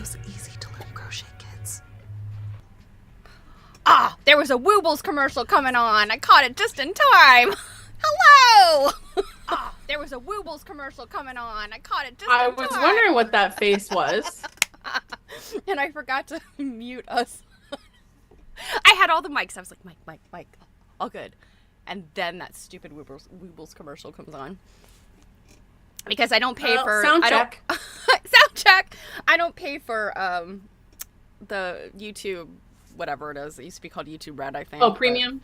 so easy to learn crochet, kids. Ah, there was a Woobles commercial coming on. I caught it just in time. Hello! Ah, there was a Woobles commercial coming on. I caught it just in time. I was wondering what that face was. And I forgot to mute us. I had all the mics. I was like, Mike. All good. And then that stupid Woobles commercial comes on. Because I don't pay for... Sound check. Sound check! I don't pay for the YouTube, whatever it is. It used to be called YouTube Red, I think. Oh, premium?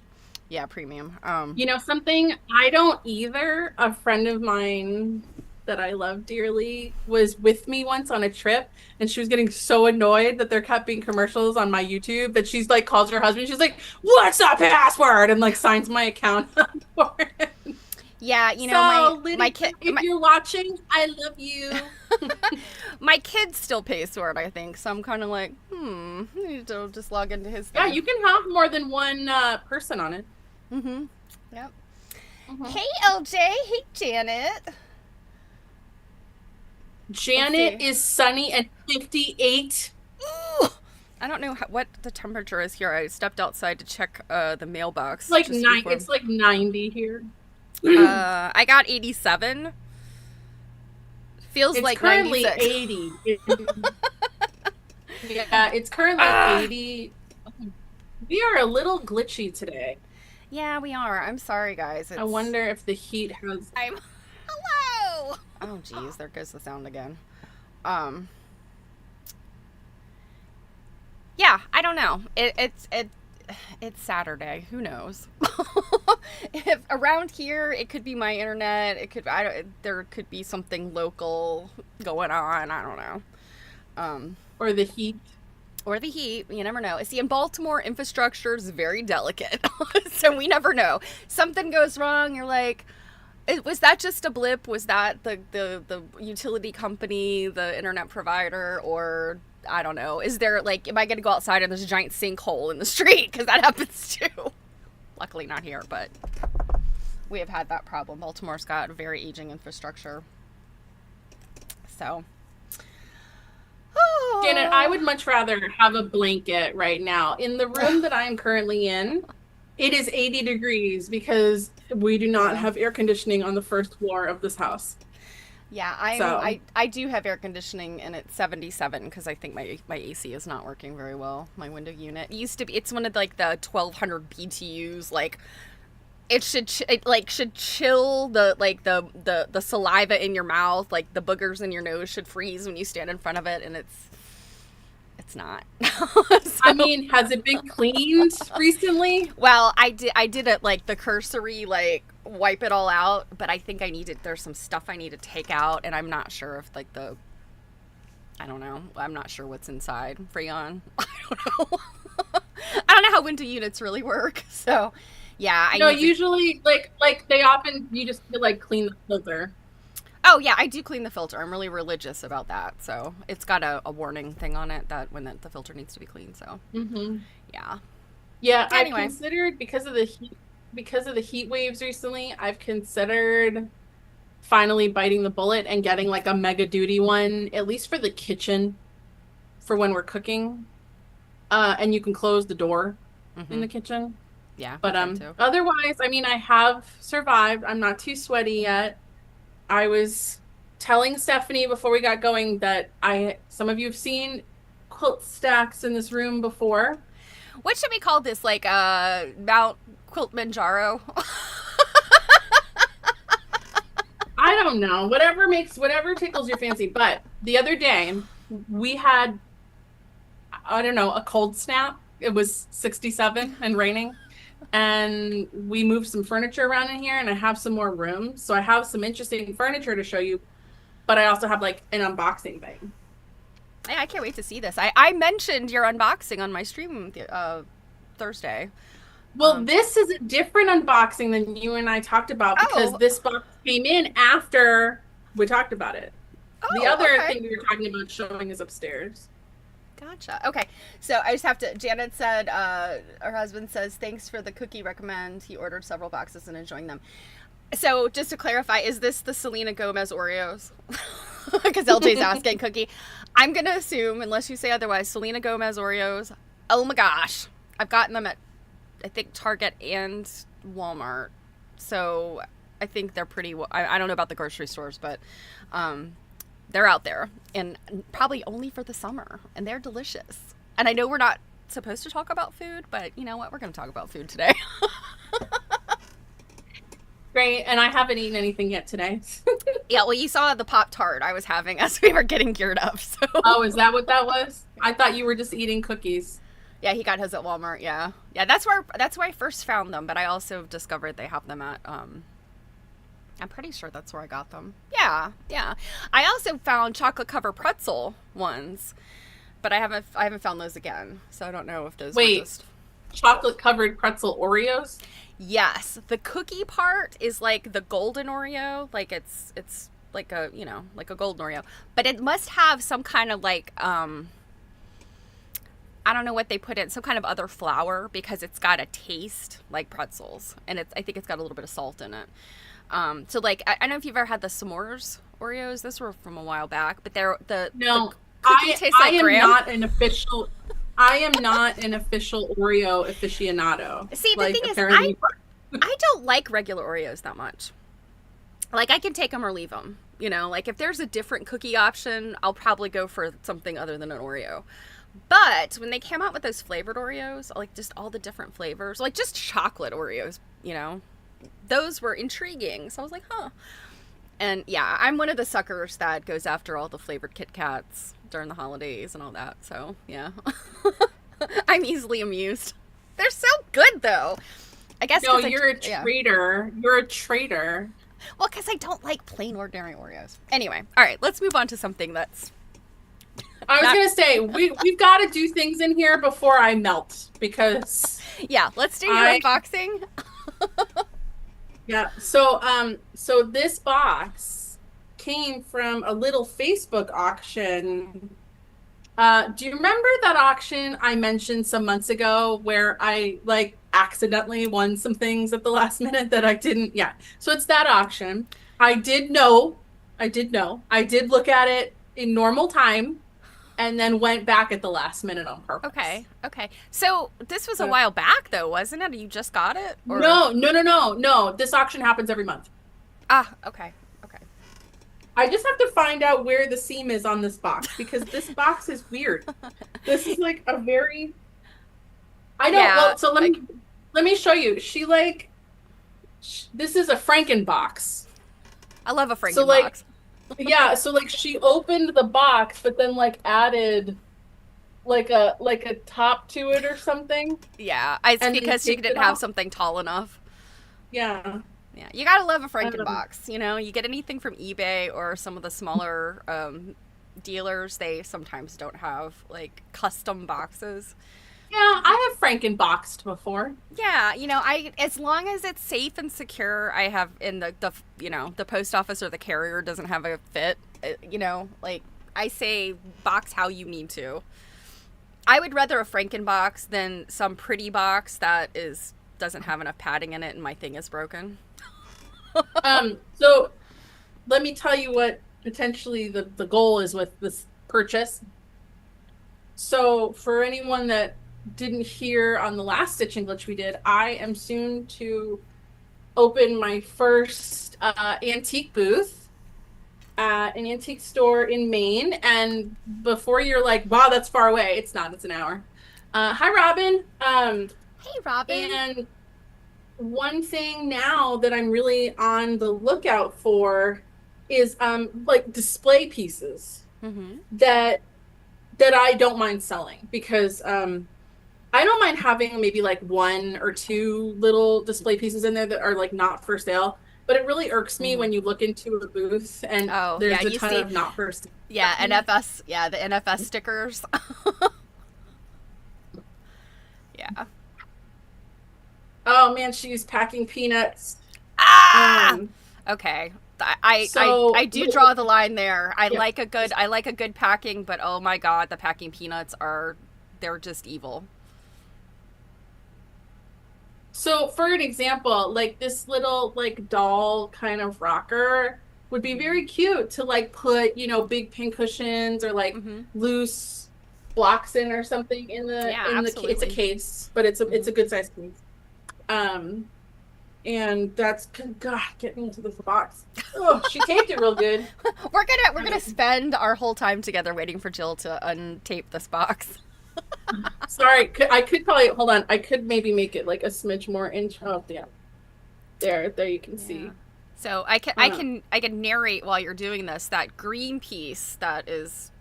Yeah, premium. You know something? I don't either. A friend of mine that I love dearly was with me once on a trip, and she was getting so annoyed that there kept being commercials on my YouTube that she's like calls her husband. She's like, "What's the password?" and like signs my account up for it. Yeah, you know, so, my kid. If you're watching, I love you. My kid still pays for it, I think. So I'm kind of like, I need to just log into his thing. Yeah, you can have more than one person on it. Mm-hmm. Yep. Mm-hmm. Hey, LJ. Hey, Janet. Janet is sunny at 58. Ooh. I don't know what the temperature is here. I stepped outside to check the mailbox. It's like 90 here. I got 87. Feels it's like currently 96. 80. Yeah, it's currently 80. We are a little glitchy today. Yeah, we are. I'm sorry, guys. I wonder if the heat has... Hello! Oh, geez. There goes the sound again. Yeah, I don't know. It's Saturday. Who knows? If around here, it could be my internet. There could be something local going on. I don't know. Or the heat. Or the heat. You never know. See, in Baltimore, infrastructure is very delicate. So we never know. Something goes wrong. You're like, was that just a blip? Was that the utility company, the internet provider, or... I don't know. Is there, like, am I going to go outside and there's a giant sinkhole in the street? Because that happens too. Luckily not here, but we have had that problem. Baltimore's got very aging infrastructure. So. Janet, I would much rather have a blanket right now. In the room that I am currently in, it is 80 degrees because we do not have air conditioning on the first floor of this house. Yeah, I do have air conditioning, and it's 77 because I think my AC is not working very well. My window unit it's one of like the 1200 BTUs. Like it should chill the saliva in your mouth, like the boogers in your nose should freeze when you stand in front of it, and it's not. So, I mean, has it been cleaned recently? Well, I did it like the cursory wipe it all out, but I think there's some stuff I need to take out, and I'm not sure if I don't know. I'm not sure what's inside Freon. I don't know. I don't know how window units really work. So, yeah. Usually they often, you just clean the filter. Oh yeah, I do clean the filter. I'm really religious about that. So it's got a warning thing on it that when the filter needs to be cleaned. So yeah. Yeah. Anyway. I've considered because of the heat waves recently, I've considered finally biting the bullet and getting like a mega duty one, at least for the kitchen, for when we're cooking. And you can close the door in the kitchen. Yeah. But otherwise, I mean, I have survived. I'm not too sweaty yet. I was telling Stephanie before we got going that some of you have seen quilt stacks in this room before. What should we call this? Like Mount Quiltmanjaro? I don't know. Whatever tickles your fancy. But the other day we had, I don't know, a cold snap. It was 67 and raining. And we moved some furniture around in here, and I have some more room. So I have some interesting furniture to show you, but I also have like an unboxing thing. Yeah, I can't wait to see this. I mentioned your unboxing on my stream Thursday. Well, this is a different unboxing than you and I talked about because this box came in after we talked about it. The other thing we were talking about showing is upstairs. Gotcha. Okay. So I just have to, Janet said, her husband says, thanks for the cookie recommend. He ordered several boxes and enjoying them. So just to clarify, is this the Selena Gomez Oreos? because LJ's asking cookie. I'm gonna assume, unless you say otherwise, Selena Gomez Oreos. Oh my gosh, I've gotten them at I think Target and Walmart. So I think they're pretty. I don't know about the grocery stores, but they're out there and probably only for the summer, and they're delicious. And I know we're not supposed to talk about food, but you know what? We're going to talk about food today. Great, and I haven't eaten anything yet today. Yeah, well, you saw the Pop-Tart I was having as we were getting geared up. So. Oh, is that what that was? I thought you were just eating cookies. Yeah, he got his at Walmart. Yeah, that's where I first found them. But I also discovered they have them at. I'm pretty sure that's where I got them. Yeah. I also found chocolate covered pretzel ones, but I haven't found those again. So I don't know if those. Wait, were just... chocolate covered pretzel Oreos? Yes, the cookie part is like the golden Oreo, like it's like a like a golden Oreo, but it must have some kind of like I don't know what they put in, some kind of other flour because it's got a taste like pretzels, and I think it's got a little bit of salt in it. So like I don't know if you've ever had the s'mores Oreos. Those were from a while back, but the cookie tastes like graham. I am not an official Oreo aficionado. See, the thing is, I don't like regular Oreos that much. Like, I can take them or leave them. You know, like, if there's a different cookie option, I'll probably go for something other than an Oreo. But when they came out with those flavored Oreos, like, just all the different flavors, like, just chocolate Oreos, you know, those were intriguing. So I was like, huh. And, yeah, I'm one of the suckers that goes after all the flavored Kit Kats during the holidays and all that. So, yeah. I'm easily amused. They're so good, though. I guess. No, you're a traitor. Yeah. You're a traitor. Well, because I don't like plain ordinary Oreos. Anyway, all right, let's move on to something that's. I was gonna say we've got to do things in here before I melt because. Yeah, let's do your unboxing. Yeah. So this box came from a little Facebook auction. Do you remember that auction I mentioned some months ago where I like accidentally won some things at the last minute that I didn't? Yeah. So it's that auction. I did look at it in normal time and then went back at the last minute on purpose. Okay. So this was a while back though, wasn't it? You just got it? Or... No. This auction happens every month. Ah, okay. I just have to find out where the seam is on this box because this box is weird. This is like a very. I know. Yeah, well, so let me show you. This is a Frankenbox. I love a Frankenbox. So like, yeah. So like, she opened the box, but then like added like a top to it or something. Yeah, it's because she didn't have something tall enough. Yeah. Yeah, you gotta love a Frankenbox. You know, you get anything from eBay or some of the smaller dealers, they sometimes don't have like custom boxes. Yeah, I have Frankenboxed before. Yeah, you know, as long as it's safe and secure, I have in the the post office or the carrier doesn't have a fit. You know, like I say, box how you need to. I would rather a Frankenbox than some pretty box that doesn't have enough padding in it and my thing is broken. So let me tell you what potentially the goal is with this purchase. So for anyone that didn't hear on the last stitching glitch we did, I am soon to open my first antique booth at an antique store in Maine. And before you're like, wow, that's far away. It's not, it's an hour. Hi, Robin. Hey, Robin. And one thing now that I'm really on the lookout for is like display pieces that I don't mind selling because I don't mind having maybe like one or two little display pieces in there that are like not for sale, but it really irks me when you look into a booth and there's a ton of not for sale. Yeah, NFS, the NFS stickers. Yeah. Oh man, she's packing peanuts. Okay. I do draw the line there. I like a good packing, but oh my god, the packing peanuts they're just evil. So for an example, like this little like doll kind of rocker, would be very cute to like put, big pin cushions or like Mm-hmm. loose blocks in or something Yeah, it's a absolutely. case, but it's a good size case. Um, and that's God, get me into this box. Oh, she taped it real good. We're gonna spend our whole time together waiting for Jill to untape this box. Sorry, I could probably hold on. I could maybe make it like a smidge more inch. Oh, yeah, there you can Yeah. see. So I can I Uh, can I can narrate while you're doing this that green piece that is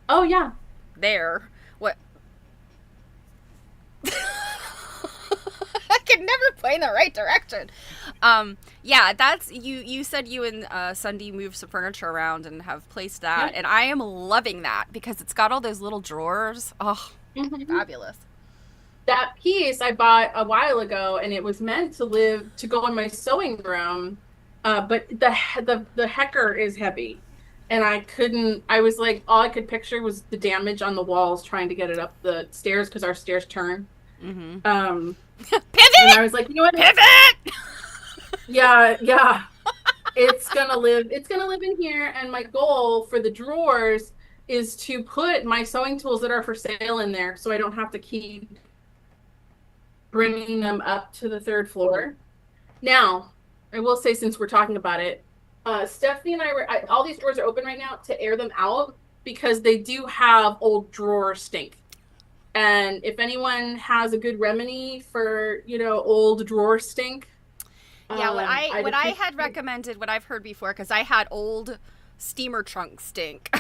oh yeah, there. What I can never point in the right direction. Yeah, that's you said you and Sunday moved some furniture around and have placed that, yeah. and I am loving that because it's got all those little drawers. Oh, Mhm. fabulous. That piece I bought a while ago, and it was meant to go in my sewing room, but the hecker is heavy, and I couldn't. I was like, all I could picture was the damage on the walls trying to get it up the stairs because our stairs turn. Mm-hmm. Um, and Pivot! I was like, you know what? Pivot! Yeah, yeah. It's gonna live in here, and my goal for the drawers is to put my sewing tools that are for sale in there so I don't have to keep bringing them up to the third floor. Now, I will say, since we're talking about it, Stephanie and all these drawers are open right now to air them out because they do have old drawer stink. And if anyone has a good remedy for, old drawer stink, Yeah, I'd what I had appreciate. recommended, what I've heard before, because I had old steamer trunk stink,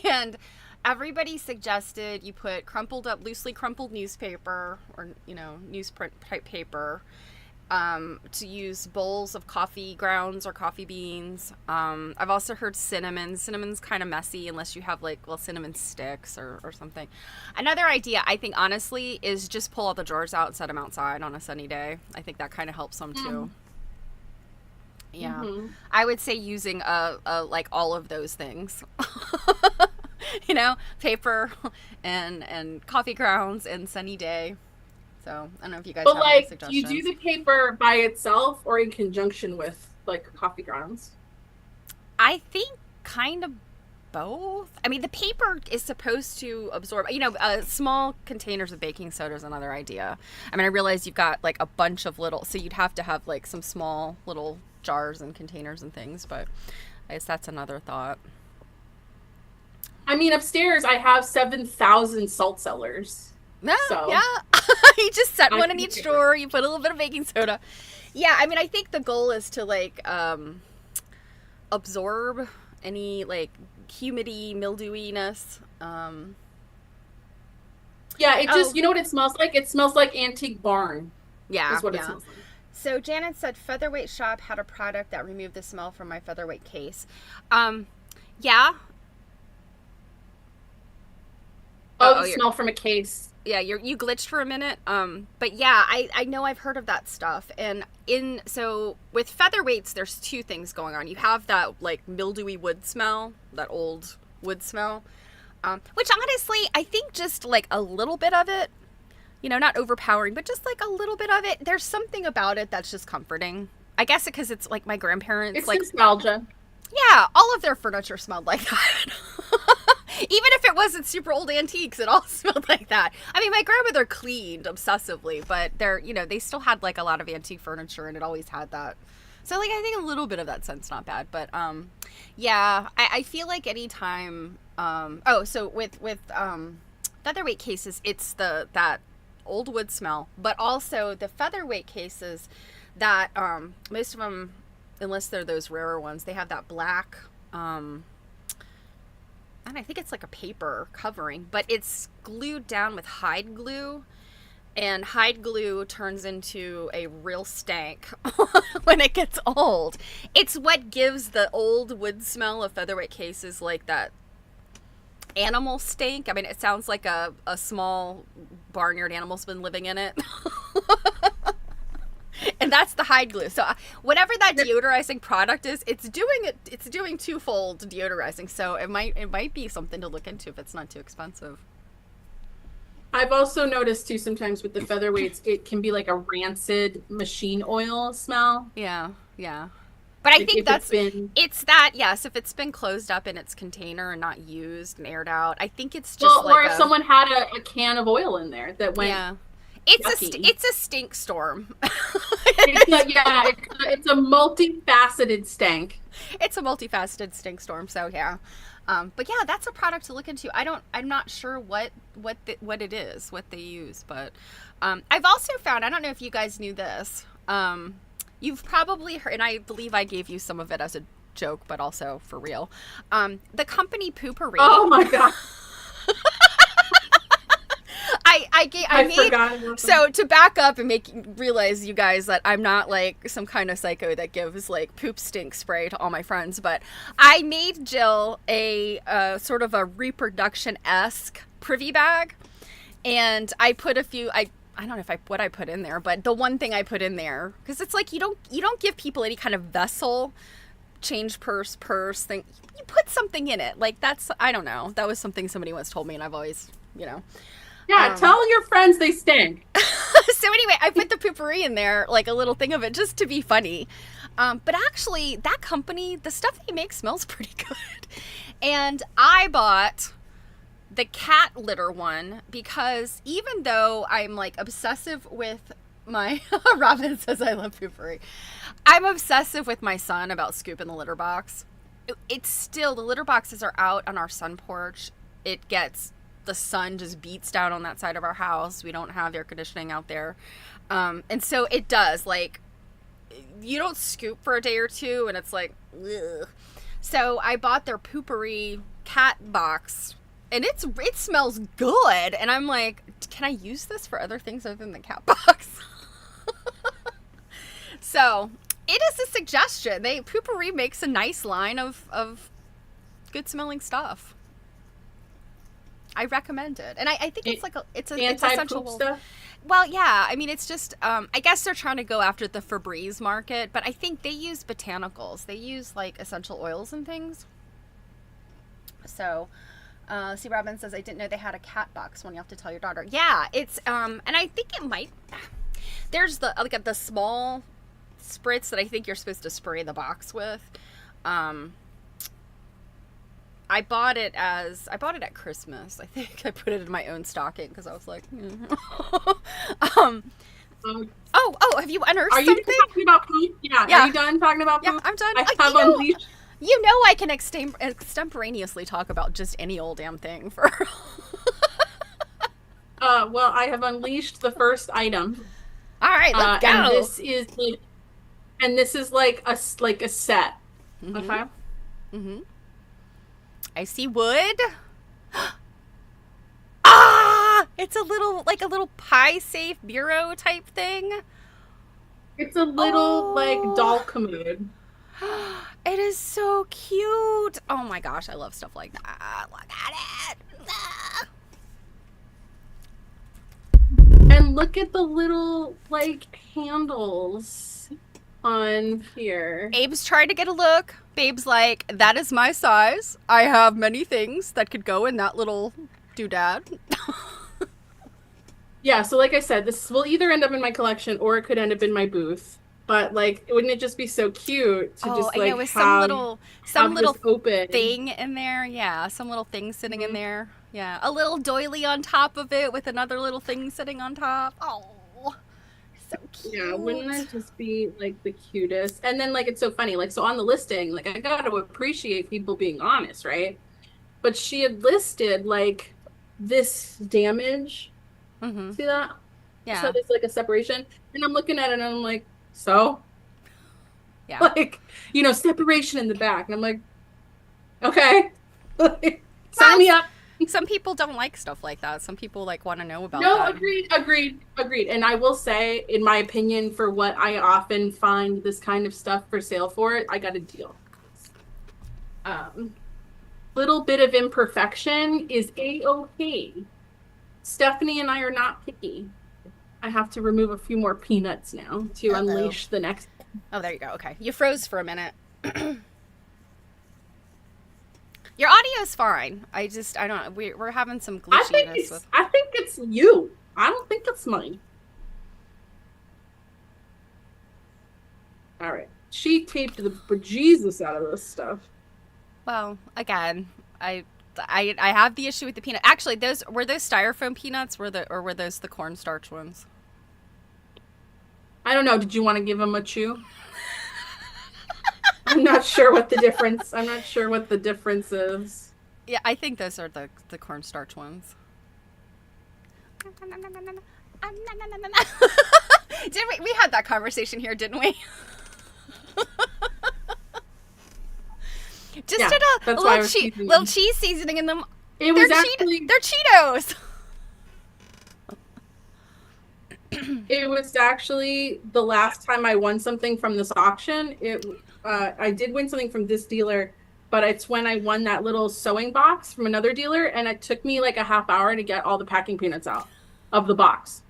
and everybody suggested you put crumpled up, loosely crumpled newspaper or newsprint type paper, to use bowls of coffee grounds or coffee beans. I've also heard cinnamon. Cinnamon's kind of messy unless you have cinnamon sticks or something. Another idea, I think, honestly, is just pull all the drawers out and set them outside on a sunny day. I think that kind of helps them too. Yeah. Mm-hmm. I would say using like all of those things. Paper and coffee grounds and sunny day. So I don't know if you guys But have any do you do suggestions. the paper by itself or in conjunction with like coffee grounds? I think kind of both. I mean, the paper is supposed to absorb, small containers of baking soda is another idea. I mean, I realize you've got like a bunch of little, so you'd have to have like some small little jars and containers and things, but I guess that's another thought. I mean, upstairs I have 7,000 salt cellars, Yeah, so yeah. You just set I one in can do each paper. drawer, you put a little bit of baking soda. Yeah, I mean, I think the goal is to absorb any humidity, mildewiness. Yeah, it Oh, just, you know what it smells like? It smells like antique barn, yeah, is what it yeah. smells like. So Janet said Featherweight Shop had a product that removed the smell from my Featherweight case. Yeah. Oh, Oh, the smell from a case. yeah, you glitched for a minute. But yeah, I know I've heard of that stuff. And so with featherweights, there's two things going on. You have that mildewy wood smell, that old wood smell, which honestly I think just a little bit of it, not overpowering, but just a little bit of it. There's something about it that's just comforting. I guess because it's my grandparents, It's nostalgia. yeah, all of their furniture smelled like that. Even if it wasn't super old antiques, it all smelled like that. I mean, my grandmother cleaned obsessively, but they still had a lot of antique furniture, and it always had that. So I think a little bit of that scent's not bad, but yeah, I feel like anytime so with featherweight cases, it's that old wood smell, but also the featherweight cases that most of them, unless they're those rarer ones, they have that black and I think it's a paper covering, but it's glued down with hide glue, and hide glue turns into a real stank when it gets old. It's what gives the old wood smell of featherweight cases that animal stink. I mean, it sounds like a small barnyard animal's been living in it. And that's the hide glue. So whatever that deodorizing product is, it's doing twofold deodorizing. So it might be something to look into if it's not too expensive. I've also noticed too sometimes with the featherweights, it can be like a rancid machine oil smell. Yeah, yeah. But I Like, think if it's been it's that, yes, if it's been closed up in its container and not used and aired out, I think it's just well, or if someone had a can of oil in there that went yeah. It's yucky. it's a stink storm. It's a multifaceted stank. It's a multifaceted stink storm, so yeah. But yeah, that's a product to look into. I'm not sure what it is, what they use, but I've also found, I don't know if you guys knew this. You've probably heard, and I believe I gave you some of it as a joke, but also for real. The company Poopery. Oh my god. I forgot. So to back up and realize you guys that I'm not like some kind of psycho that gives like poop stink spray to all my friends, but I made Jill a sort of a reproduction-esque privy bag, and I put a few. I don't know what I put in there, but the one thing I put in there, because it's like you don't give people any kind of vessel, change purse thing. You put something in it. Like that's, I don't know. That was something somebody once told me, and I've always, Yeah, tell your friends they stink. So anyway, I put the Poopery in there, like a little thing of it, just to be funny. But actually, that company, the stuff they make smells pretty good. And I bought the cat litter one because even though I'm like obsessive with my Robin says I love Poopery. I'm obsessive with my son about scooping the litter box. It's still, the litter boxes are out on our sun porch. The sun just beats down on that side of our house. We don't have air conditioning out there. And so it does, like, you don't scoop for a day or two and it's like, ugh. So I bought their Poopery cat box and it smells good. And I'm like, can I use this for other things other than the cat box? So it is a suggestion. Poopery makes a nice line of good smelling stuff. I recommend it, and I think it's essential stuff. Well, yeah, I mean, it's just I guess they're trying to go after the Febreze market, but I think they use botanicals. They use like essential oils and things. So, C. Robin says, I didn't know they had a cat box one. You have to tell your daughter. Yeah, it's and I think it might. There's the small spritz that I think you're supposed to spray the box with. I bought it at Christmas. I think I put it in my own stocking because I was like, have you unearthed something? Are you talking about poop? Yeah. Are you done talking about poop? Yeah, I'm done. I have unleashed. You know I can extemporaneously talk about just any old damn thing for. Well, I have unleashed the first item. All right, let's go. And this is like a set. Mm-hmm. Okay. Mm-hmm. I see wood. It's a little pie safe bureau type thing. It's a little like doll commode. It is so cute. Oh my gosh, I love stuff like that. Look at it. And look at the little like handles on here. Abe's trying to get a look. Babe's like, that is my size. I have many things that could go in that little doodad. Yeah, so like I said, this will either end up in my collection or it could end up in my booth. But like, wouldn't it just be so cute to just like with have some little open thing in there? Yeah, some little thing sitting in there. Yeah, a little doily on top of it with another little thing sitting on top. Oh, so cute. Yeah, wouldn't it just be like the cutest? And then like it's so funny, like so on the listing, like I gotta appreciate people being honest, right? But she had listed like this damage. Mm-hmm. See that? Yeah. So there's like a separation, and I'm looking at it and I'm like, so? Yeah. Like, separation in the back, and I'm like, okay, like, sign me up. Some people don't like stuff like that. Some people like want to know about No, that. agreed. And I will say, in my opinion, for what I often find this kind of stuff for sale for, I got a deal. Little bit of imperfection is A-okay. Stephanie and I are not picky. I have to remove a few more peanuts now to unleash the next one. Oh, there you go. Okay. You froze for a minute. Your audio's fine. I don't know. We're having some glitchiness. I think it's you. I don't think it's mine. All right. She taped the bejesus out of this stuff. Well, again, I have the issue with the peanut. Actually, those styrofoam peanuts, or were those the cornstarch ones? I don't know. Did you want to give them a chew? I'm not sure what the difference. I'm not sure what the difference is. Yeah, I think those are the cornstarch ones. Did we had that conversation here, didn't we? Just Yeah, did a that's why I little, was little cheese seasoning in them. It was actually they're Cheetos. it was actually the last time I won something from this auction. I did win something from this dealer, but it's when I won that little sewing box from another dealer, and it took me like a half hour to get all the packing peanuts out of the box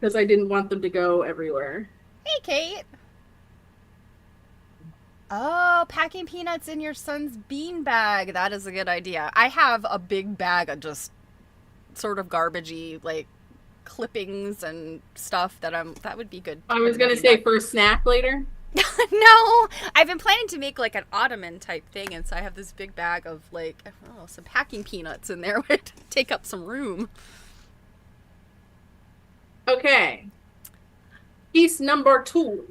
because I didn't want them to go everywhere. Hey, Kate. Oh, packing peanuts in your son's bean bag. That is a good idea. I have a big bag of just sort of garbagey, like, clippings and stuff that would be good. I was going to say for a snack later. No, I've been planning to make like an ottoman type thing, and so I have this big bag of like, oh, some packing peanuts in there would take up some room. Okay. Piece number 2.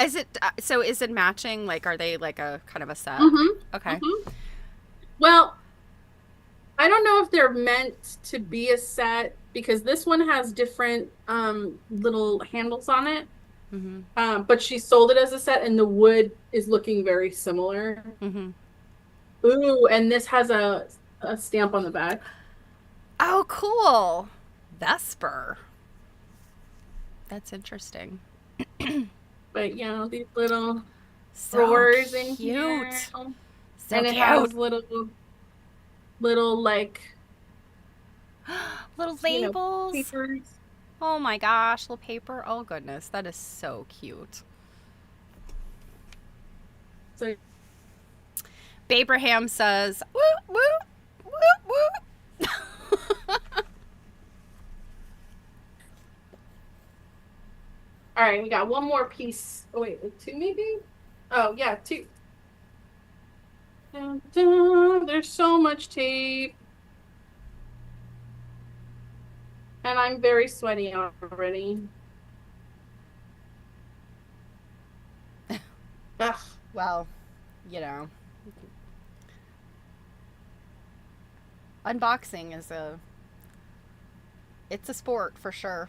Is it so? Is it matching? Like, are they like a kind of a set? Mm-hmm. Okay. Mm-hmm. Well, I don't know if they're meant to be a set because this one has different little handles on it. Mm-hmm. But she sold it as a set, and the wood is looking very similar. Mm-hmm. Ooh, and this has a stamp on the back. Oh, cool. Vesper. That's interesting. But you know, these little So drawers in cute. here, So and it cute. has little like Little labels. papers. Oh my gosh, little paper. Oh goodness, that is so cute. So Babraham says, "Woo woo woo woo." all right, we got one more piece. Oh wait, 2 maybe? Oh yeah, 2. Dun, dun, there's so much tape. And I'm very sweaty already. Ugh. Well, you know, unboxing is it's a sport for sure.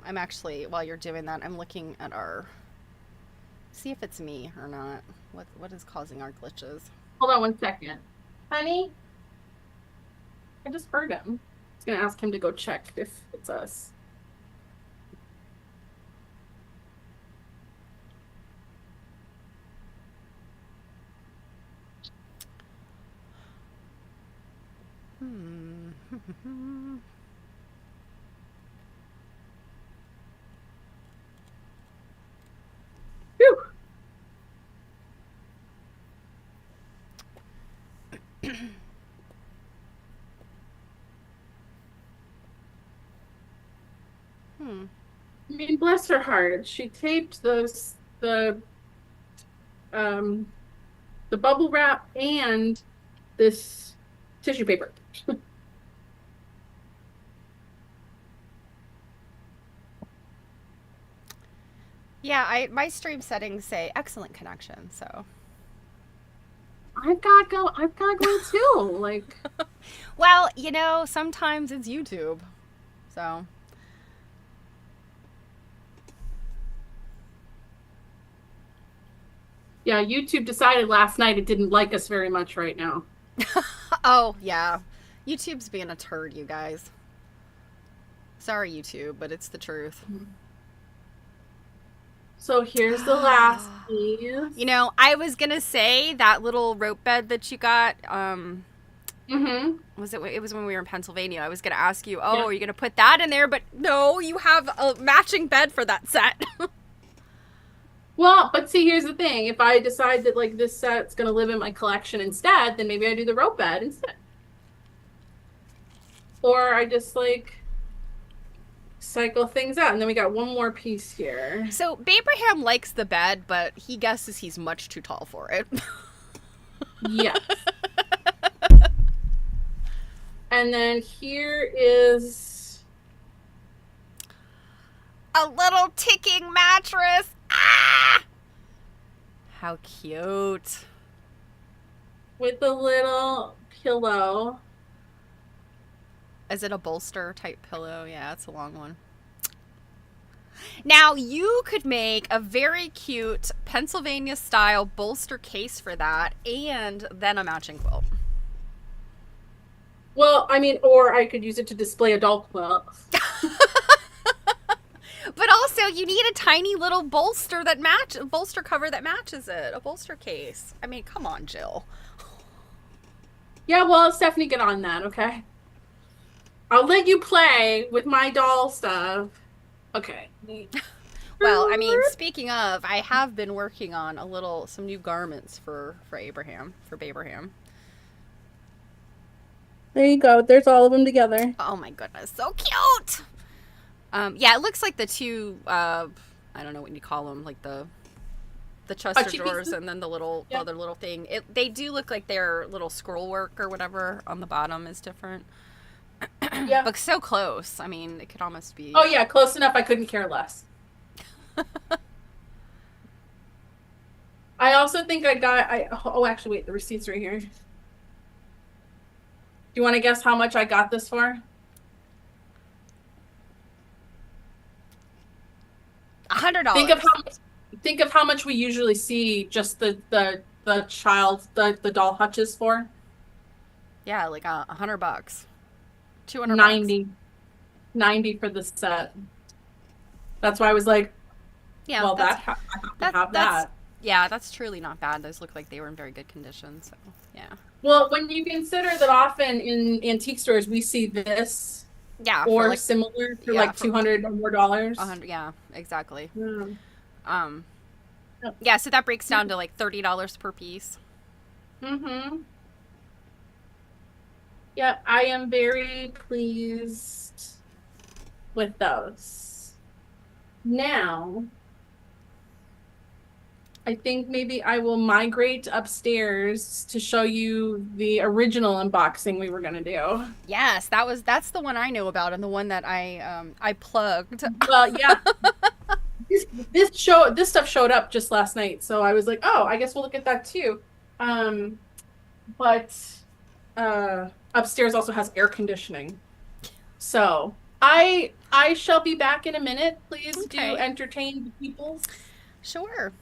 I'm actually, while you're doing that, I'm looking at see if it's me or not. What is causing our glitches? Hold on 1 second. Honey? I just heard him. I was going to ask him to go check if it's us. Whew. I mean, bless her heart. She taped the bubble wrap and this tissue paper. Yeah, my stream settings say excellent connection, so. I've got go too. Like, well, you know, sometimes it's YouTube, so. yeah, YouTube decided last night it didn't like us very much right now. Oh, yeah. YouTube's being a turd, you guys. Sorry, YouTube, but it's the truth. So here's the last piece. You know, I was gonna say that little rope bed that you got. Was it was when we were in Pennsylvania. I was gonna ask you, oh, Yeah. are you gonna put that in there? But no, you have a matching bed for that set. Well, but see, here's the thing. If I decide that like this set's gonna live in my collection instead, then maybe I do the rope bed instead. or I just like cycle things out. And then we got one more piece here. So Abraham likes the bed, but he guesses he's much too tall for it. Yes. And then here is a little ticking mattress. Ah! How cute. with a little pillow. Is it a bolster type pillow? Yeah, it's a long one. Now, you could make a very cute Pennsylvania style bolster case for that and then a matching quilt. Well, I mean, or I could use it to display adult quilts. But also, you need a tiny little bolster cover that matches it. A bolster case. I mean, come on, Jill. Yeah, well, Stephanie, get on that, okay? I'll let you play with my doll stuff. Okay. Well, I mean, speaking of, I have been working on some new garments for Abraham. There you go. There's all of them together. Oh my goodness, so cute! Yeah, it looks like the two, I don't know what you call them, like the chest of drawers and then the other little thing. They do look like their little scroll work or whatever on the bottom is different. Yeah. But so close. I mean, it could almost be... Oh yeah, close enough I couldn't care less. I also think actually, wait, the receipt's right here. Do you want to guess how much I got this for? $100. Think of how much we usually see just the doll hutches for. Yeah, like $100. $200. 90 for the set. That's why I was like, yeah, well, yeah, that's truly not bad. Those look like they were in very good condition. So yeah. Well, when you consider that often in antique stores we see this, yeah, or like, similar for like $200 or more dollars. 100, yeah, exactly. Yeah. Yeah, so that breaks down to like $30 per piece. Mm-hmm. Yeah, I am very pleased with those. Now, I think maybe I will migrate upstairs to show you the original unboxing we were gonna do. Yes, that's the one I know about and the one that I plugged. Well, yeah. This stuff showed up just last night, so I was like, oh, I guess we'll look at that too. But upstairs also has air conditioning. So I shall be back in a minute. Please do entertain the people. Sure.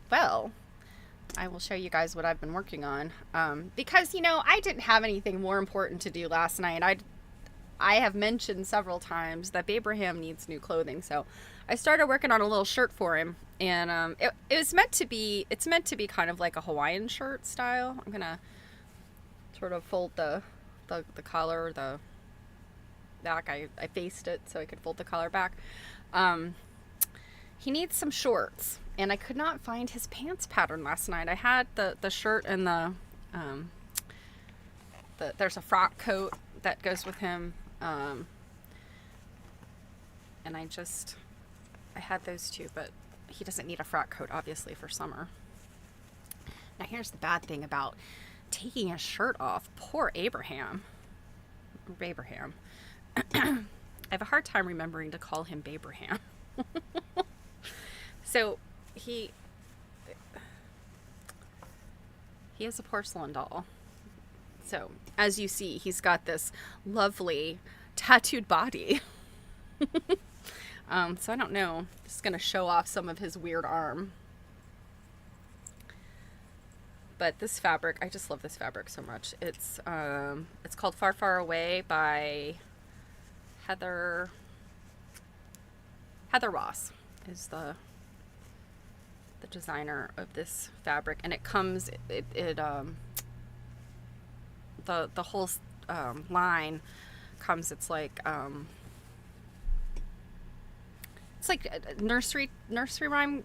Well, I will show you guys what I've been working on. Because, I didn't have anything more important to do last night. I have mentioned several times that Abraham needs new clothing, so I started working on a little shirt for him, and it's meant to be kind of like a Hawaiian shirt style. I'm gonna sort of fold the collar, the back. I faced it so I could fold the collar back. He needs some shorts, and I could not find his pants pattern last night. I had the shirt and there's a frock coat that goes with him, and I had those two, but he doesn't need a frock coat, obviously, for summer. Now, here's the bad thing about taking his shirt off. Poor Abraham. I have a hard time remembering to call him Babraham. So, he is a porcelain doll. So, as you see, he's got this lovely tattooed body. So I don't know. Just gonna show off some of his weird arm. But this fabric, I just love this fabric so much. It's called Far Far Away by Heather Ross is the designer of this fabric, and it comes the whole line comes. It's like nursery rhyme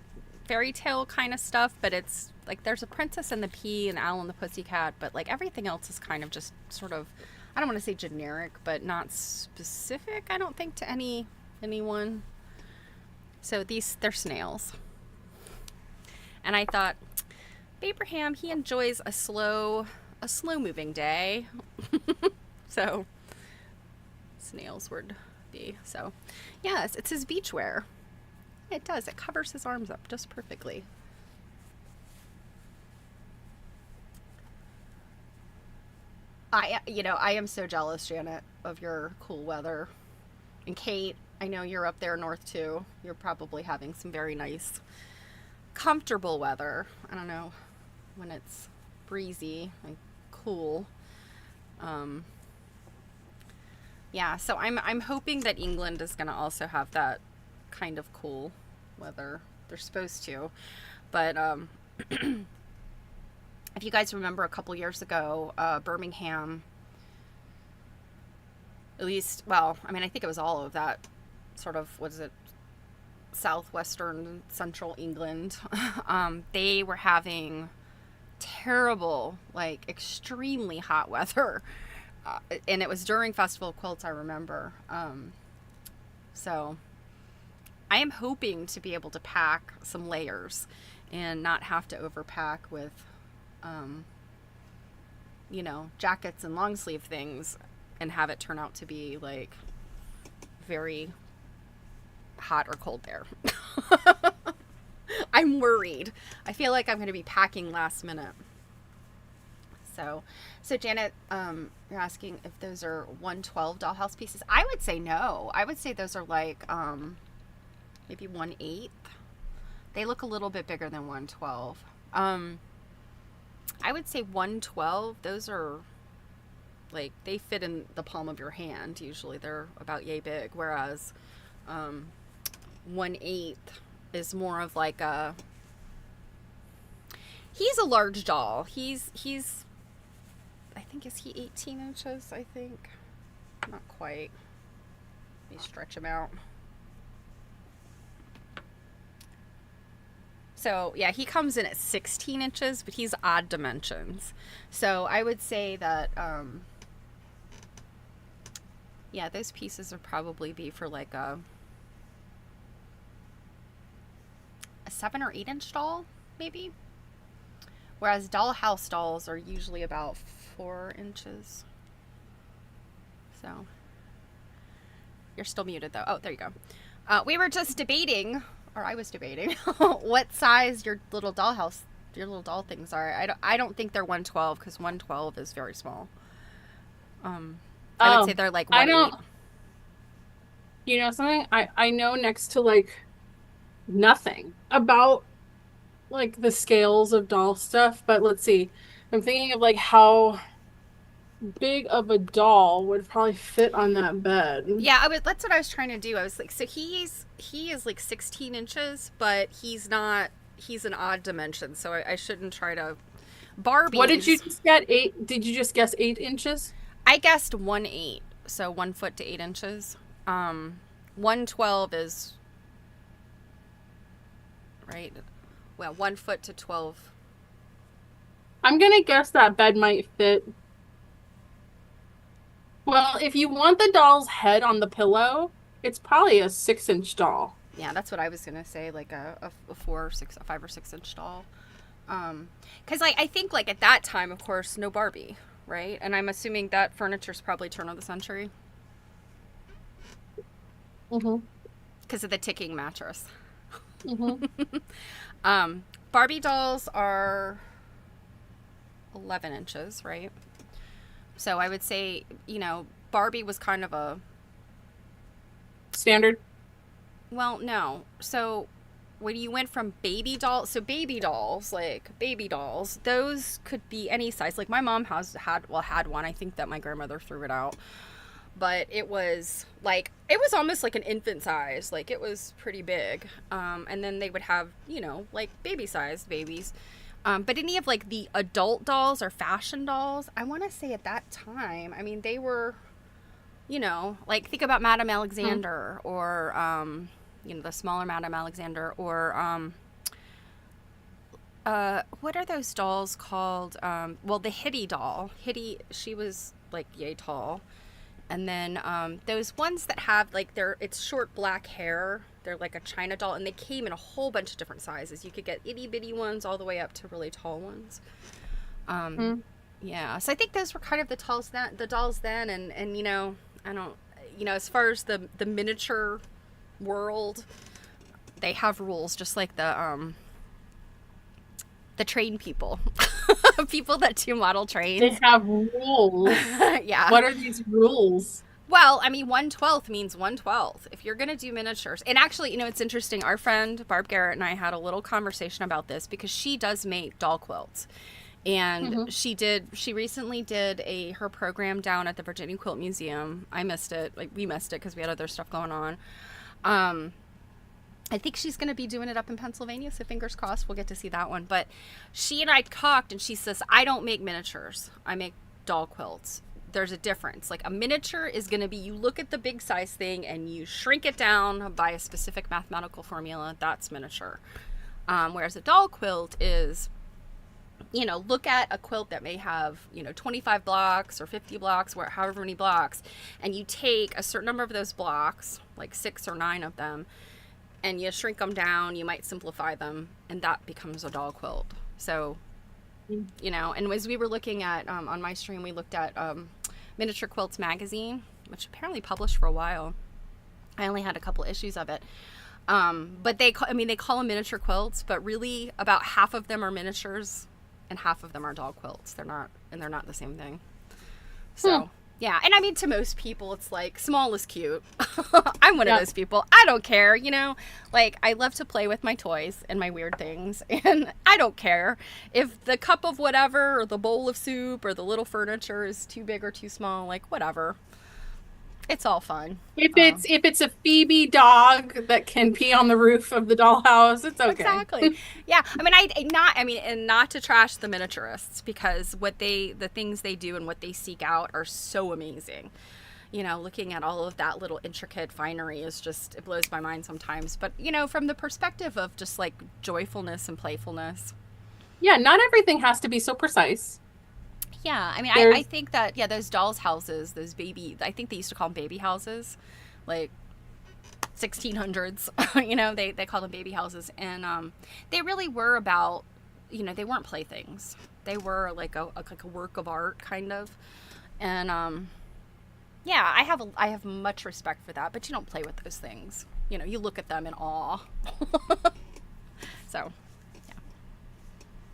fairy tale kind of stuff, but it's like there's a Princess and the Pea and Owl and the Pussycat, but like everything else is kind of just sort of I don't want to say generic, but not specific, I don't think, to anyone. So they're snails. And I thought, Abraham, he enjoys a slow moving day. So snails would be. So yes, it's his beachwear. It does. It covers his arms up just perfectly. I am so jealous, Janet, of your cool weather. And Kate, I know you're up there north too. You're probably having some very nice, comfortable weather. I don't know, when it's breezy and cool. Yeah, so I'm hoping that England is going to also have that kind of cool weather. They're supposed to. But if you guys remember a couple years ago, Birmingham, at least, well, I mean, I think it was all of that sort of, what is it, southwestern central England, they were having terrible, like extremely hot weather, and it was during Festival of Quilts, I remember. So I am hoping to be able to pack some layers and not have to overpack with jackets and long sleeve things and have it turn out to be like very hot or cold there. I'm worried. I feel like I'm going to be packing last minute. So Janet, you're asking if those are 112 dollhouse pieces. I would say no. I would say those are like maybe 1/8. They look a little bit bigger than 112. I would say 112. Those are like, they fit in the palm of your hand. Usually they're about yay big, whereas 1/8 is more of like he's a large doll. He's I think, is he 18 inches, I think? Not quite. Let me stretch him out. So yeah, he comes in at 16 inches, but he's odd dimensions. So I would say that yeah, those pieces would probably be for like a 7 or 8 inch doll, maybe. Whereas dollhouse dolls are usually about 4 inches. So you're still muted though. Oh, there you go. We were just debating, or I was debating, what size your little doll things are. I don't think they're 112, because 112 is very small. I would say they're like 1/8. I don't. You know something? I know next to like nothing about like the scales of doll stuff, but let's see. I'm thinking of like how big of a doll would probably fit on that bed. Yeah, that's what I was trying to do. I was like, so he is like 16 inches, but he's an odd dimension, so I shouldn't try to. Barbie. What did you just get? Did you just guess 8 inches? I guessed 1/8, so 1 foot to 8 inches. 112 is right. Well, 1 foot to 12. I'm gonna guess that bed might fit. Well, if you want the doll's head on the pillow, it's probably a 6-inch doll. Yeah, that's what I was gonna say, like a 5 or 6 inch doll. Because like, I think like at that time, of course, no Barbie, right? And I'm assuming that furniture's probably turn of the century. Mm-hmm. Because of the ticking mattress. Mm-hmm. Barbie dolls are 11 inches, right? So I would say, Barbie was kind of a Standard? Well, no. So when you went from baby dolls, those could be any size. Like my mom had one. I think that my grandmother threw it out. But it was almost like an infant size. Like it was pretty big. And then they would have, like baby-sized babies. But any of like the adult dolls or fashion dolls, I want to say at that time, I mean, they were, like think about Madame Alexander or, the smaller Madame Alexander or, what are those dolls called? Well, the Hitty doll. Hitty, she was like yay tall. And then those ones that have like it's short black hair. They're like a China doll, and they came in a whole bunch of different sizes. You could get itty bitty ones all the way up to really tall ones. Yeah, so I think those were kind of the dolls then, and I don't, as far as the miniature world, they have rules just like the train people, people that do model trains. They have rules. Yeah. What are these rules? Well, I mean, 1/12 means 1/12. If you're going to do miniatures, and actually, it's interesting. Our friend Barb Garrett and I had a little conversation about this because she does make doll quilts. And she recently did her program down at the Virginia Quilt Museum. I missed it. Like, we missed it because we had other stuff going on. I think she's going to be doing it up in Pennsylvania, so fingers crossed we'll get to see that one. But she and I talked, and she says, I don't make miniatures. I make doll quilts. There's a difference. Like, a miniature is going to be, you look at the big size thing and you shrink it down by a specific mathematical formula. That's miniature. Whereas a doll quilt is, look at a quilt that may have, 25 blocks or 50 blocks, however many blocks, and you take a certain number of those blocks, like 6 or 9 of them, and you shrink them down, you might simplify them, and that becomes a doll quilt. So, and as we were looking at, on my stream, we looked at Miniature Quilts magazine, which apparently published for a while. I only had a couple issues of it. But they call them miniature quilts, but really about half of them are miniatures and half of them are doll quilts. They're not the same thing. So, yeah. And I mean, to most people, it's like, small is cute. I'm one of those people. I don't care, like, I love to play with my toys and my weird things. And I don't care if the cup of whatever or the bowl of soup or the little furniture is too big or too small, like, whatever. It's all fun. If it's a Phoebe dog that can pee on the roof of the dollhouse, it's okay. Exactly. Yeah. And not to trash the miniaturists, because the things they do and what they seek out are so amazing. Looking at all of that little intricate finery is just, it blows my mind sometimes. But, from the perspective of just like joyfulness and playfulness. Yeah, not everything has to be so precise. Yeah, I think that, those dolls' houses, I think they used to call them baby houses, like 1600s, they call them baby houses. And they really were about, they weren't playthings. They were like a work of art, kind of. And I have much respect for that, but you don't play with those things. You look at them in awe. So,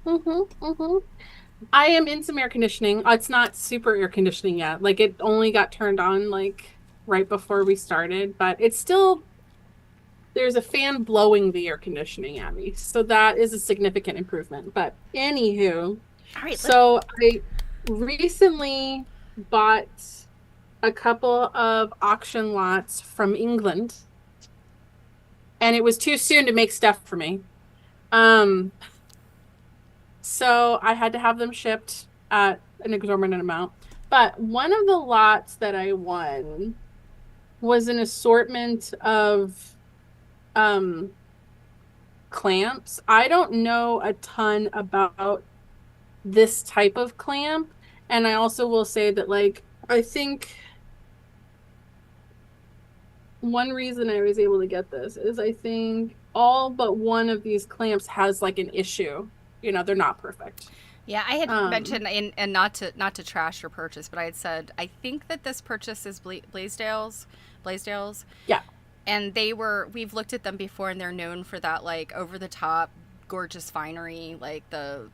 yeah. I am in some air conditioning. It's not super air conditioning yet. Like, it only got turned on like right before we started, but it's still, there's a fan blowing the air conditioning at me. So that is a significant improvement. But anywho, all right, so I recently bought a couple of auction lots from England, and it was too soon to make stuff for me. So I had to have them shipped at an exorbitant amount. But one of the lots that I won was an assortment of clamps. I don't know a ton about this type of clamp. And I also will say that, like, I think one reason I was able to get this is I think all but one of these clamps has like an issue. They're not perfect. Yeah, I had mentioned, and not to trash your purchase, but I had said, I think that this purchase is Blaisdell's. Yeah. And we've looked at them before, and they're known for that, like, over-the-top, gorgeous finery, like the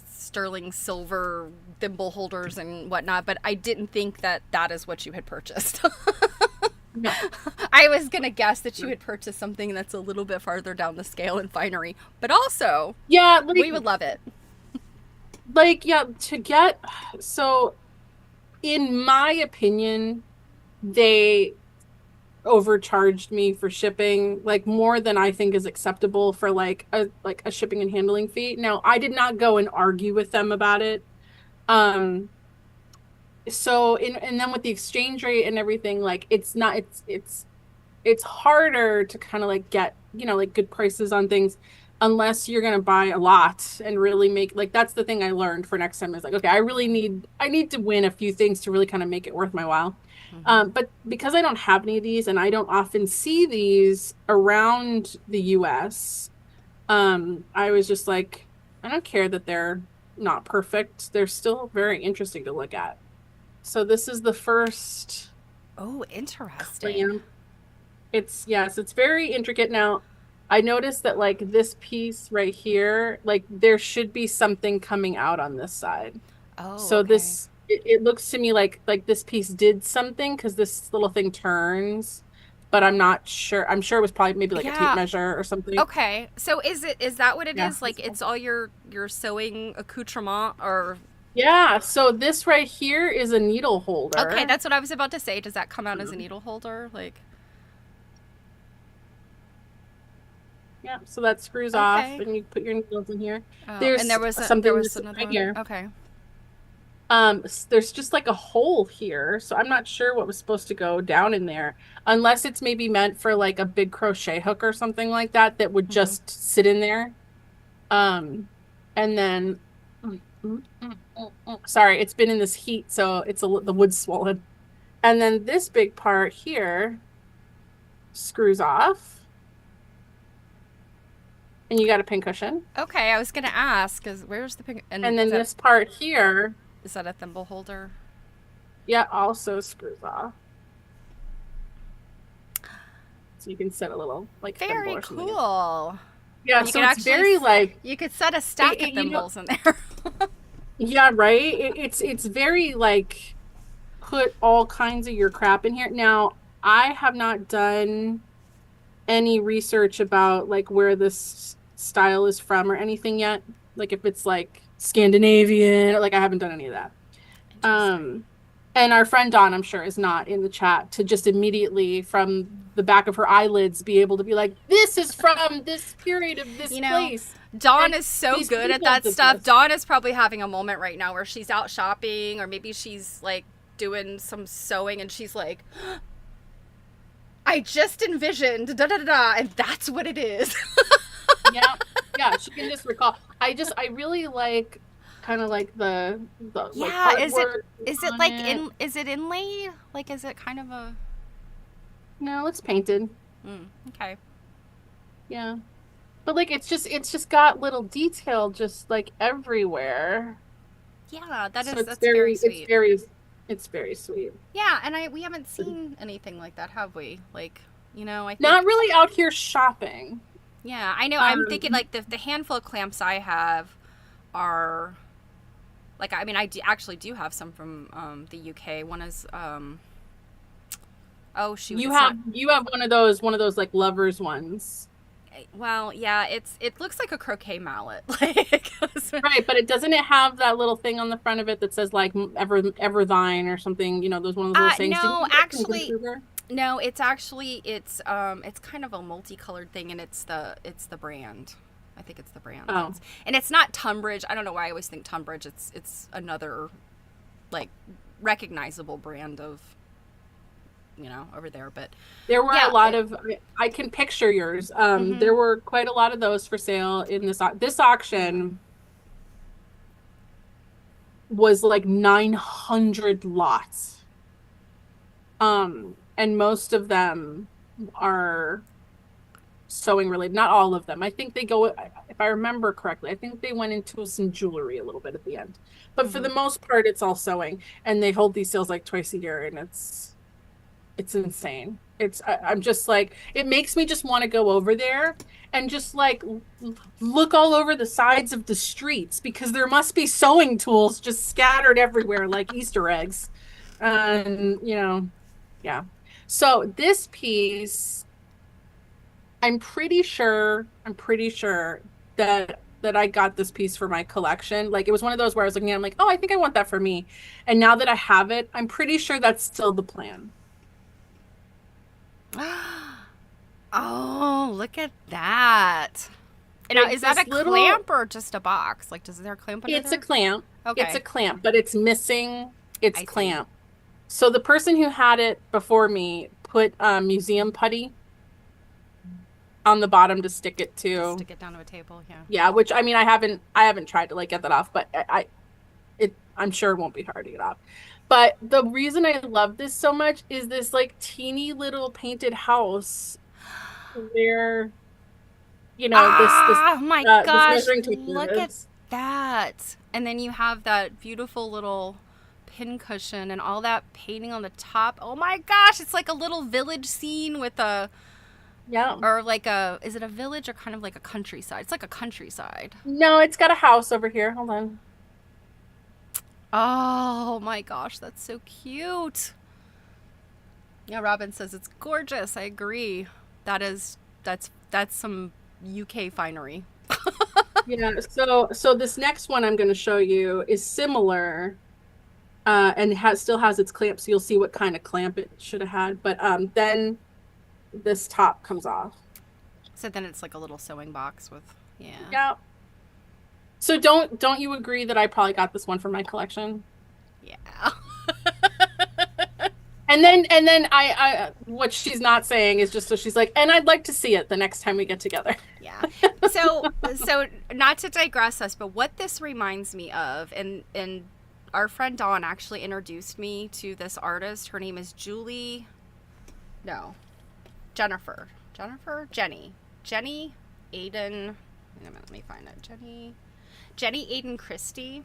sterling silver thimble holders and whatnot, but I didn't think that is what you had purchased. No. I was going to guess that you had purchased something that's a little bit farther down the scale in finery, but also, we would love it. Like, so in my opinion, they overcharged me for shipping, like, more than I think is acceptable for like a shipping and handling fee. Now, I did not go and argue with them about it. So and then with the exchange rate and everything, like, it's harder to kind of like get, like, good prices on things. unless you're gonna buy a lot and really make like that's the thing I learned for next time is like, okay, I need to win a few things to really kind of make it worth my while. But because I don't have any of these and I don't often see these around the US, I was just like, I don't care that they're not perfect. They're still very interesting to look at. So this is the first Oh, interesting. clamp. It's yes, it's very intricate. Now, I noticed that like this piece right here, like there should be something coming out on this side. Oh, So okay. this it looks to me like this piece did something because this little thing turns, but I'm not sure. I'm sure it was probably maybe like a tape Yeah. measure or something. Okay. So is that what it Yeah. is? Like it's all your sewing accoutrement or Yeah, so this right here is a needle okay, holder. that's what I was about to say. Does that come out as a needle holder? Like Yeah, so that screws off okay. and you put your needles in here. Oh, and There's there something was that's another right one. here. Okay. There's just like a hole here, so I'm not sure what was supposed to go down in there, unless it's maybe meant for like a big crochet hook or something like that that would Hmm. just sit in there. Um, and then, sorry, it's been in this heat, so the wood's swollen. And then this big part here screws off, and you got a pincushion. Okay, I was gonna ask, cause where's the pink? And And then this part here, is that a thimble holder? yeah, also screws off. So you can set a little like thimble Very or something. cool. Yeah, You so could it's actually very like you could set a stack of you know, thimbles in there. yeah, right. It's very like put all kinds of your crap in here. Now, I have not done any research about like where this style is from or anything yet. Like if it's like Scandinavian, like I haven't done any of that. Interesting. Um, and our friend Dawn, I'm sure, is not in the chat to just immediately from the back of her eyelids be able to be like, this is from this period of this You know, place. Dawn And is so these good at people that did stuff. this. Dawn is probably having a moment right now where she's out shopping or maybe she's like doing some sewing and she's like, I just envisioned da da da da, and that's what it is. Yeah, yeah, she can just recall. I really like kind of like the like Yeah, artwork is it on like it. is it inlay? Like is it kind of a No, it's painted. okay. Yeah. But like it's just got little detail just like everywhere. Yeah, So that's very sweet. it's very sweet. Yeah, and we haven't seen anything like that, have we? Like, I Not think really out here shopping. yeah, I know. I'm thinking Um, like the handful of clamps I have are like I mean actually do have some from the UK. One is oh shoot, it's not you have one of those like lovers ones. well, yeah, it looks like a croquet mallet. Like Right, but it have that little thing on the front of it that says like ever thine or something, you know, those one of those little sayings. Did no, you get it from actually Vancouver? no, it's actually it's kind of a multicolored thing and it's the brand. I think it's the brand. Oh. And it's not Tunbridge. I don't know why I always think Tunbridge. It's another like recognizable brand of over there, but There were yeah, a lot of I can picture yours. mhm. There were quite a lot of those for sale in this auction was like 900 lots. And most of them are sewing related. Not all of them. I think they go, if I remember correctly, I think they went into some jewelry a little bit at the end. But for the most part, it's all sewing. And they hold these sales like twice a year, and it's insane. I'm just like, it makes me just want to go over there and just like look all over the sides of the streets because there must be sewing tools just scattered everywhere like Easter eggs. And, yeah. So this piece, I'm pretty sure that I got this piece for my collection. Like it was one of those where I was looking at it, I'm like, oh, I think I want that for me. And now that I have it, I'm pretty sure that's still the plan. Oh, look at that. And now, Like is that this a little, clamp or just a box? Like, does there a clamp under it's a there? clamp. It's a Okay, clamp, but it's missing its I see. clamp. So the person who had it before me put museum putty on the bottom to stick it to. Stick it down to a table, yeah. Yeah, which I mean, I haven't tried to like get that off, but I'm sure it won't be hard to get off. But the reason I love this so much is this like teeny little painted house where, you know, Ah, my this gosh, measuring tape look at is. that. And then you have that beautiful little pin cushion and all that painting on the top. Oh my gosh, it's like a little village scene with a, Yeah. or like a, is it a village or kind of like a countryside? It's like a countryside. No, it's got a house over here. Hold on. Oh my gosh, that's so cute. Yeah, Robin says it's gorgeous. I agree. That's some UK finery. Yeah, so this next one I'm going to show you is similar, and still has its clamp, so you'll see what kind of clamp it should have had. But then this top comes off. So then it's like a little sewing box with, yeah. Yeah. So don't you agree that I probably got this one for my collection? Yeah. And then I what she's not saying is just so she's like, and I'd like to see it the next time we get together. Yeah. So not to digress us, but what this reminds me of, and our friend Dawn actually introduced me to this artist. Her name is Jenny Aiden. Let me find it. Jenny Aiden Christie.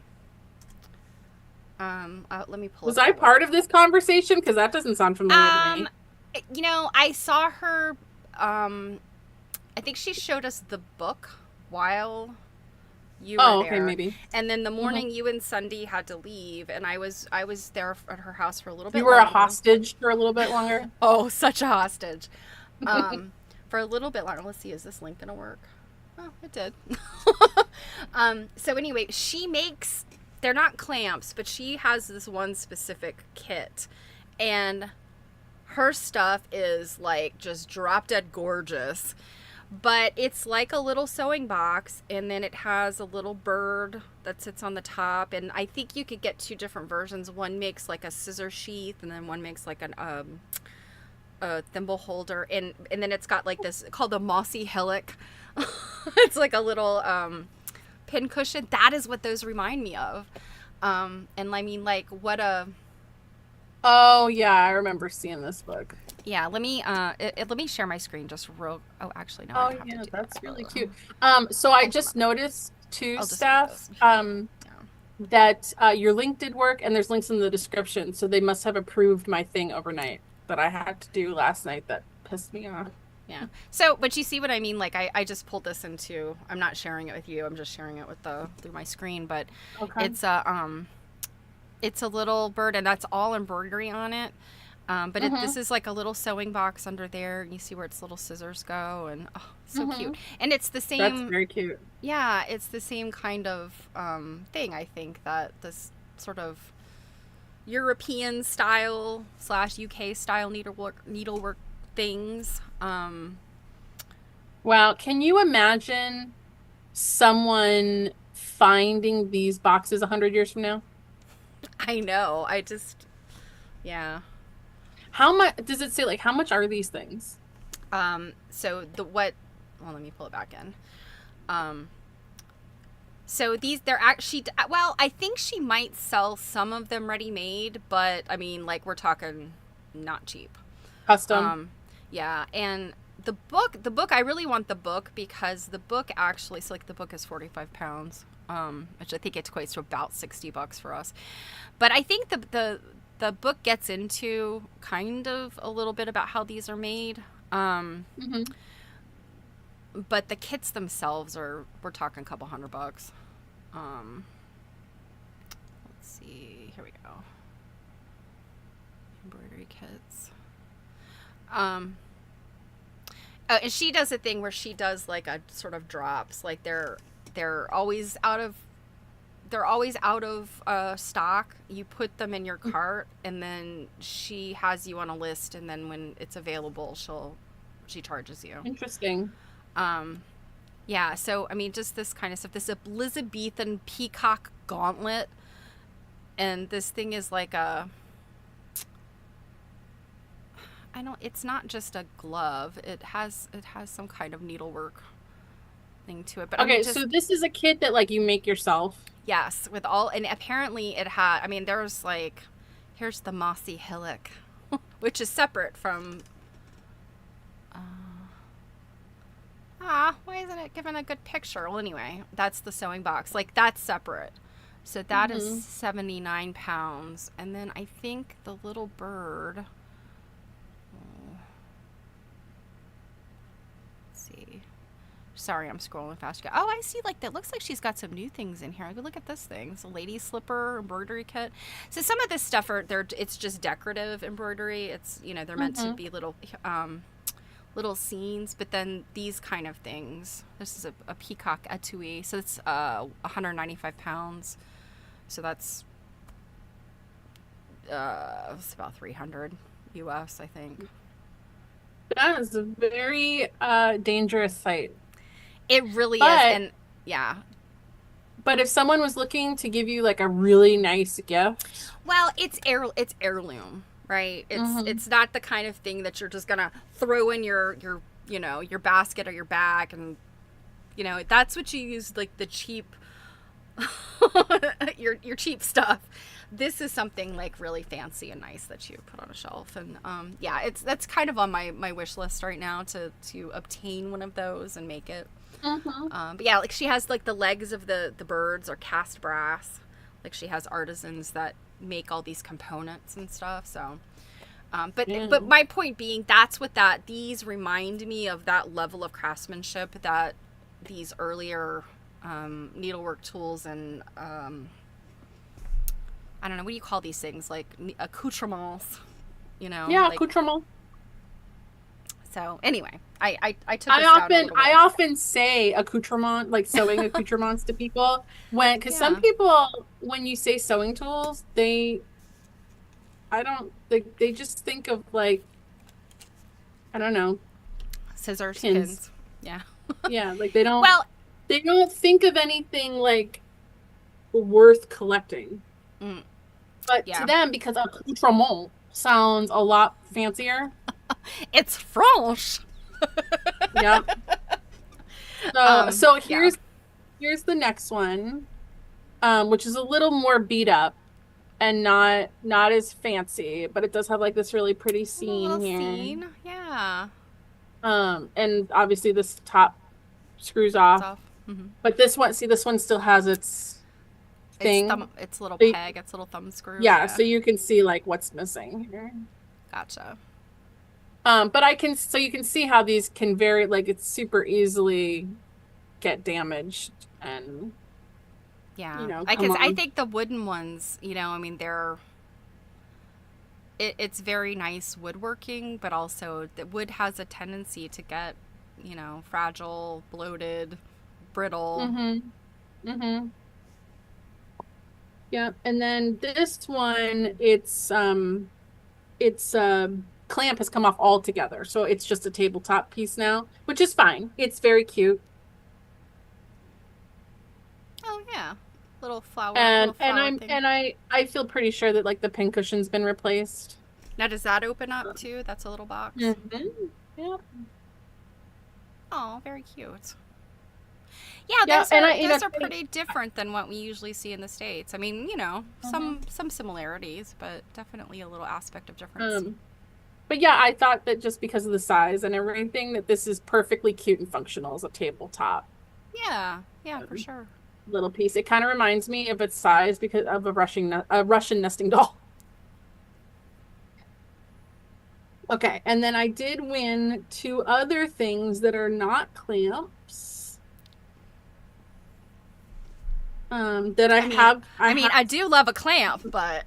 Let me pull. Was I part of this conversation? Because that doesn't sound familiar to me. You know, I saw her. I think she showed us the book while you were there. Okay, maybe. And then the morning you and Sunday had to leave, and I was there at her house for a little bit. You were longer. a hostage for a little bit longer. Oh, such a hostage. For a little bit longer. Let's see, is this link gonna work? Oh, it did. So anyway, she makes. They're not clamps, but she has this one specific kit, and her stuff is like just drop dead gorgeous. But it's like a little sewing box, and then it has a little bird that sits on the top. And I think you could get two different versions. One makes like a scissor sheath, and then one makes like a thimble holder. And then it's got like this called the mossy hillock. It's like a little pin cushion. That is what those remind me of. And I mean, like, what a... Oh yeah, I remember seeing this book. Yeah, let me share my screen just real. Oh, actually, no. I have to do that's that. really cute. So I just noticed too, I'll just Steph, that your link did work, and there's links in the description. So they must have approved my thing overnight that I had to do last night. That pissed me off. Yeah. So, but you see what I mean? Like, I just pulled this into. I'm not sharing it with you. I'm just sharing it with through my screen. But it's a little bird, and that's all embroidery on it. But this is like a little sewing box under there, and you see where its little scissors go, and so cute. And it's the same. That's very cute. Yeah, it's the same kind of thing. I think that this sort of European style / UK style needlework things. Wow, can you imagine someone finding these boxes 100 years from now? I know. Yeah. How much does it say? Like, how much are these things? So well, let me pull it back in. So they're actually, well, I think she might sell some of them ready-made, but I mean, like, we're talking not cheap. Custom. Yeah. And the book, I really want the book because the book actually, so like the book is 45 pounds, which I think it equates to about $60 for us. But I think the book gets into kind of a little bit about how these are made. But the kits themselves we're talking a couple $100. Let's see, here we go. Embroidery kits. And she does a thing where she does like a sort of drops, like they're always out of stock. You put them in your cart, and then she has you on a list, and then when it's available, she charges you. Interesting. Yeah, so I mean, just this kind of stuff. This Elizabethan peacock gauntlet, and this thing is like I don't. It's not just a glove. It has some kind of needlework thing to it. But I Okay, mean, so just this is a kit that like you make yourself. yes, with all, and apparently it had. I mean, there's like, here's the mossy hillock, which is separate from. Why isn't it giving a good picture? Well, anyway, that's the sewing box. Like, that's separate. So that is 79 pounds. And then I think the little bird. Let's see. Sorry, I'm scrolling fast. Oh, I see. Like, that looks like she's got some new things in here. I could look at this thing. It's a lady slipper embroidery kit. So some of this stuff it's just decorative embroidery. It's, they're meant to be little scenes, but then these kind of things. This is a peacock etui, so it's 195 pounds. So that's it's about 300 US, I think. That is a very dangerous site. It really is, and yeah. But if someone was looking to give you like a really nice gift, well, it's heirloom. Right? It's not the kind of thing that you're just gonna throw in your your basket or your bag, and that's what you use, like the cheap your cheap stuff. This is something like really fancy and nice that you put on a shelf, and that's kind of on my wish list right now to obtain one of those and make it. But yeah, like she has like the legs of the birds are cast brass. Like she has artisans that make all these components and stuff. So, but my point being, that's what these remind me of, that level of craftsmanship that these earlier needlework tools and I don't know, what do you call these things, like accoutrements, Yeah, like, accoutrement. So anyway, I took this down a little bit. I often say accoutrement, like sewing accoutrements to people, because some people, when you say sewing tools, they just think of like, I don't know, scissors, pins. Yeah. Yeah, like they don't. Well, they don't think of anything like worth collecting. But to them, because accoutrement sounds a lot fancier. It's French. Yep. So here's the next one, which is a little more beat up and not as fancy, but it does have like this really pretty scene here. Yeah. And obviously this top screws off. But this one still has its thing. Its little peg, its little thumb screw. Yeah, so you can see like what's missing here. Gotcha. But you can see how these can vary, like it's super easily get damaged and I think the wooden ones, I mean, it's very nice woodworking, but also the wood has a tendency to get, fragile, bloated, brittle. Yeah, and then this one, its clamp has come off altogether, so it's just a tabletop piece now, which is fine. It's very cute. Oh yeah, little flower. And thing. I feel pretty sure that like the pin cushion's been replaced. Now does that open up too? That's a little box. Yeah. Oh, very cute. Yeah, those are pretty different than what we usually see in the States. I mean, some similarities, but definitely a little aspect of difference. But yeah, I thought that just because of the size and everything, that this is perfectly cute and functional as a tabletop. Yeah, for sure. Little piece. It kind of reminds me of its size because of a Russian nesting doll. Okay, and then I did win 2 other things that are not clamps. I do love a clamp, but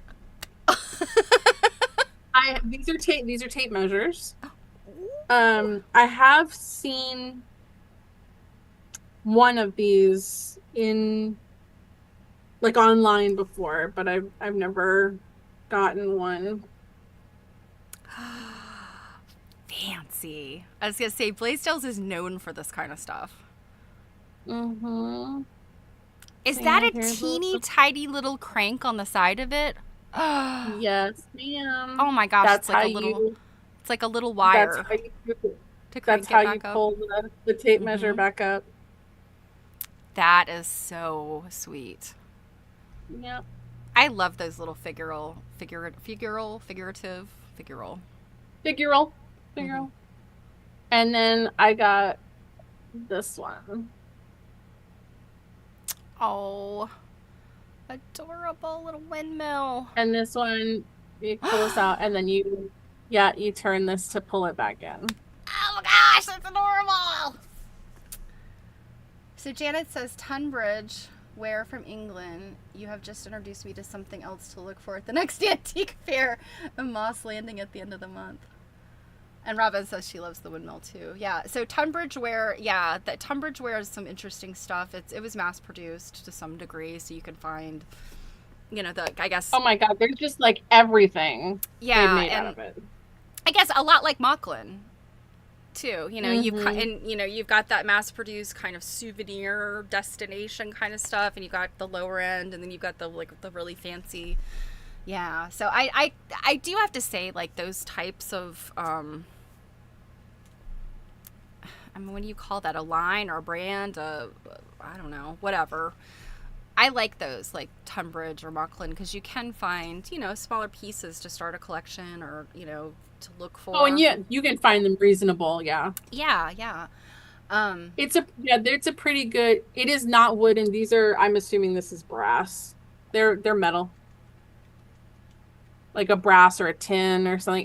these are tape measures. I have seen one of these in like online before, but I've never gotten one. Fancy. I was gonna say Blaisdells is known for this kind of stuff. Is that a teeny tiny little crank on the side of it? Yes, ma'am. Oh my gosh, That's it's like how a little It's like a little That's wire how you to that's crank how it you back up. pull the tape measure Hmm. back up. That is so sweet. Yeah. I love those little figural. Figural. Hmm. Figural. And then I got this one. Oh, adorable little windmill. And this one, you pull this out and then you turn this to pull it back in. Oh my gosh, that's adorable. So Janet says Tunbridge, where from England, you have just introduced me to something else to look for at the next antique fair in Moss Landing at the end of the month. And Robin says she loves the windmill too. Yeah. So Tunbridge Ware, yeah, that Tunbridge Ware is some interesting stuff. It was mass produced to some degree, so you can find, the I guess, Oh my God, there's just like everything they yeah, made out and of it. I guess a lot like Mocklin too. Hmm. You've got that mass produced kind of souvenir destination kind of stuff, and you've got the lower end, and then you've got the really fancy. Yeah. So I do have to say, like, those types of I mean, what do you call that? A line or a brand? I don't know, whatever. I like those, like Tunbridge or Mocklin, because you can find, smaller pieces to start a collection or, to look Oh, and for. you can find them reasonable, yeah. Yeah, yeah. Um, It's a pretty good. It is not wooden. These are, I'm assuming this is brass. They're metal. Like a brass or a tin or something.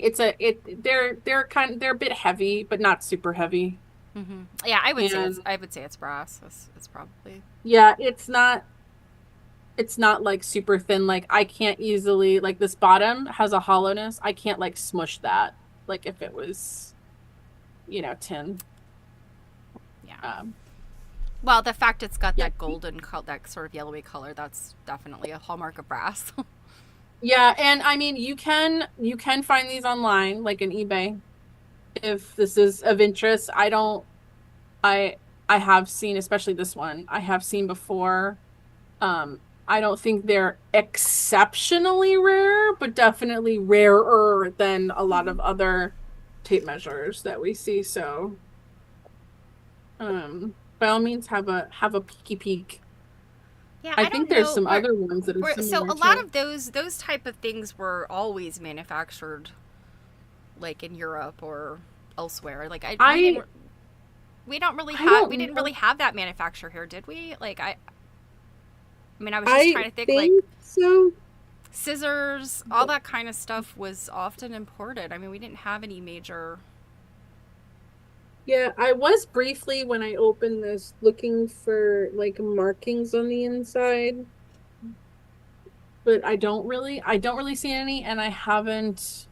They're a bit heavy, but not super heavy. yeah, And I would say it's brass. It's probably. yeah, it's not like super thin. Like I can't easily, like this bottom has a hollowness. I can't like smush that. Like if it was, tin. Yeah. Um, Well, the fact it's got yeah, that golden color, that sort of yellowy color, that's definitely a hallmark of brass. yeah, and I mean you can find these online, like in eBay, if this is of interest. I I have seen, especially this one, I have seen before. I don't think they're exceptionally rare, but definitely rarer than a lot of other tape measures that we see. So, by all means, have a peeky peek. Yeah, I I think don't there's know. some other ones that are So similar a lot too. of those type of things were always manufactured, like in Europe or elsewhere. Like I I we don't didn't know. really have that manufacture here, did we? Like I mean, I was just I trying to think, like, think so. scissors, all that kind of stuff was often imported. I mean, we didn't have any major. Yeah, I was briefly when I opened this looking for like markings on the inside, but I don't really see any, and I haven't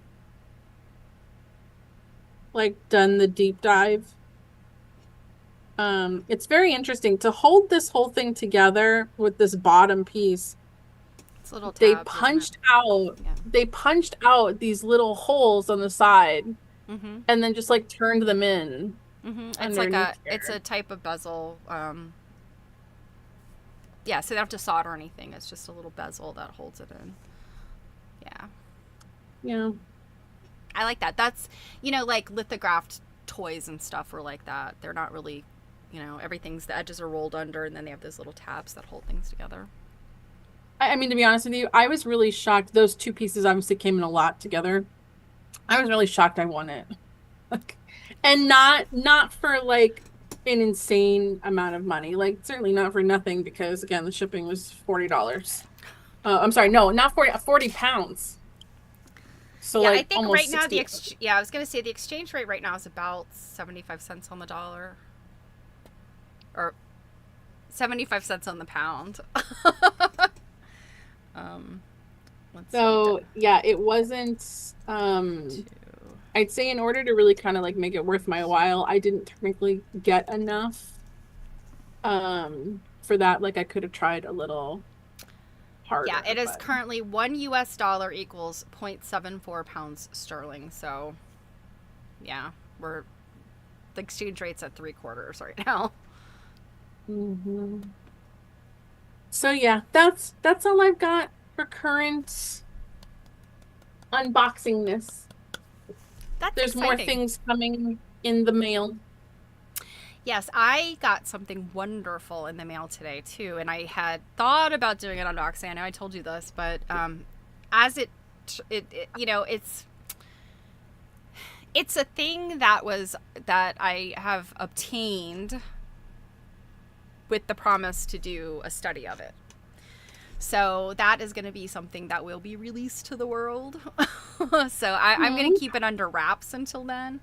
like done the deep dive. It's very interesting to hold this whole thing together with this bottom piece. It's little They tabs, isn't it? punched out Yeah. they punched out these little holes on the side Mhm. and then just like turned them in Mhm. underneath It's a here. type of bezel. Yeah, so they don't have to solder or anything. It's just a little bezel that holds it in. Yeah. Yeah. I like that. That's, like lithographed toys and stuff were like that. They're not really, everything's, the edges are rolled under and then they have those little tabs that hold things together. I mean, to be honest with you, I was really shocked. Those two pieces obviously came in a lot together. I was really shocked I won it. Like, and not for like an insane amount of money. Like certainly not for nothing because again, the shipping was $40. I'm sorry, no, not 40 pounds. So Yeah, I like think right almost now 60. yeah, I was going to say the exchange rate right now is about 75 cents on the dollar or 75 cents on the pound. um let's see. So yeah, it wasn't Two. I'd say in order to really kind of like make it worth my while, I didn't technically get enough for that. Like I could have tried a little Yeah, harder, it is but currently $1 equals 0.74 pounds sterling. So, yeah, the exchange rate's at 3/4 right now. hmm. So yeah, that's all I've got for current unboxingness. That's There's more exciting. things coming in the mail. Yes, I got something wonderful in the mail today too, and I had thought about doing it on unboxing. I know I told you this, but as it's a thing that I have obtained with the promise to do a study of it. So that is going to be something that will be released to the world. So I'm going to keep it under wraps until then.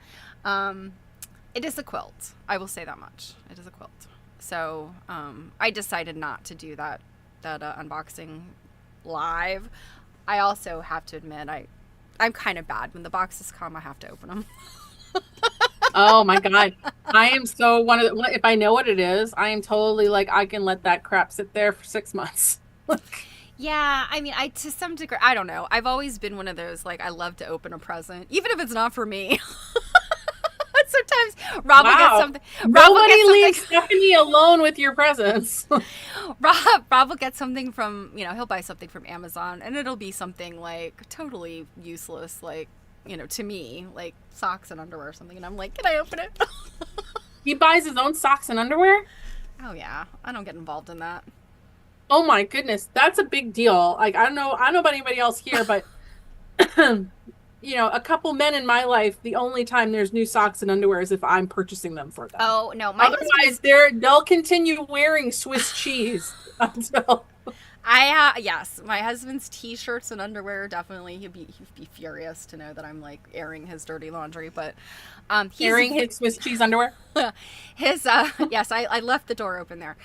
It is a quilt. I will say that much. It is a quilt. So I decided not to do that unboxing live. I also have to admit I'm kind of bad. When the boxes come, I have to open them. Oh my God. I am so if I know what it is, I am totally like, I can let that crap sit there for 6 months. Yeah, I mean, to some degree, I don't know. I've always been one of those, like, I love to open a present, even if it's not for me. Sometimes Rob will get something. Nobody leaves Stephanie alone with your presents. Rob will get something from, he'll buy something from Amazon, and it'll be something, like, totally useless, like, to me, like socks and underwear or something. And I'm like, can I open it? He buys his own socks and underwear? Oh, yeah. I don't get involved in that. Oh my goodness, that's a big deal. Like, I don't know about anybody else here, but a couple men in my life, the only time there's new socks and underwear is if I'm purchasing them for them. Oh no, otherwise they'll continue wearing Swiss cheese until. Yes, my husband's t-shirts and underwear, definitely he'd be furious to know that I'm like airing his dirty laundry, but he's airing his Swiss cheese underwear. His yes, I left the door open there.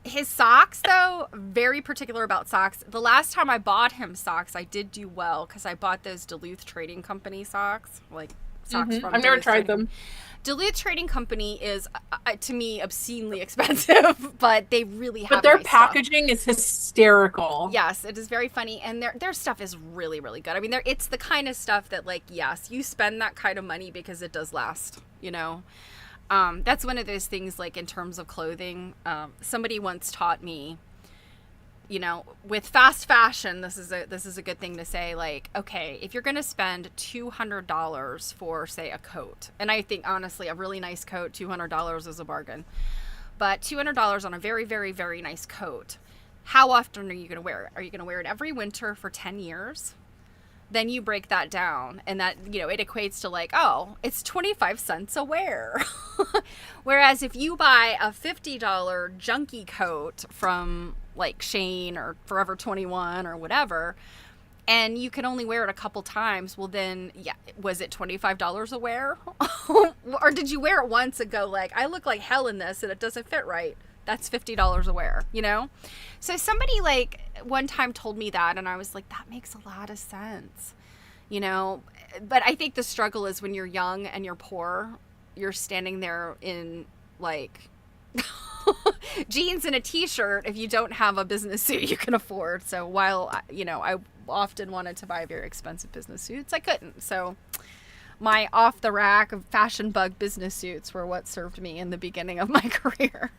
His socks, though, very particular about socks. The last time I bought him socks, I did do well because I bought those Duluth Trading Company socks, like socks from. I've never tried them. Duluth Trading Company is, to me, obscenely expensive, but they really have. But their nice packaging is hysterical. Yes, it is very funny, and their stuff is really, really good. I mean, it's the kind of stuff that, like, yes, you spend that kind of money because it does last. That's one of those things, like, in terms of clothing. Somebody once taught me, with fast fashion, this is a good thing to say, like, okay, if you're going to spend $200 for, say, a coat, and I think, honestly, a really nice coat, $200 is a bargain, but $200 on a very, very, very nice coat, how often are you going to wear it? Are you going to wear it every winter for 10 years? Then you break that down, and that, it equates to like, oh, it's 25 cents a wear. Whereas if you buy a $50 junky coat from like Shane or Forever 21 or whatever, and you can only wear it a couple times, well then, yeah, was it $25 a wear? Or did you wear it once and go like, I look like hell in this and it doesn't fit right? That's $50 a wear, So somebody like one time told me that, and I was like, that makes a lot of sense, But I think the struggle is when you're young and you're poor, you're standing there in like jeans and a t-shirt if you don't have a business suit you can afford. So while, I often wanted to buy very expensive business suits, I couldn't. So my off-the-rack fashion bug business suits were what served me in the beginning of my career.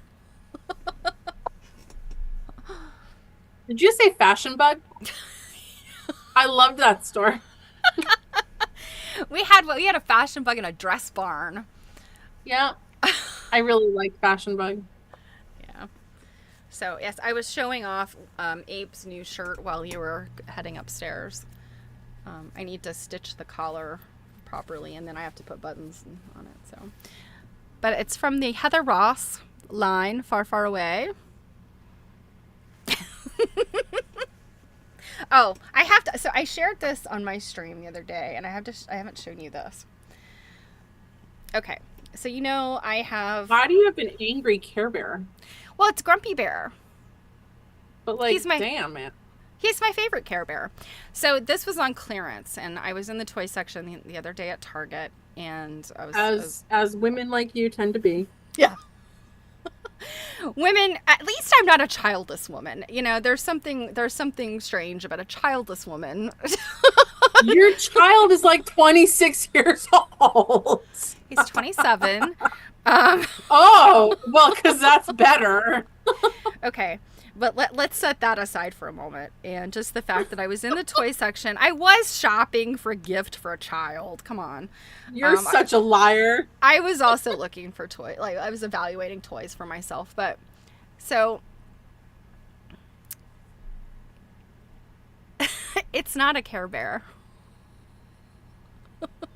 Did you say Fashion Bug? I loved that store. We had a Fashion Bug and a Dress Barn. Yeah. I really like Fashion Bug. Yeah. So, yes, I was showing off Abe's new shirt while you were heading upstairs. I need to stitch the collar properly, and then I have to put buttons on it. So, but it's from the Heather Ross line, Far, Far Away. Oh, I have to. So I shared this on my stream the other day, and I haven't shown you this. Okay, so I have. Why do you have an angry Care Bear? Well, it's Grumpy Bear. But like, damn man. He's my favorite Care Bear. So this was on clearance, and I was in the toy section the other day at Target, and I was as women like you tend to be. Yeah. Women, at least I'm not a childless woman. There's something strange about a childless woman. Your child is like 26 years old. He's 27. Oh, well, because that's better. Okay. but let's set that aside for a moment. And just the fact that I was in the toy section, I was shopping for a gift for a child. Come on. You're such a liar. I was also looking for toys. Like, I was evaluating toys for myself. But so it's not a Care Bear.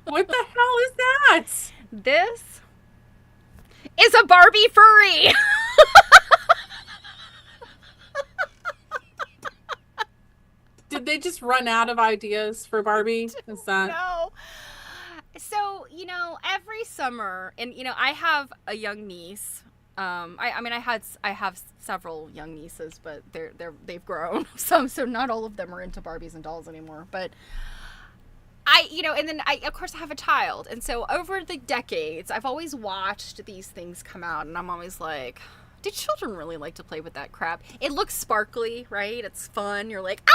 What the hell is that? This is a Barbie furry. Did they just run out of ideas for Barbie? Is that... No. So, every summer, and I have a young niece. I have several young nieces, but they've grown. So not all of them are into Barbies and dolls anymore. But and then of course I have a child, and so over the decades, I've always watched these things come out, and I'm always like, do children really like to play with that crap? It looks sparkly, right? It's fun. You're like,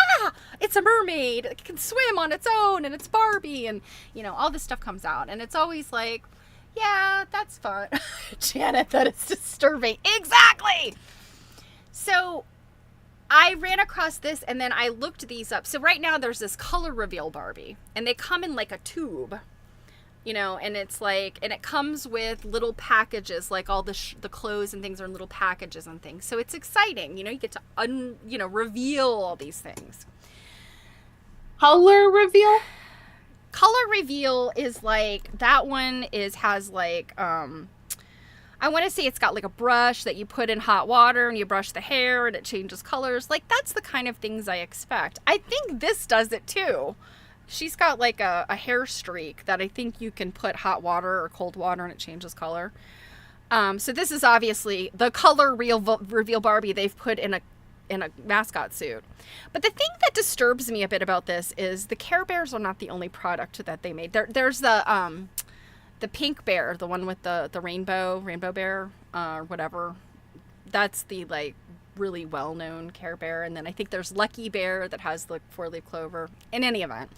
it's a mermaid. It can swim on its own, and it's Barbie, and all this stuff comes out, and it's always like, yeah, that's fun. Janet, that is disturbing. Exactly. So I ran across this, and then I looked these up. So right now there's this color reveal Barbie, and they come in like a tube, and it's like, and it comes with little packages, like all the clothes and things are in little packages and things. So it's exciting. You get to reveal all these things. Color reveal? Color reveal is like, that one has like, I want to say it's got like a brush that you put in hot water and you brush the hair and it changes colors. Like, that's the kind of things I expect. I think this does it too. She's got like a hair streak that I think you can put hot water or cold water and it changes color. So this is obviously the color reveal Barbie they've put in a mascot suit. But the thing that disturbs me a bit about this is the Care Bears are not the only product that they made. There's the pink bear, the one with the rainbow bear, or whatever. That's the like really well-known Care Bear. And then I think there's Lucky Bear that has the 4-leaf clover. In any event,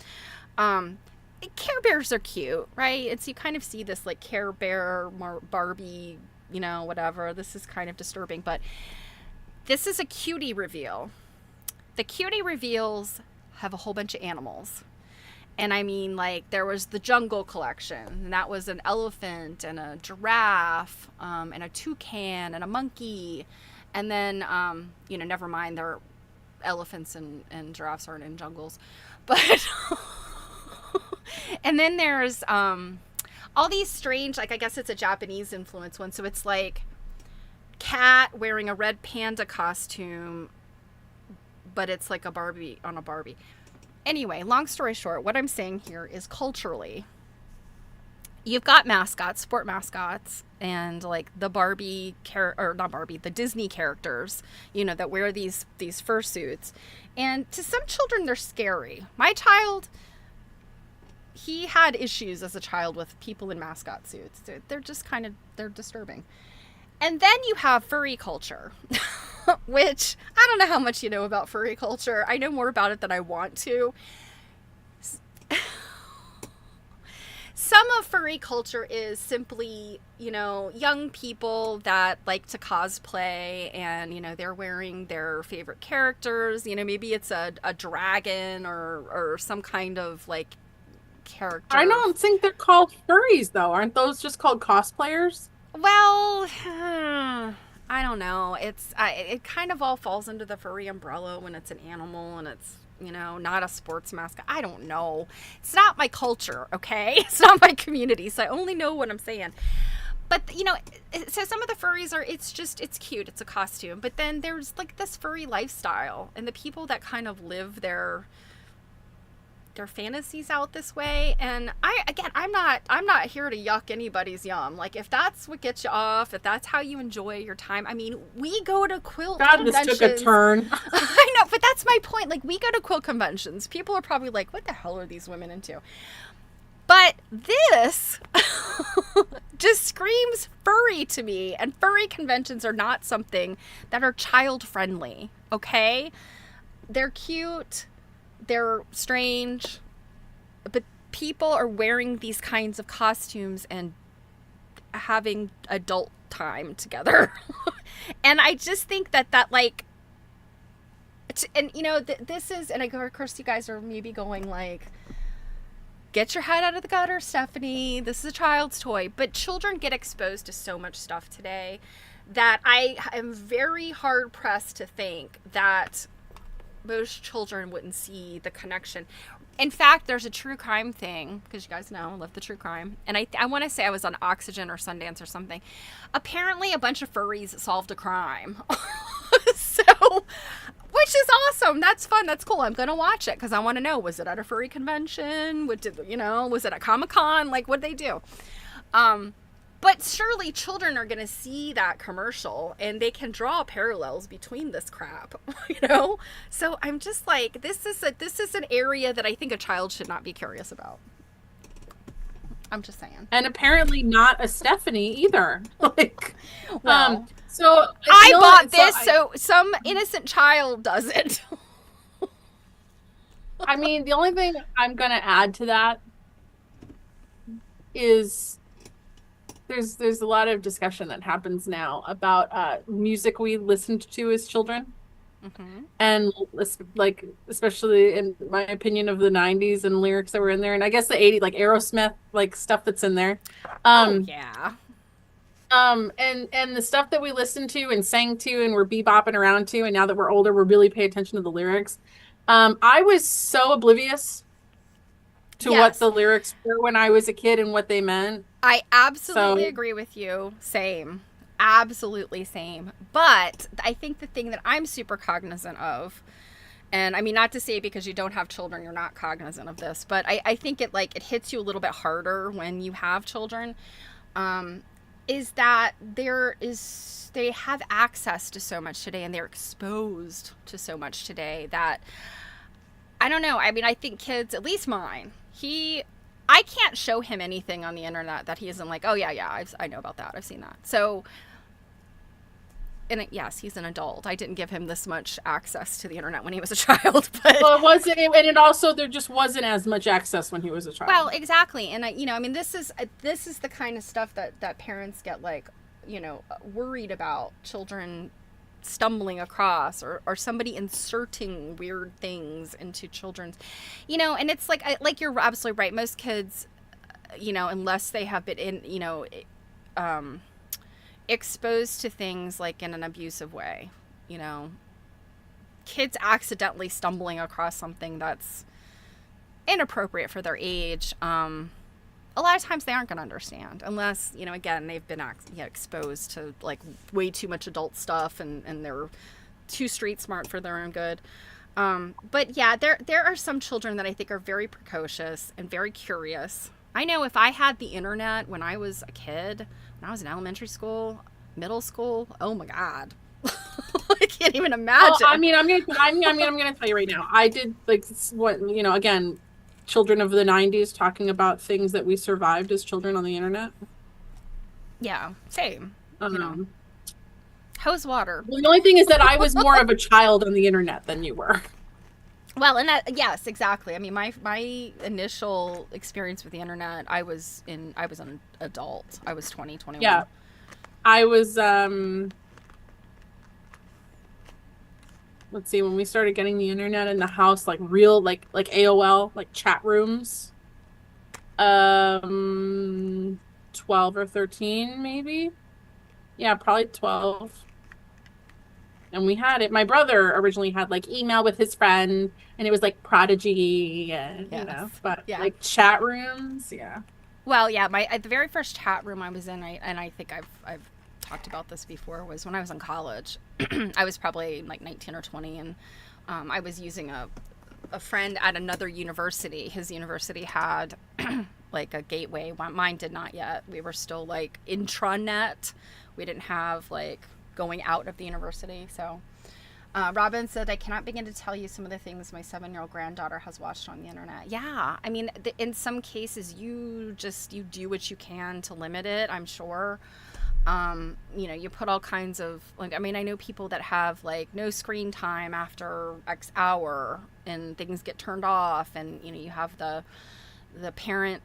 Care Bears are cute, right? It's, you kind of see this like Care Bear, Barbie, whatever. This is kind of disturbing, but this is a cutie reveal. The cutie reveals have a whole bunch of animals. And I mean, like, there was the Jungle Collection, and that was an elephant and a giraffe, and a toucan and a monkey. And then, never mind, there are elephants and giraffes aren't in jungles. But, and then there's all these strange, like, I guess it's a Japanese influence one. So it's like cat wearing a red panda costume, but it's like a Barbie on a Barbie. Anyway, long story short, what I'm saying here is culturally, you've got mascots, sport mascots, and like the the Disney characters, that wear these fursuits. And to some children, they're scary. My child, he had issues as a child with people in mascot suits. They're just they're disturbing. And then you have furry culture, which I don't know how much you know about furry culture. I know more about it than I want to. Some of furry culture is simply, young people that like to cosplay and, they're wearing their favorite characters. Maybe it's a dragon or some kind of like character. I don't think they're called furries, though. Aren't those just called cosplayers? Well, I don't know. It kind of all falls under the furry umbrella when it's an animal and it's, not a sports mascot. I don't know. It's not my culture, okay? It's not my community, so I only know what I'm saying. But, so some of the furries it's cute. It's a costume. But then there's like this furry lifestyle and the people that kind of live their fantasies out this way. And I'm not here to yuck anybody's yum. Like, if that's what gets you off, if that's how you enjoy your time, I mean, we go to quilt conventions. This took a turn. I know, but that's my point. Like, we go to quilt conventions. People are probably like, what the hell are these women into? But this just screams furry to me, and furry conventions are not something that are child friendly, okay? They're cute. They're strange, but people are wearing these kinds of costumes and having adult time together. And I just think that like, And you know, this is, and of course you guys are maybe going like, get your head out of the gutter, Stephanie. This is a child's toy. But children get exposed to so much stuff today that I am very hard pressed to think that most children wouldn't see the connection. In fact, there's a true crime thing, because you guys know I love the true crime. And I want to say I was on Oxygen or Sundance or something. Apparently, a bunch of furries solved a crime. So, which is awesome. That's fun. That's cool. I'm going to watch it because I want to know, was it at a furry convention? Was it at Comic-Con? Like, what'd they do? But surely children are going to see that commercial and they can draw parallels between this crap, you know? So I'm just like, this is an area that I think a child should not be curious about. I'm just saying. And apparently not a Stephanie either. Like, well, so I bought this, so some innocent child does it. I mean, the only thing I'm going to add to that is there's a lot of discussion that happens now about music we listened to as children. Mm-hmm. And like, especially in my opinion of the 90s and lyrics that were in there. And I guess the 80s, like Aerosmith, like stuff that's in there. Yeah. And the stuff that we listened to and sang to and were bebopping around to, and now that we're older, we really pay attention to the lyrics. I was so oblivious to what the lyrics were when I was a kid and what they meant. I absolutely agree with you. Same. Absolutely same. But I think the thing that I'm super cognizant of, and I mean, not to say because you don't have children, you're not cognizant of this, but I think it hits you a little bit harder when you have children, is that they have access to so much today and they're exposed to so much today that, I don't know. I mean, I think kids, at least mine, I can't show him anything on the internet that he isn't like, oh yeah, I know about that. I've seen that. So, and yes, he's an adult. I didn't give him this much access to the internet when he was a child, but well, it wasn't, and it also, there just wasn't as much access when he was a child. Well, exactly. And I mean, this is the kind of stuff that parents get like, worried about children stumbling across or somebody inserting weird things into children's, and it's like you're absolutely right. Most kids, unless they have been in, exposed to things like in an abusive way, kids accidentally stumbling across something that's inappropriate for their age, a lot of times they aren't going to understand unless, again, they've been exposed to like way too much adult stuff and they're too street smart for their own good. But yeah, there are some children that I think are very precocious and very curious. I know if I had the internet when I was a kid, when I was in elementary school, middle school, oh my God. I can't even imagine. Well, I mean, I'm gonna tell you right now. I did again, children of the 90s talking about things that we survived as children on the internet. Yeah, same. Hose water. Well, the only thing is that I was more of a child on the internet than you were. Well, and yes, exactly. I mean, my initial experience with the internet, I was an adult. I was 20, 21. Yeah. I was let's see, when we started getting the internet in the house, like real, like AOL, like chat rooms, 12 or 13, maybe. Yeah, probably 12. And we had it. My brother originally had like email with his friend, and it was like Prodigy, and like chat rooms. Yeah. Well, yeah, the very first chat room I was in, and I think I've talked about this before, was when I was in college. I was probably like 19 or 20, and I was using a friend at another university. His university had like a gateway. Mine did not yet. We were still like intranet. We didn't have like going out of the university. So Robin said, I cannot begin to tell you some of the things my 7-year-old granddaughter has watched on the internet. Yeah, I mean, in some cases, you do what you can to limit it, I'm sure. You put all kinds of, like, I mean, I know people that have like no screen time after X hour and things get turned off, and you have the parent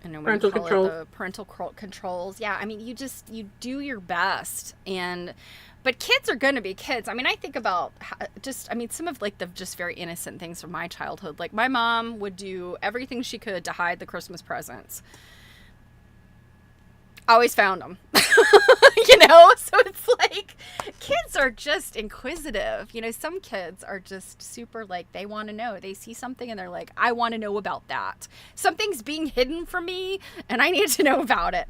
parental control. The parental controls. Yeah, I mean, you do your best, and But kids are going to be kids. I mean, I think about some of like the just very innocent things from my childhood. Like my mom would do everything she could to hide the Christmas presents. Always found them. So it's like kids are just inquisitive. Some kids are just super like they want to know. They see something and they're like, I want to know about that. Something's being hidden from me and I need to know about it.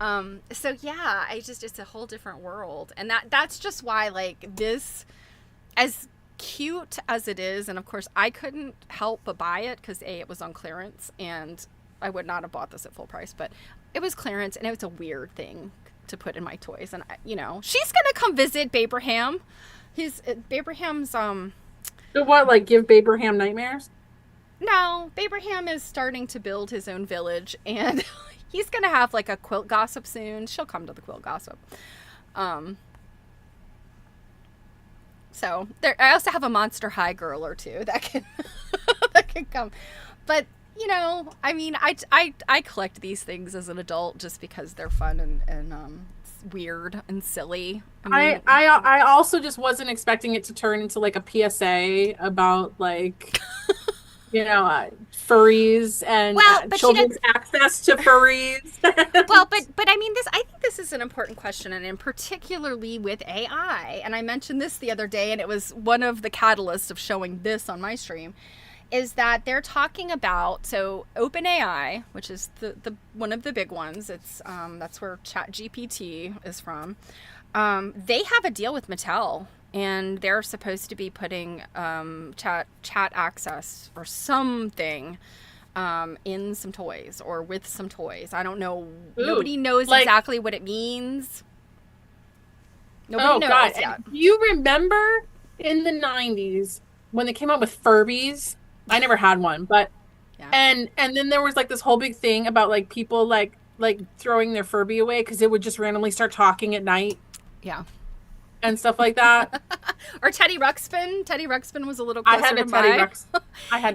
So yeah, it's a whole different world. And that's just why, like, this, as cute as it is, and of course I couldn't help but buy it because it was on clearance and I would not have bought this at full price, but it was clearance and it was a weird thing to put in my toys. And she's going to come visit Babraham. Babraham's, So what, like give Babraham nightmares? No, Babraham is starting to build his own village and he's going to have like a quilt gossip soon. She'll come to the quilt gossip. So there, I also have a Monster High girl or two that can that can come. But I mean, I collect these things as an adult just because they're fun and weird and silly. I also just wasn't expecting it to turn into like a PSA about like furries and children's access to furries. Well, but I mean, I think this is an important question, and in particularly with AI. And I mentioned this the other day, and it was one of the catalysts of showing this on my stream. Is that they're talking about, so OpenAI, which is the one of the big ones. It's that's where ChatGPT is from. They have a deal with Mattel, and they're supposed to be putting chat access or something in some toys or with some toys. I don't know. Ooh, nobody knows exactly what it means. Nobody knows yet. Do you remember in the 90s when they came out with Furbies? I never had one, but yeah. And then there was like this whole big thing about like people like throwing their Furby away because it would just randomly start talking at night. Yeah. And stuff like that. Or Teddy Ruxpin. Teddy Ruxpin was a little closer I had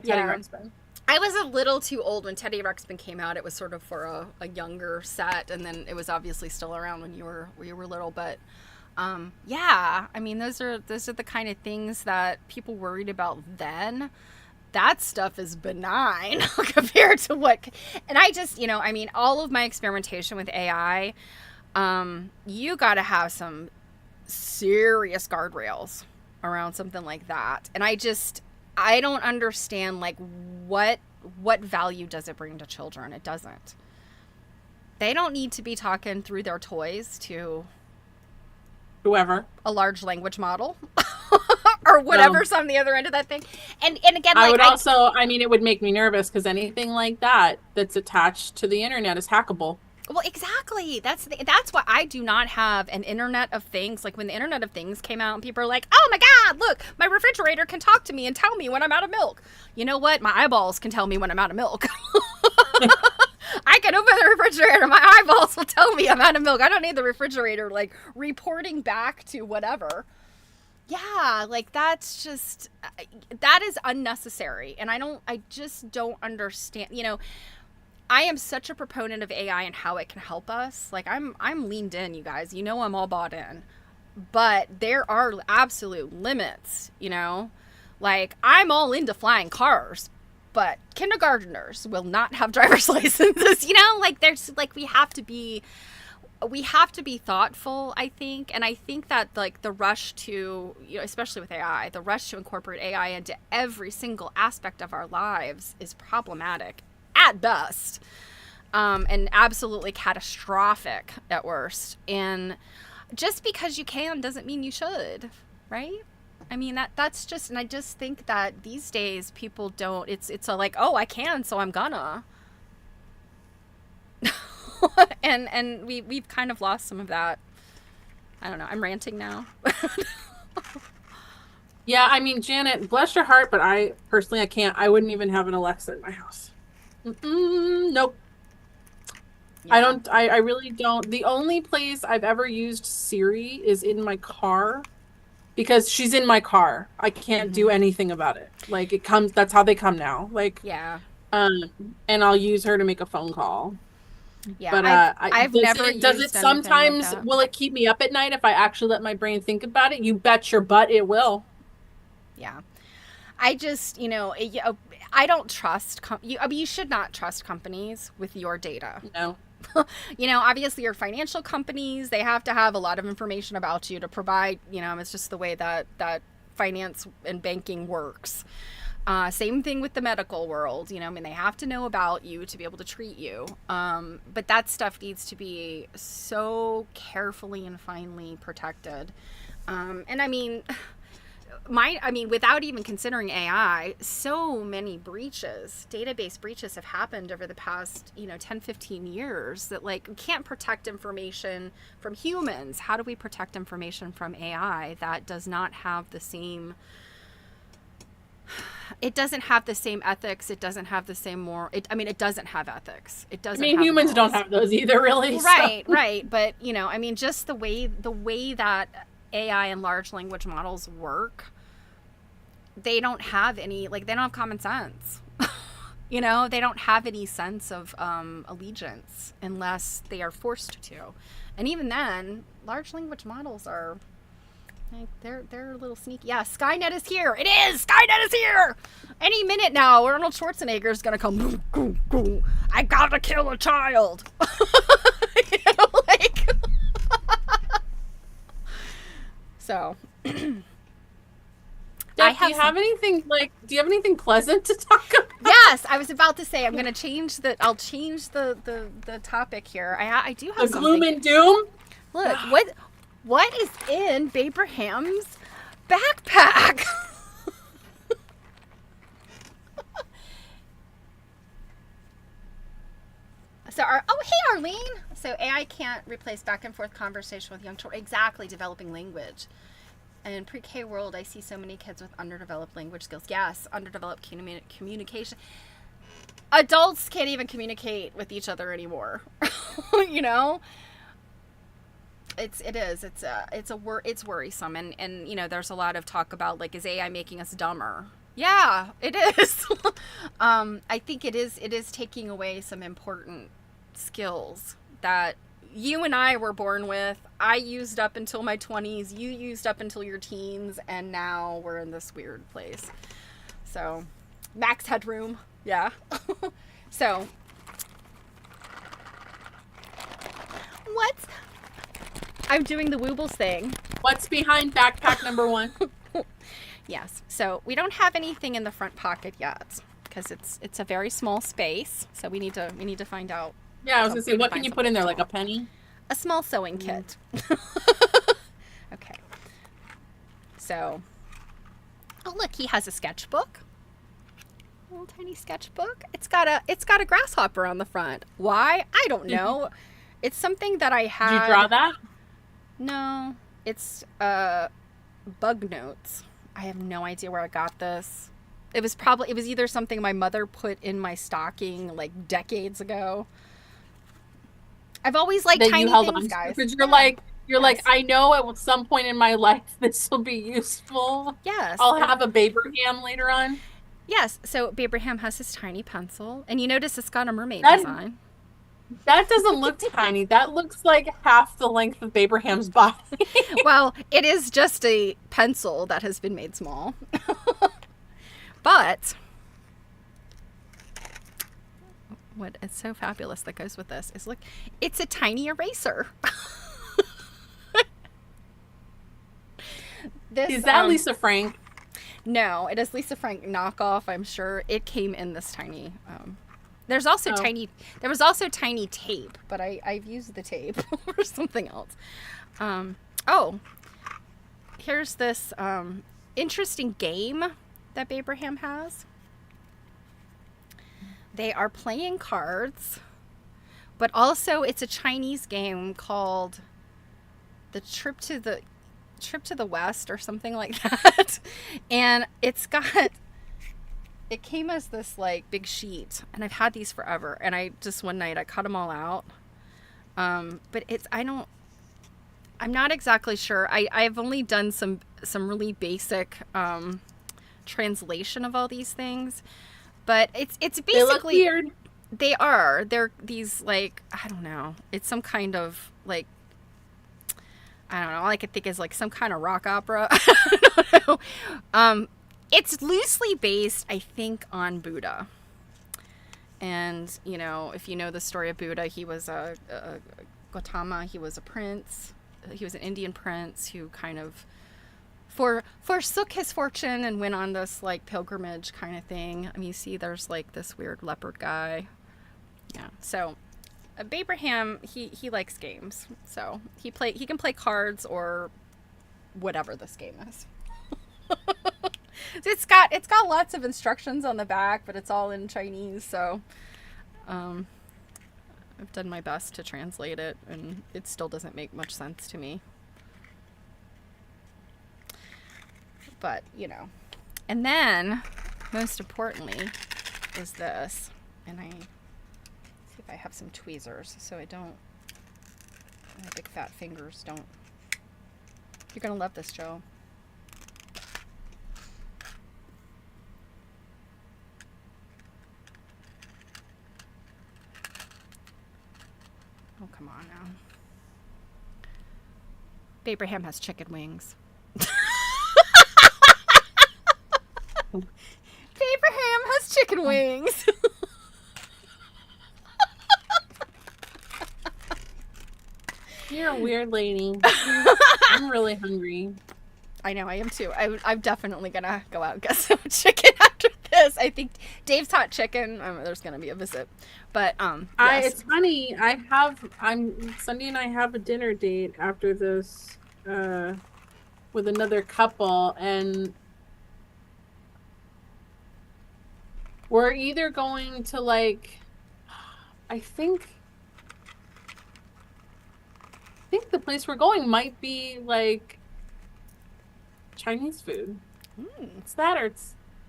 Teddy Ruxpin. I was a little too old when Teddy Ruxpin came out. It was sort of for a younger set, and then it was obviously still around when you were little, but yeah, I mean those are the kind of things that people worried about then. That stuff is benign compared to what, and I just, I mean, all of my experimentation with AI, you got to have some serious guardrails around something like that. And I don't understand, like, what value does it bring to children? It doesn't. They don't need to be talking through their toys to whoever, a large language model. Or whatever's on the other end of that thing. And again, like, I mean, it would make me nervous because anything like that's attached to the internet is hackable. Well, exactly. That's why I do not have an Internet of Things. Like when the Internet of Things came out and people are like, oh my God, look, my refrigerator can talk to me and tell me when I'm out of milk. You know what? My eyeballs can tell me when I'm out of milk. I can open the refrigerator. My eyeballs will tell me I'm out of milk. I don't need the refrigerator like reporting back to whatever. Yeah, like that is unnecessary. And I just don't understand, I am such a proponent of AI and how it can help us. Like I'm leaned in, you guys, I'm all bought in, but there are absolute limits, like I'm all into flying cars, but kindergartners will not have driver's licenses, like there's like, we have to be thoughtful, I think. And I think that like the rush to, especially with AI, the rush to incorporate AI into every single aspect of our lives is problematic at best, and absolutely catastrophic at worst. And just because you can doesn't mean you should, right? I mean, that's just, and I just think that these days people don't, it's a like, oh, I can, so I'm gonna. and we've kind of lost some of that. I don't know. I'm ranting now. Yeah, I mean, Janet, bless your heart, but I can't. I wouldn't even have an Alexa in my house. Nope. Yeah. I really don't. The only place I've ever used Siri is in my car because she's in my car. I can't do anything about it. Like it comes, that's how they come now. Like, yeah. And I'll use her to make a phone call. Yeah, But I've does never it, does it used anything like sometimes, that. will it keep me up at night if I actually let my brain think about it? You bet your butt it will. Yeah. I just, I don't trust, I mean, you should not trust companies with your data. No. Obviously your financial companies, they have to have a lot of information about you to provide, it's just the way that finance and banking works. Same thing with the medical world, I mean, they have to know about you to be able to treat you. But that stuff needs to be so carefully and finely protected. And I mean, without even considering AI, so many breaches, database breaches have happened over the past, 10, 15 years that like we can't protect information from humans. How do we protect information from AI that does not have the same, it doesn't have the same ethics. It doesn't have the same it doesn't have ethics. It doesn't have humans morals. don't have those either, really. Right, so. Right. But, just the way that AI and large language models work, they don't have any, they don't have common sense. They don't have any sense of allegiance unless they are forced to. And even then, large language models are, they're a little sneaky. Yeah, Skynet is here. It is! Skynet is here! Any minute now, Arnold Schwarzenegger is going to come, I gotta kill a child. So... Steph, do you have anything pleasant to talk about? Yes, I was about to say I'll change the topic here. I do have the gloom and doom. Look, what is in Abraham's backpack? Hey Arlene. So AI can't replace back and forth conversation with young children. Exactly, developing language. And in pre-K world, I see so many kids with underdeveloped language skills. Yes, underdeveloped communication. Adults can't even communicate with each other anymore. It's worrisome, and there's a lot of talk about is AI making us dumber? Yeah, it is. I think it is taking away some important skills that you and I were born with. I used up until my 20s. You used up until your teens. And now we're in this weird place. So, max headroom. Yeah. So, I'm doing the Woobles thing. What's behind backpack number 1? Yes. So, we don't have anything in the front pocket yet. Because it's a very small space. So, we need to find out. Yeah, I was going to say, what can you put in there, like a penny? A small sewing kit. Okay. So, look, he has a sketchbook. A little tiny sketchbook. It's got a grasshopper on the front. Why? I don't know. It's something that I had. Did you draw that? No. It's bug notes. I have no idea where I got this. It was either something my mother put in my stocking decades ago. I've always liked tiny things, guys. Because you're like, I know at some point in my life this will be useful. Yes. I'll have a Babraham later on. Yes. So Babraham has his tiny pencil, and you notice it's got a mermaid design. That doesn't look tiny. That looks like half the length of Babraham's body. Well, it is just a pencil that has been made small. But what is so fabulous that goes with this is, look, it's a tiny eraser. Is that Lisa Frank? No, it is Lisa Frank knockoff. I'm sure it came in this tiny. There's also tiny. There was also tiny tape, but I've used the tape for something else. Here's this interesting game that Babraham has. They are playing cards, but also it's a Chinese game called The Trip to the West or something like that. And it came as this big sheet, and I've had these forever. And one night I cut them all out. But I'm not exactly sure. I've only done some really basic translation of all these things. But it's basically, they look weird. They are. They're these, like, I don't know. It's some kind of, like, I don't know. All I could think is, like, some kind of rock opera. I don't know. It's loosely based, I think, on Buddha. And, you know, if you know the story of Buddha, he was a Gautama. He was a prince. He was an Indian prince who kind of forsook his fortune and went on this, like, pilgrimage kind of thing. I mean, you see there's, like, this weird leopard guy. Yeah. So Abraham, he likes games. So he can play cards or whatever this game is. It's got lots of instructions on the back, but it's all in Chinese, so I've done my best to translate it, and it still doesn't make much sense to me. But, you know. And then, most importantly, is this. And I see if I have some tweezers so I don't, my big fat fingers don't. You're going to love this, Joe. Oh, come on now. Abraham has chicken wings. Abraham has chicken wings. You're a weird lady. I'm really hungry. I know, I am too. I'm definitely gonna go out and get some chicken after this. I think Dave's hot chicken. There's gonna be a visit, but yes. It's funny. Sunday and I have a dinner date after this, with another couple, and we're either going to, like, I think the place we're going might be like Chinese food. It's that, or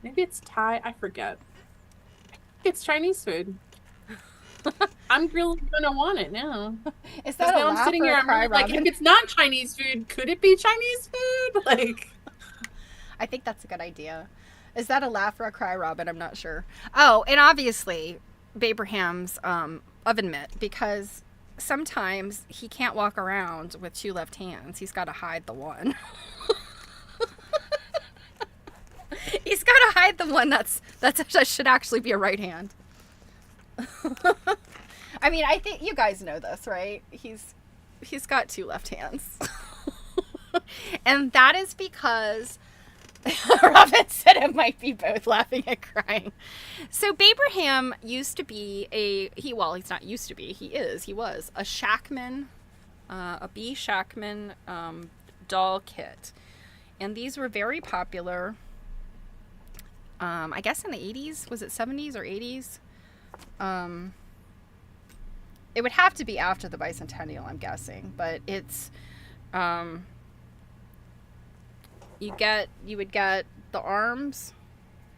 maybe it's Thai. I forget. I think it's Chinese food. I'm really gonna want it now. Is that now I'm sitting here, I'm really like, if it's not Chinese food, could it be Chinese food? Like, I think that's a good idea. Is that a laugh or a cry, Robin? I'm not sure. Oh, and obviously, Abraham's oven mitt, because sometimes he can't walk around with two left hands. He's got to hide the one. He's got to hide the one that should actually be a right hand. I mean, I think you guys know this, right? He's got two left hands. And that is because Robin said it might be both laughing and crying. So Abraham used to be he was a Shackman, a B. Shackman doll kit. And these were very popular, I guess in the 80s. Was it 70s or 80s? It would have to be after the bicentennial, I'm guessing. But it's, you would get the arms,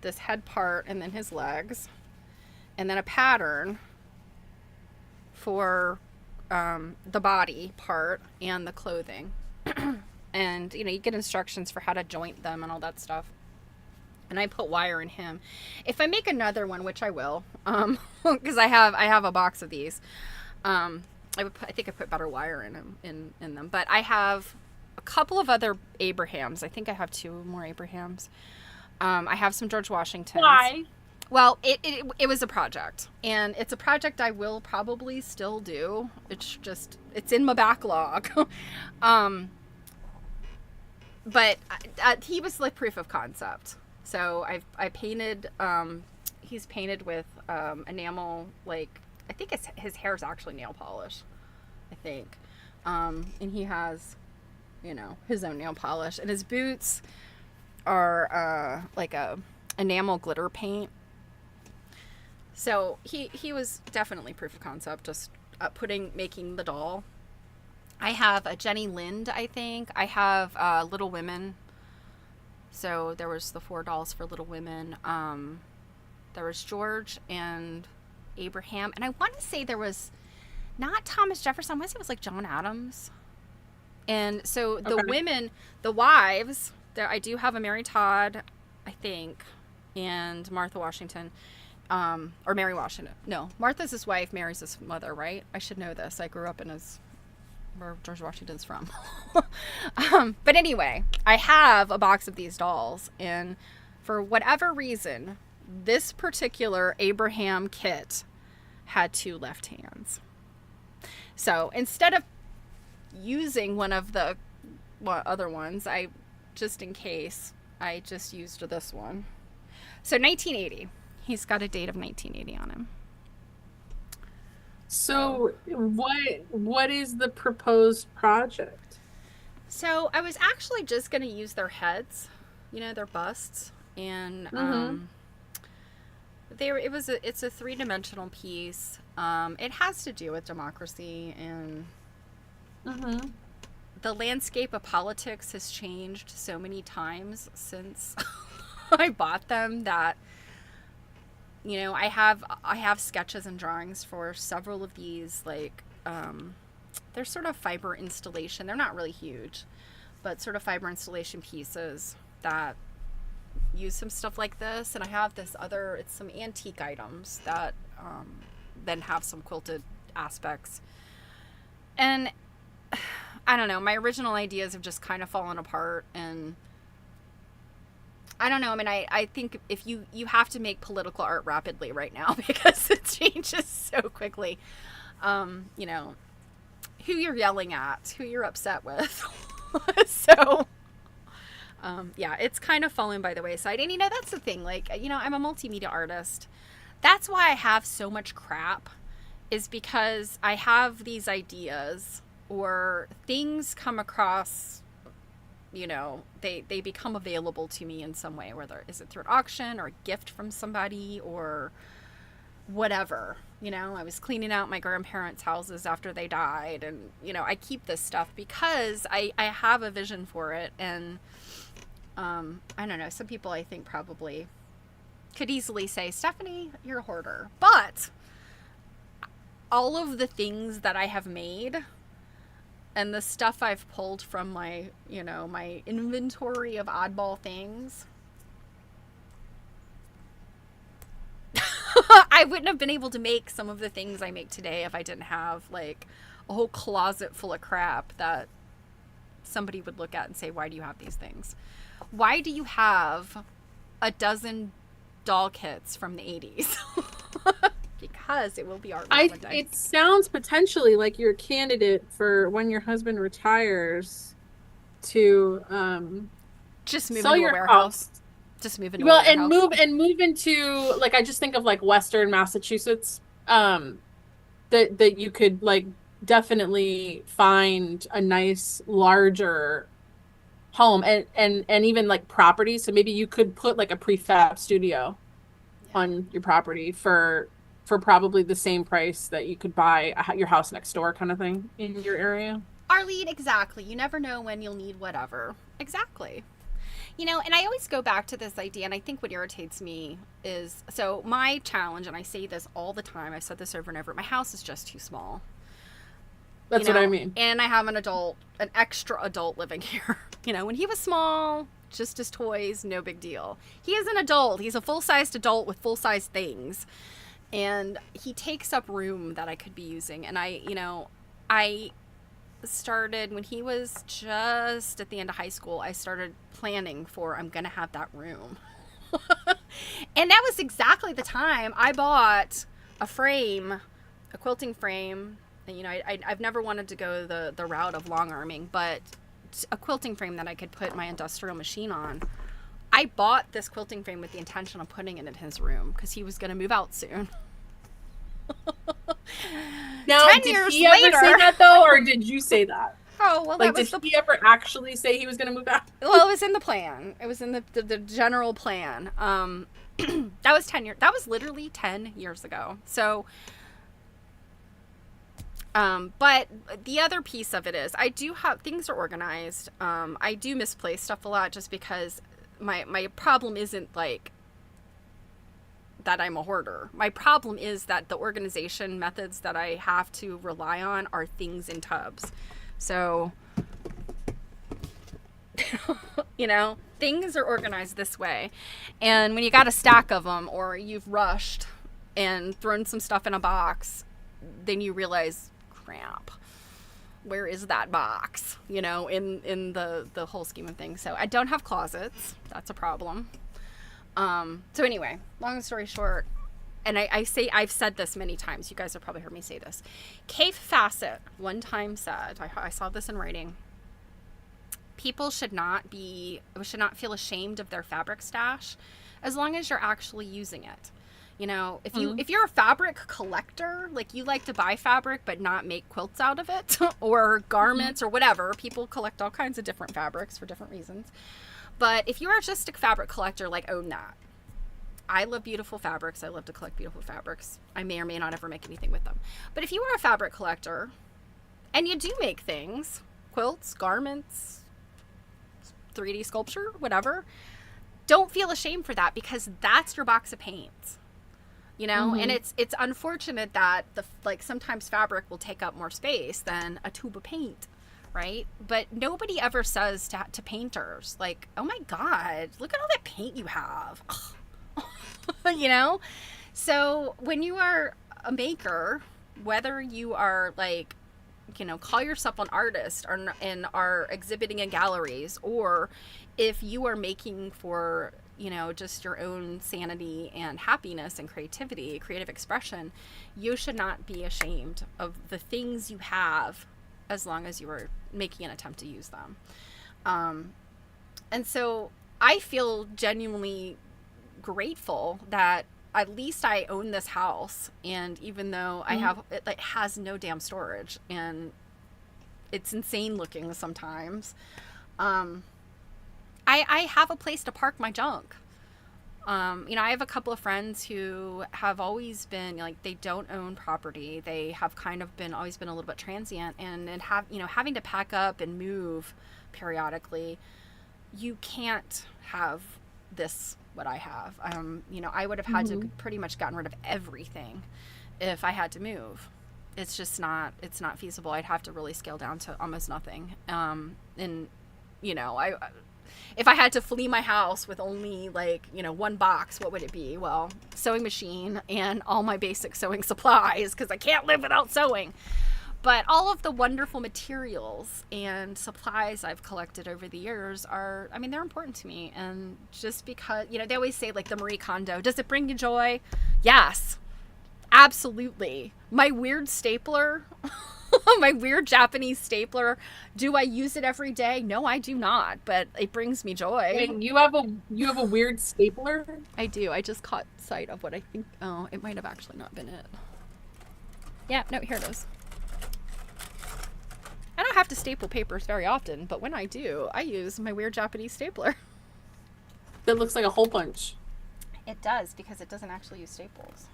this head part, and then his legs, and then a pattern for the body part and the clothing. And, you know, you get instructions for how to joint them and all that stuff. And I put wire in him. If I make another one, which I will, because I have a box of these, I think I put better wire in them. But I have a couple of other Abrahams. I think I have two more Abrahams. I have some George Washingtons. Why? Well, it was a project, and it's a project I will probably still do. It's in my backlog. But he was like proof of concept. So I painted, he's painted with enamel, like, I think his hair is actually nail polish, I think. And he has, you know, his own nail polish. And his boots are like a enamel glitter paint. So he was definitely proof of concept, just making the doll. I have a Jenny Lind, I think. I have Little Women. So there was the 4 dolls for Little Women. There was George and Abraham. And I want to say there was not Thomas Jefferson. I want to say it was like John Adams. And so the women, the wives, I do have a Mary Todd, I think, and Martha Washington. or Mary Washington. No, Martha's his wife, Mary's his mother, right? I should know this. I grew up in where George Washington's from. But anyway, I have a box of these dolls, and for whatever reason, this particular Abraham kit had 2 left hands. So instead of using one of the other ones, just in case, I just used this one. So 1980. He's got a date of 1980 on him. So what is the proposed project? So I was actually just going to use their heads, their busts, and it's a 3-dimensional piece. It has to do with democracy, and the landscape of politics has changed so many times since I bought them that I have sketches and drawings for several of these, like they're sort of fiber installation. They're not really huge, but sort of fiber installation pieces that use some stuff like this. And I have it's some antique items that then have some quilted aspects. And I don't know, my original ideas have just kind of fallen apart, and I don't know. I mean, I think if you have to make political art rapidly right now because it changes so quickly. Who you're yelling at, who you're upset with. So, yeah, it's kind of fallen by the wayside. And, that's the thing. Like, I'm a multimedia artist. That's why I have so much crap, is because I have these ideas or things come across, they become available to me in some way, whether is it through an auction or a gift from somebody or whatever. I was cleaning out my grandparents' houses after they died, and I keep this stuff because I have a vision for it. And I don't know, some people I think probably could easily say, Stephanie, you're a hoarder. But all of the things that I have made and the stuff I've pulled from my, my inventory of oddball things, I wouldn't have been able to make some of the things I make today if I didn't have, like, a whole closet full of crap that somebody would look at and say, why do you have these things? Why do you have a dozen doll kits from the 80s? Because it will be art one day. It sounds potentially like you're a candidate for when your husband retires to just move sell into your a warehouse. House. Just move into a warehouse. and move into, like, I just think of like Western Massachusetts, that you could, like, definitely find a nice larger home and even like property. So maybe you could put like a prefab studio on your property for probably the same price that you could buy your house next door, kind of thing, in your area. Arlene, exactly. You never know when you'll need whatever. Exactly. And I always go back to this idea, and I think what irritates me is, so my challenge, and I say this all the time, I've said this over and over, my house is just too small. That's what I mean. And I have an extra adult living here. When he was small, just his toys, no big deal. He is an adult. He's a full-sized adult with full-sized things. And he takes up room that I could be using. And I started, when he was just at the end of high school, I started planning for, I'm going to have that room. And that was exactly the time I bought a quilting frame. And, I've never wanted to go the route of long arming, but a quilting frame that I could put my industrial machine on. I bought this quilting frame with the intention of putting it in his room because he was going to move out soon. Now, 10 did years he ever later, say that, though, or did you say that? Oh, well, like, that was did he ever actually say he was going to move out? Well, it was in the plan. It was in the general plan. That was 10 years. That was literally 10 years ago. So, but the other piece of it is I do have, things are organized. I do misplace stuff a lot just because my problem isn't like that I'm a hoarder. My problem is that the organization methods that I have to rely on are things in tubs. So, things are organized this way. And when you got a stack of them or you've rushed and thrown some stuff in a box, then you realize, crap, where is that box, you know, in the whole scheme of things. So I don't have closets. That's a problem. So anyway, long story short, and I've said this many times. You guys have probably heard me say this. Kate Fassett one time said, I saw this in writing, people should not feel ashamed of their fabric stash as long as you're actually using it. You know, if you're a fabric collector, like you like to buy fabric but not make quilts out of it or garments or whatever, people collect all kinds of different fabrics for different reasons. But if you are just a fabric collector, like, own that. I love beautiful fabrics. I love to collect beautiful fabrics. I may or may not ever make anything with them. But if you are a fabric collector and you do make things, quilts, garments, 3D sculpture, whatever, don't feel ashamed for that, because that's your box of paints. You know, and it's unfortunate that sometimes fabric will take up more space than a tube of paint, right? But nobody ever says to painters, like, oh my God, look at all that paint you have. You know? So when you are a maker, whether you are like, you know, call yourself an artist and are exhibiting in galleries, or if you are making for, you know, just your own sanity and happiness and creativity, creative expression, you should not be ashamed of the things you have as long as you are making an attempt to use them. And so I feel genuinely grateful that at least I own this house, and even though it has no damn storage and it's insane looking sometimes, I have a place to park my junk. You know, I have a couple of friends who have always been like, they don't own property. They have kind of always been a little bit transient, and having to pack up and move periodically. You can't have what I have. You know, I would have had to pretty much gotten rid of everything if I had to move. It's just it's not feasible. I'd have to really scale down to almost nothing. And, you know, if I had to flee my house with only, like, you know, one box, what would it be? Well, sewing machine and all my basic sewing supplies, because I can't live without sewing. But all of the wonderful materials and supplies I've collected over the years they're important to me. And just because, you know, they always say, like, the Marie Kondo, does it bring you joy? Yes, absolutely. My weird stapler, my weird Japanese stapler, do I use it every day? No, I do not, but it brings me joy. Wait, you have a weird stapler? I do. I just caught sight of what I think. Oh, it might have actually not been it. Yeah, no, here it is. I don't have to staple papers very often, but when I do, I use my weird Japanese stapler. That looks like a hole punch. It does, because it doesn't actually use staples.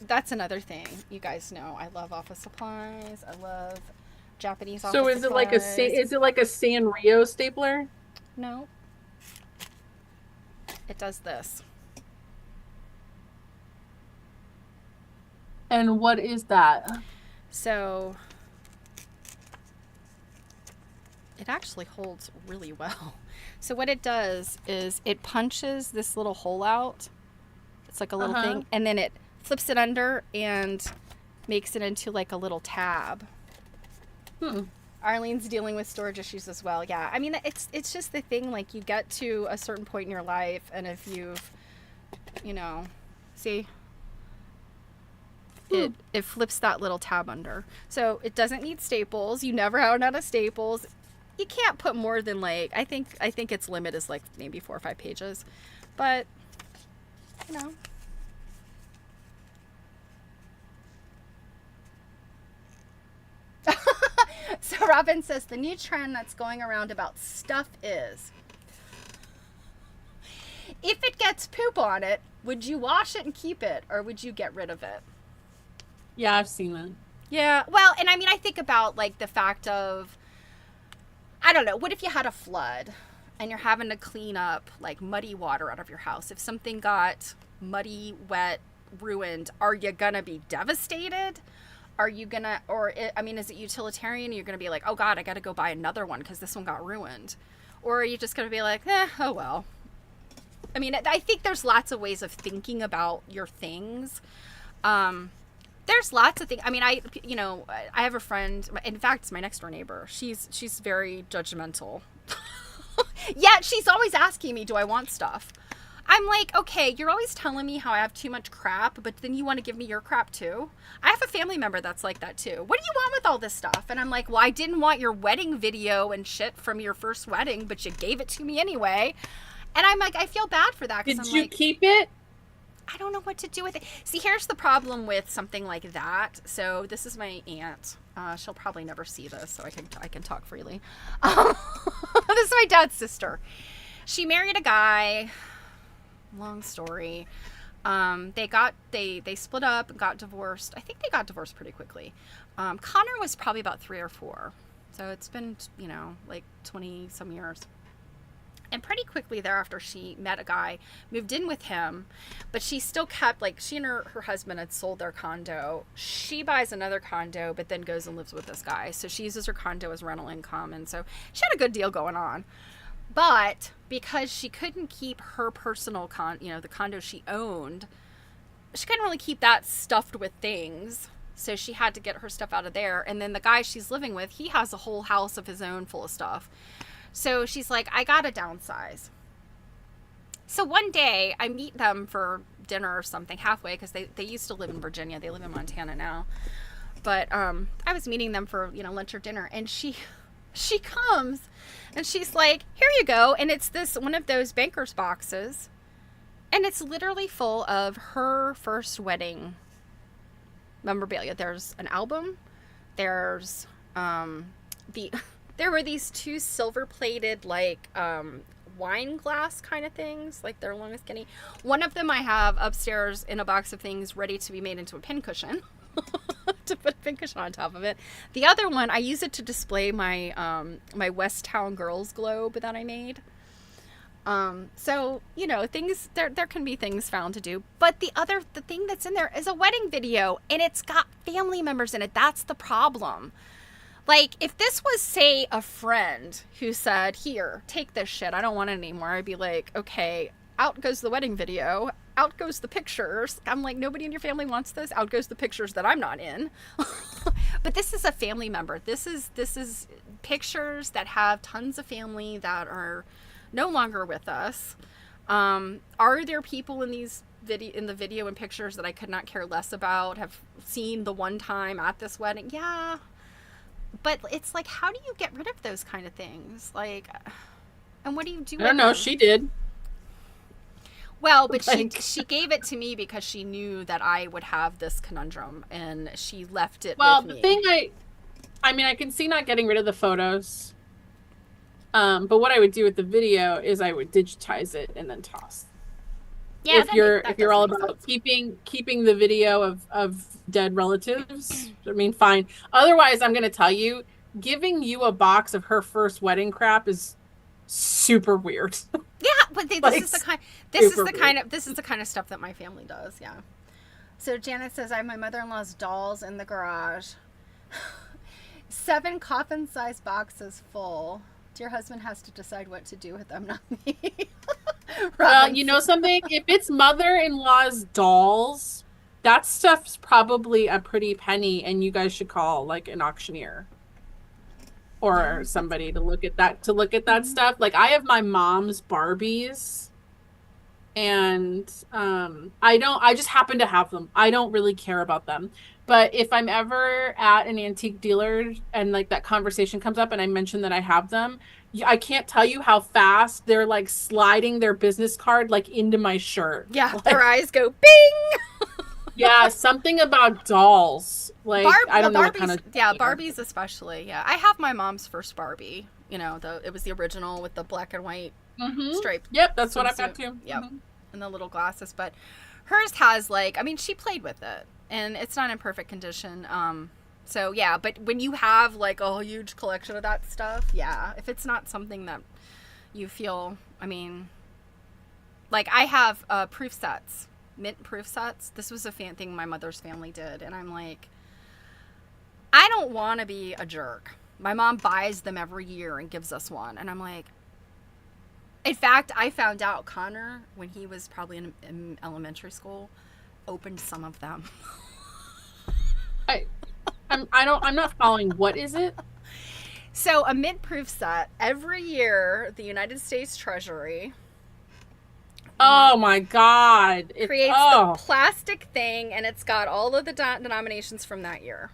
That's another thing. You guys know I love office supplies. I love Japanese office supplies. So is it like a Sanrio stapler? No. It does this. And what is that? So it actually holds really well. So what it does is it punches this little hole out. It's like a little thing, and then it flips it under and makes it into like a little tab. Arlene's dealing with storage issues as well. Yeah, I mean, it's just the thing, like, you get to a certain point in your life, and if you've, you know, see, it flips that little tab under. So it doesn't need staples. You never run out of staples. You can't put more than, like, I think its limit is like maybe 4 or 5 pages, but you know. So Robin says the new trend that's going around about stuff is, if it gets poop on it, would you wash it and keep it, or would you get rid of it? Yeah, I've seen that. Yeah, well, and I mean, I think about, like, the fact of, I don't know, what if you had a flood and you're having to clean up, like, muddy water out of your house? If something got muddy, wet, ruined, are you gonna be devastated? Are you gonna, is it utilitarian? You're gonna be like, oh God, I gotta go buy another one because this one got ruined. Or are you just gonna be like, oh well. I mean, I think there's lots of ways of thinking about your things. There's lots of things. I mean, I have a friend, in fact, it's my next door neighbor. She's very judgmental. Yet she's always asking me, do I want stuff? I'm like, okay, you're always telling me how I have too much crap, but then you want to give me your crap too? I have a family member that's like that too. What do you want with all this stuff? And I'm like, well, I didn't want your wedding video and shit from your first wedding, but you gave it to me anyway. And I'm like, I feel bad for that. Did you keep it? I don't know what to do with it. See, here's the problem with something like that. So this is my aunt. She'll probably never see this, so I can talk freely. This is my dad's sister. She married a guy. Long story. They split up and got divorced. I think they got divorced pretty quickly. Connor was probably about 3 or 4. So it's been, like 20 some years. And pretty quickly thereafter, she met a guy, moved in with him, but she still kept, like, she and her husband had sold their condo. She buys another condo, but then goes and lives with this guy. So she uses her condo as rental income. And so she had a good deal going on. But because she couldn't keep her personal the condo she owned, she couldn't really keep that stuffed with things. So she had to get her stuff out of there. And then the guy she's living with, he has a whole house of his own full of stuff. So she's like, I gotta downsize. So one day I meet them for dinner or something halfway, because they used to live in Virginia. They live in Montana now. But I was meeting them for, lunch or dinner. And she comes and she's like, here you go. And it's one of those banker's boxes. And it's literally full of her first wedding memorabilia. There's an album. There's there were these 2 silver-plated, like, wine glass kind of things. Like, they're long and skinny. One of them I have upstairs in a box of things ready to be made into a pincushion. To put a pincushion on top of it. The other one, I use it to display my my Westtown Girls globe that I made. So, things, there can be things found to do. But the thing that's in there is a wedding video, and it's got family members in it. That's the problem. Like, if this was, say, a friend who said, here, take this shit, I don't want it anymore, I'd be like, okay, out goes the wedding video, out goes the pictures. I'm like, nobody in your family wants this. Out goes the pictures that I'm not in. But this is a family member. This is pictures that have tons of family that are no longer with us. Are there people in the video and pictures that I could not care less about, have seen the one time at this wedding? Yeah. But it's like, how do you get rid of those kind of things? Like, and what do you do? I don't know. She did. Well, but she gave it to me because she knew that I would have this conundrum, and she left it with me. Well, the thing I mean, I can see not getting rid of the photos. But what I would do with the video is I would digitize it and then toss. Yeah, if you're all about keeping the video of dead relatives, I mean, fine. Otherwise, I'm going to tell you, giving you a box of her first wedding crap is super weird. Yeah, but this is the kind of stuff that my family does. Yeah. So Janet says, I have my mother-in-law's dolls in the garage. 7 coffin-sized boxes full. Your husband has to decide what to do with them, not me. Well, you know something? If it's mother-in-law's dolls, that stuff's probably a pretty penny, and you guys should call like an auctioneer or somebody to look at that stuff. Like, I have my mom's Barbies, and I just happen to have them. I don't really care about them. But if I'm ever at an antique dealer and like that conversation comes up and I mention that I have them, I can't tell you how fast they're like sliding their business card like into my shirt. Yeah, like, their eyes go bing. Yeah, something about dolls. Like, I don't know what kind of. Yeah, Barbies especially. Yeah, I have my mom's first Barbie. It was the original with the black and white stripe. Yep, that's what I've got too. Yep, and the little glasses. But hers has she played with it. And it's not in perfect condition. So yeah, but when you have like a huge collection of that stuff, yeah, if it's not something that you feel, I mean, like I have proof sets, mint proof sets. This was a thing my mother's family did. And I'm like, I don't want to be a jerk. My mom buys them every year and gives us one. And I'm like, In fact, I found out Connor, when he was probably in elementary school, opened some of them. I I'm not following. What is it? So, a mint proof set, every year, the United States Treasury Oh my God. creates the Oh. plastic thing, and it's got all of the denominations from that year.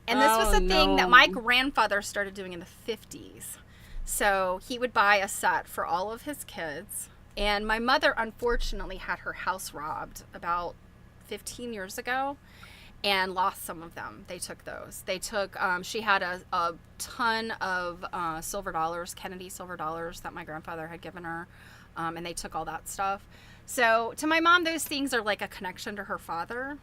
And this was Oh a thing that no. my grandfather started doing in the 50s. So he would buy a set for all of his kids. And my mother, unfortunately, had her house robbed about 15 years ago and lost some of them. They took those. They took, she had a ton of silver dollars, Kennedy silver dollars that my grandfather had given her. And they took all that stuff. So to my mom, those things are like a connection to her father.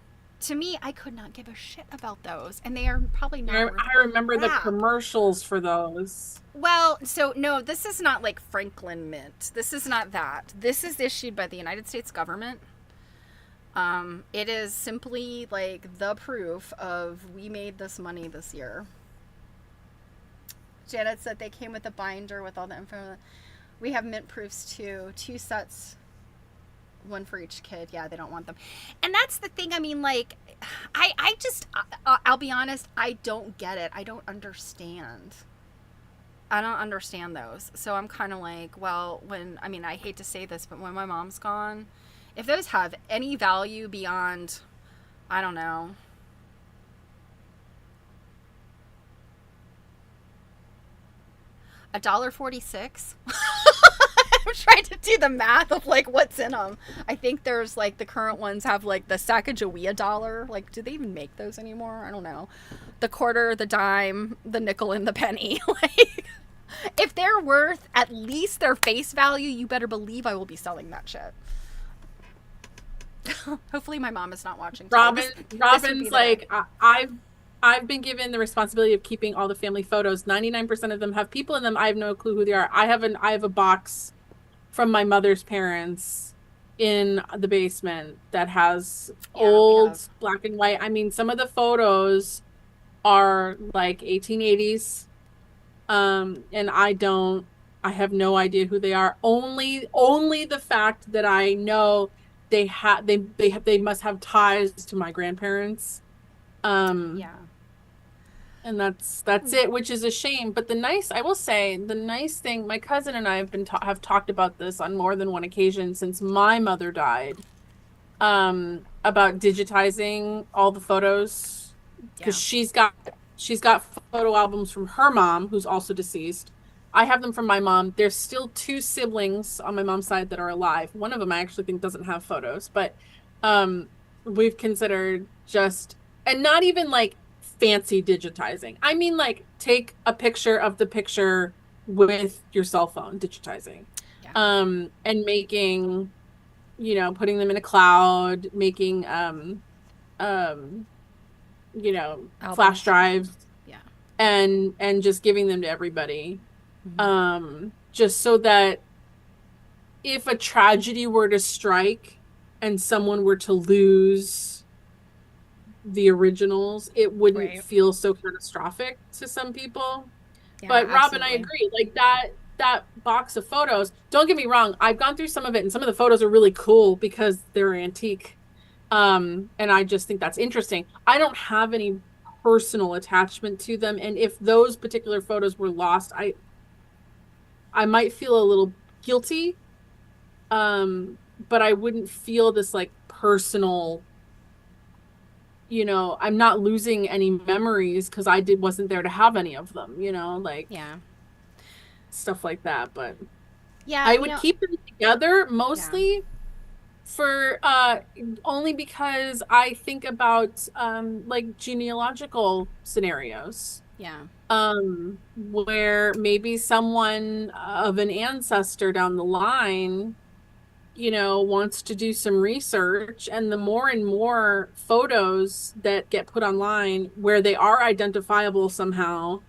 To me, I could not give a shit about those, and they are probably not worth I remember the crap. commercials for those. Well, so no, this is not like Franklin Mint. This is not that. This is issued by the United States government. It is simply like the proof of we made this money this year. Janet said they came with a binder with all the info. We have mint proofs too. 2 sets, one for each kid. Yeah, they don't want them. And that's the thing. I mean, like, I just, I'll be honest, I don't get it. I don't understand. I don't understand those. So I'm kind of like, well, I mean, I hate to say this, but when my mom's gone, if those have any value beyond, I don't know, $1.46. I'm trying to do the math of like what's in them. I think there's like the current ones have like the Sacagawea dollar. Like, do they even make those anymore? I don't know. The quarter, the dime, the nickel, and the penny. Like, if they're worth at least their face value, you better believe I will be selling that shit. Hopefully, my mom is not watching. Robin's like, I've been given the responsibility of keeping all the family photos. 99% of them have people in them. I have no clue who they are. I have a box from my mother's parents in the basement that has old black and white. I mean, some of the photos are like 1880s. And I have no idea who they are. Only the fact that I know they must have ties to my grandparents. Yeah. And that's it, which is a shame. But I will say, the nice thing, my cousin and I have talked about this on more than one occasion since my mother died, about digitizing all the photos, because she's got photo albums from her mom, who's also deceased. I have them from my mom. There's still 2 siblings on my mom's side that are alive. One of them I actually think doesn't have photos, but we've considered and not even like fancy digitizing. I mean, like, take a picture of the picture with your cell phone, digitizing. And making, putting them in a cloud, making albums, flash drives, and just giving them to everybody. Just so that if a tragedy were to strike and someone were to lose the originals, it wouldn't feel so catastrophic to some people. But Robin, I agree. Like, that box of photos, don't get me wrong, I've gone through some of it, and some of the photos are really cool because they're antique. And I just think that's interesting. I don't have any personal attachment to them, and if those particular photos were lost, I might feel a little guilty. But I wouldn't feel this like personal, I'm not losing any memories because I wasn't there to have any of them, like stuff like that. But I would keep them together mostly for only because I think about like genealogical scenarios. Where maybe someone of an ancestor down the line, wants to do some research, and the more and more photos that get put online where they are identifiable somehow,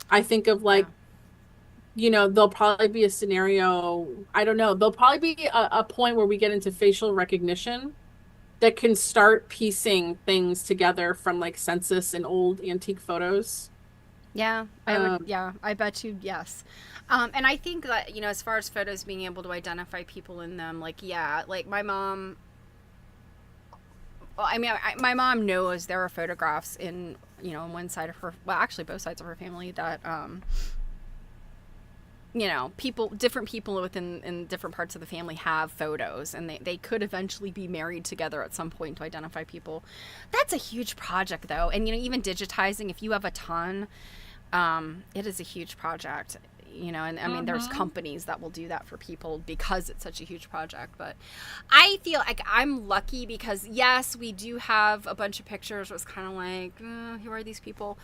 I think of like, there'll probably be a scenario, I don't know, there'll probably be a point where we get into facial recognition that can start piecing things together from like census and old antique photos. Yeah, I bet you, yes. And I think that, as far as photos being able to identify people in them, like, yeah, like my mom, well, I mean, my mom knows there are photographs in, on one side of her, well, actually both sides of her family that, different people in different parts of the family have photos, and they could eventually be married together at some point to identify people. That's a huge project, though. And, even digitizing, if you have a ton, it is a huge project, and I mean, there's companies that will do that for people because it's such a huge project. But I feel like I'm lucky because, yes, we do have a bunch of pictures. It was kind of like, who are these people?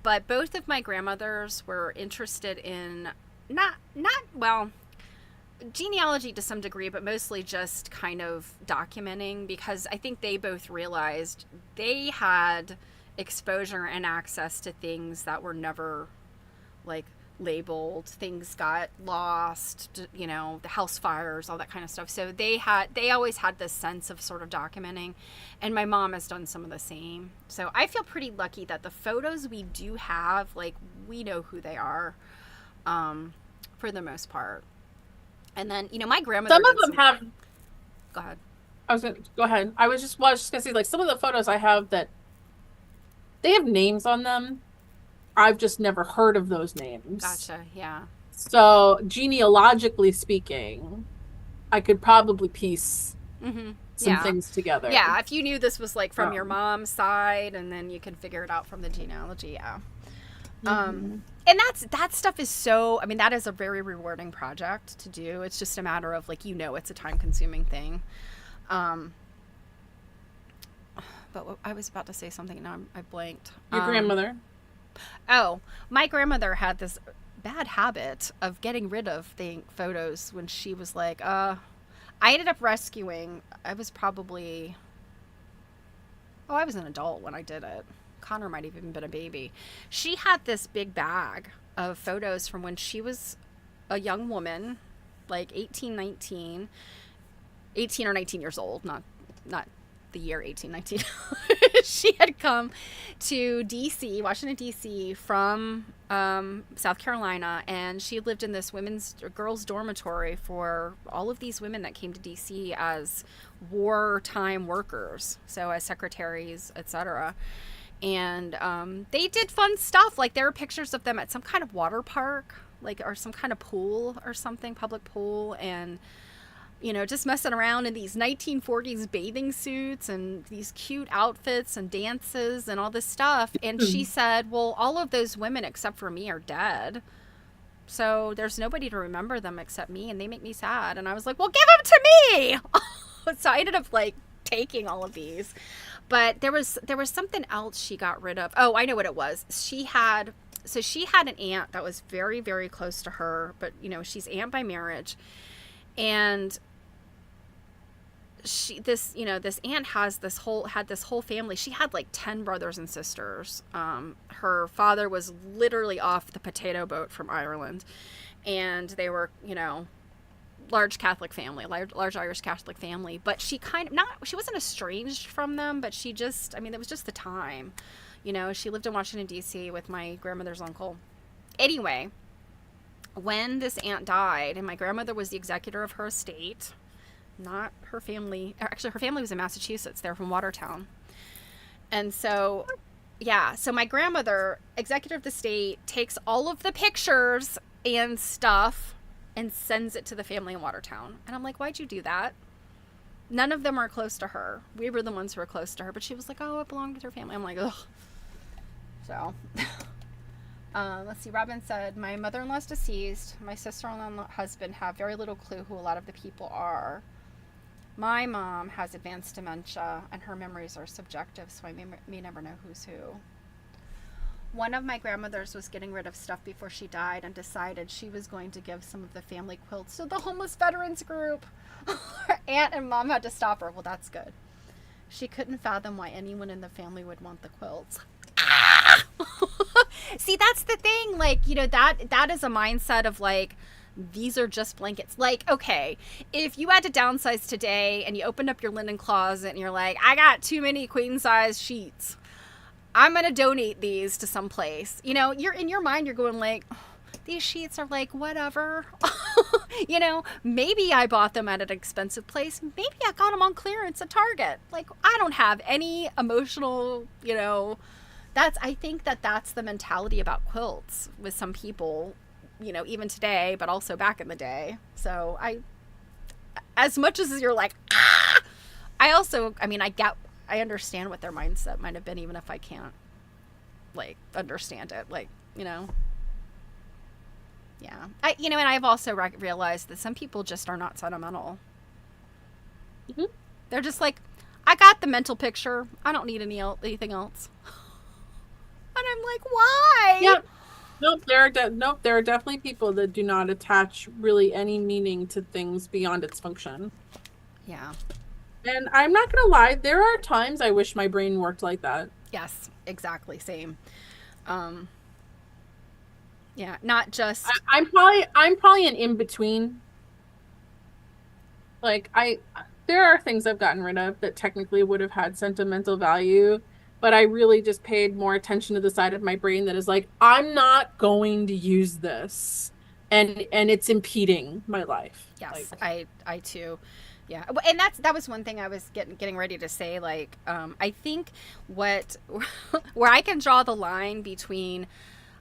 But both of my grandmothers were interested in well, genealogy to some degree, but mostly just kind of documenting, because I think they both realized they had exposure and access to things that were never like labeled. Things got lost, the house fires, all that kind of stuff. So they always had this sense of sort of documenting, and my mom has done some of the same. So I feel pretty lucky that the photos we do have, like, we know who they are, for the most part. And then, my grandmother. Some of them have. Go ahead. Go ahead. I was just gonna say, like, some of the photos I have that they have names on them. I've just never heard of those names. Gotcha. Yeah. So genealogically speaking, I could probably piece some things together. Yeah, if you knew this was like from your mom's side, and then you can figure it out from the genealogy. Yeah. And that stuff is so, I mean, that is a very rewarding project to do. It's just a matter of, like, it's a time consuming thing. But I was about to say something, and now I blanked. Your grandmother? Oh, my grandmother had this bad habit of getting rid of photos when she was like, I ended up rescuing, I was an adult when I did it. Connor might have even been a baby. She had this big bag of photos from when she was a young woman, like 18 or 19 years old, not the year 1819. She had come to DC, Washington, DC from South Carolina, and she lived in this girls' dormitory for all of these women that came to DC as wartime workers, so as secretaries, etc. And they did fun stuff. Like, there were pictures of them at some kind of water park, like, or some kind of pool or something, public pool, and just messing around in these 1940s bathing suits and these cute outfits and dances and all this stuff. And she said, well, all of those women except for me are dead, so there's nobody to remember them except me, and they make me sad. And I was like, well, give them to me. So I ended up, like, taking all of these. But there was something else she got rid of. Oh, I know what it was. She had an aunt that was very, very close to her, but she's aunt by marriage, and this aunt had this whole family. She had like 10 brothers and sisters. Her father was literally off the potato boat from Ireland, and they were, large Catholic family, large Irish Catholic family. But she she wasn't estranged from them, but she just, I mean, it was just the time, she lived in Washington, D.C. with my grandmother's uncle. Anyway, when this aunt died, and my grandmother was the executor of her estate, not her family, actually her family was in Massachusetts, they're from Watertown. And so, yeah, so my grandmother, executor of the estate, takes all of the pictures and stuff and sends it to the family in Watertown. And I'm like, why'd you do that? None of them are close to her. We were the ones who were close to her. But she was like, oh, it belonged to her family. I'm like, ugh. So, let's see. Robin said, my mother-in-law's deceased. My sister-in-law and husband have very little clue who a lot of the people are. My mom has advanced dementia, and her memories are subjective, so I may never know who's who. One of my grandmothers was getting rid of stuff before she died and decided she was going to give some of the family quilts to the homeless veterans group. Her aunt and mom had to stop her. Well, that's good. She couldn't fathom why anyone in the family would want the quilts. See, that's the thing. Like, that is a mindset of like, these are just blankets. Like, okay, if you had to downsize today and you opened up your linen closet and you're like, I got too many queen size sheets, I'm gonna donate these to some place. You know, you're in your mind, you're going like, "Oh, these sheets are like whatever." You know, maybe I bought them at an expensive place. Maybe I got them on clearance at Target. Like, I don't have any emotional, you know, I think that's the mentality about quilts with some people, you know, even today, but also back in the day. So as much as you're like, ah, I mean, I understand what their mindset might have been, even if I can't like understand it. Like, you know, yeah. And I've also realized that some people just are not sentimental. Mm-hmm. They're just like, I got the mental picture. I don't need anything else. And I'm like, why? Yeah. Nope, there are definitely people that do not attach really any meaning to things beyond its function. Yeah. And I'm not gonna lie, there are times I wish my brain worked like that. Yes, exactly. Same. Yeah, not just. I'm probably an in between. Like there are things I've gotten rid of that technically would have had sentimental value, but I really just paid more attention to the side of my brain that is like, I'm not going to use this, and it's impeding my life. Yes, like, I too. Yeah, and that was one thing I was getting ready to say. Like, I think what where I can draw the line between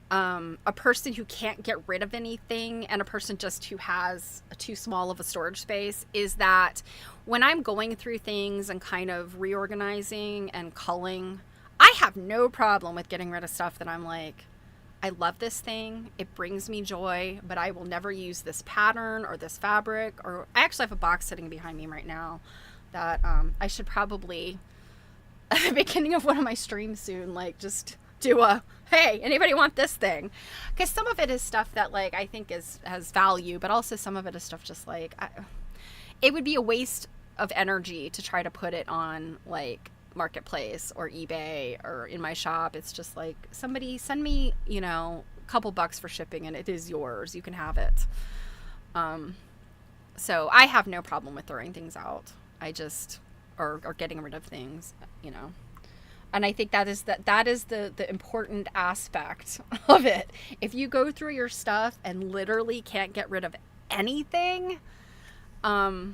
a person who can't get rid of anything and a person just who has too small of a storage space is that when I'm going through things and kind of reorganizing and culling, I have no problem with getting rid of stuff that I'm like, I love this thing. It brings me joy, but I will never use this pattern or this fabric. Or I actually have a box sitting behind me right now that I should probably, at the beginning of one of my streams soon, like just do a, hey, anybody want this thing? Because some of it is stuff that like I think has value, but also some of it is stuff just like it would be a waste of energy to try to put it on like Marketplace or eBay or in my shop. It's just like, somebody send me, a couple bucks for shipping and it is yours. You can have it. So I have no problem with throwing things out. I just or getting rid of things, And I think that is the important aspect of it. If you go through your stuff and literally can't get rid of anything, I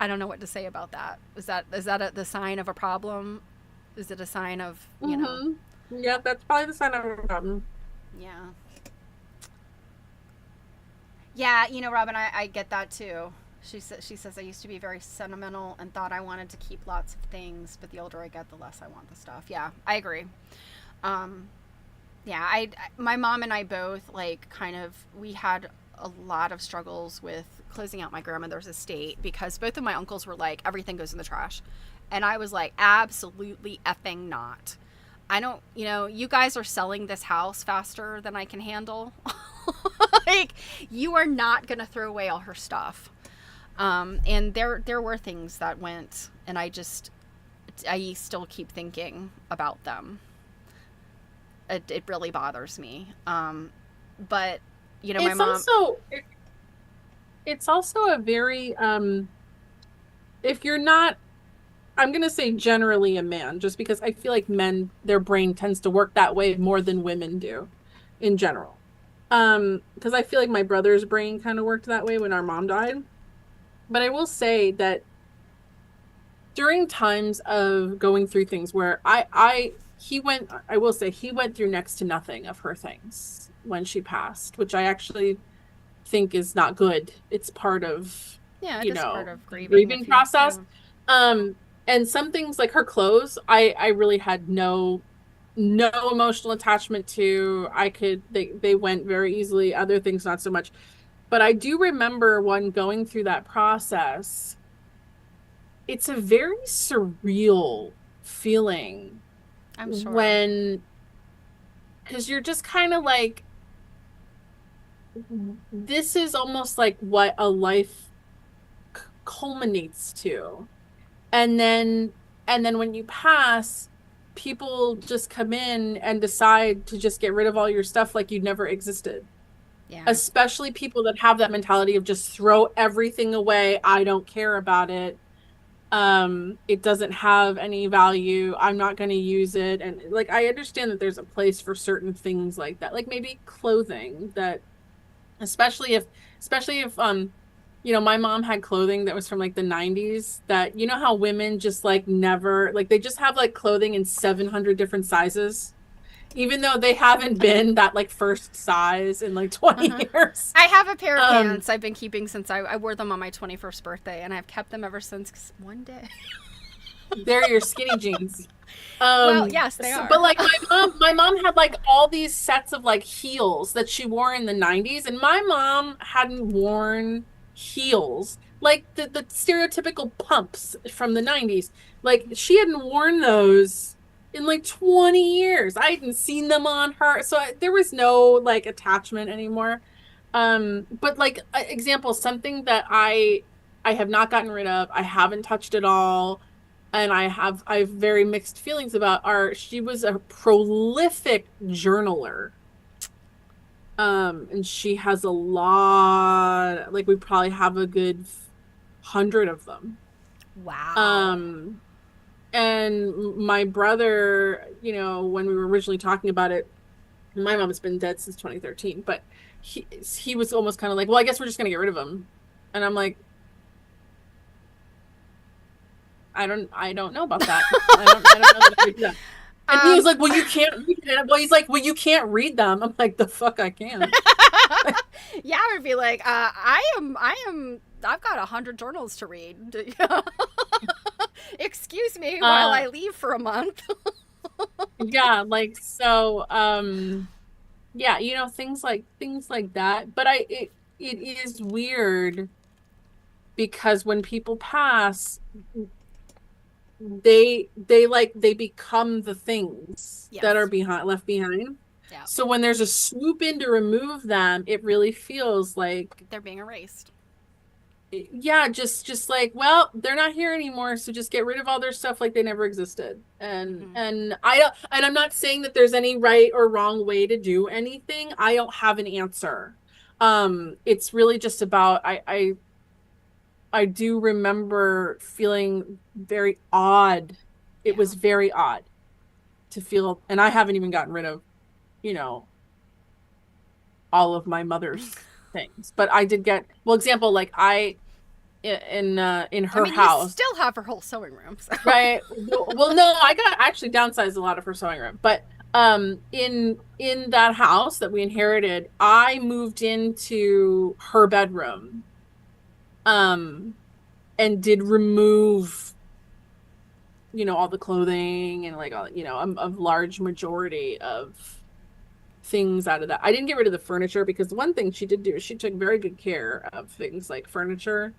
don't know what to say about that. Is that the sign of a problem? Is it a sign of, mm-hmm. Yeah, that's probably the sign of a problem. Yeah. Yeah, Robin, I get that too. She says I used to be very sentimental and thought I wanted to keep lots of things, but the older I get, the less I want the stuff. Yeah, I agree. Yeah, my mom and I both we had a lot of struggles with closing out my grandmother's estate because both of my uncles were like, everything goes in the trash. And I was like, absolutely effing not. I don't, you guys are selling this house faster than I can handle. Like, you are not going to throw away all her stuff. And there were things that went, and I still keep thinking about them. It really bothers me. But my mom. It's also a very, if you're not, I'm going to say generally a man, just because I feel like men, their brain tends to work that way more than women do in general. Because I feel like my brother's brain kind of worked that way when our mom died. But I will say that during times of going through things where he went through next to nothing of her things when she passed, which I actually think is not good. It's part of, part of grieving process. And some things like her clothes, I really had no emotional attachment to. They went very easily. Other things, not so much. But I do remember one going through that process. It's a very surreal feeling. I'm sure. Because you're just kind of like, this is almost like what a life culminates to. And then when you pass, people just come in and decide to just get rid of all your stuff like you'd never existed. Yeah. Especially people that have that mentality of just throw everything away. I don't care about it. It doesn't have any value. I'm not going to use it. And like, I understand that there's a place for certain things like that, like maybe clothing that, especially if, my mom had clothing that was from like the 90s that, how women just like never, like they just have like clothing in 700 different sizes, even though they haven't been that like first size in like 20 Uh-huh. years. I have a pair of Um, pants I've been keeping since I wore them on my 21st birthday, and I've kept them ever since 'cause one day. they're your skinny jeans. Well, yes, they But are. like my mom had like all these sets of like heels that she wore in the 90s, and my mom hadn't worn heels like the stereotypical pumps from the 90s. Like she hadn't worn those in like 20 years. I hadn't seen them on her, so there was no like attachment anymore. But like example, something that I have not gotten rid of, I haven't touched at all, and I have very mixed feelings about are she was a prolific journaler. And she has a lot, like we probably have a good 100 of them. Wow. Um, and my brother, when we were originally talking about it, my mom's been dead since 2013, but he was almost kind of like, well, I guess we're just gonna get rid of him. And I'm like, I don't know about that. I don't know that I would do that. And he was like, well, you can't read it. Well, he's like, well, you can't read them. I'm like, the fuck I can. Yeah, I would be like, I've got 100 journals to read. Excuse me while I leave for a month. Yeah, like so yeah, things like that. But it is weird because when people pass, they become the things Yes. that are left behind. Yeah. So when there's a swoop in to remove them, it really feels like, They're being erased. yeah, just like, well, they're not here anymore, so just get rid of all their stuff like they never existed. And Mm-hmm. and I'm not saying that there's any right or wrong way to do anything. I don't have an answer. It's really just about I do remember feeling very odd. It Yeah. was very odd to feel, and I haven't even gotten rid of, you know, all of my mother's things. But I did get, well, example, like in I her mean, you house, still have her whole sewing room. So. right? Well, no, I got actually downsized a lot of her sewing room, but in that house that we inherited, I moved into her bedroom, um, and did remove, all the clothing and like all, a large majority of things out of that. I didn't get rid of the furniture because one thing she did do is she took very good care of things like furniture.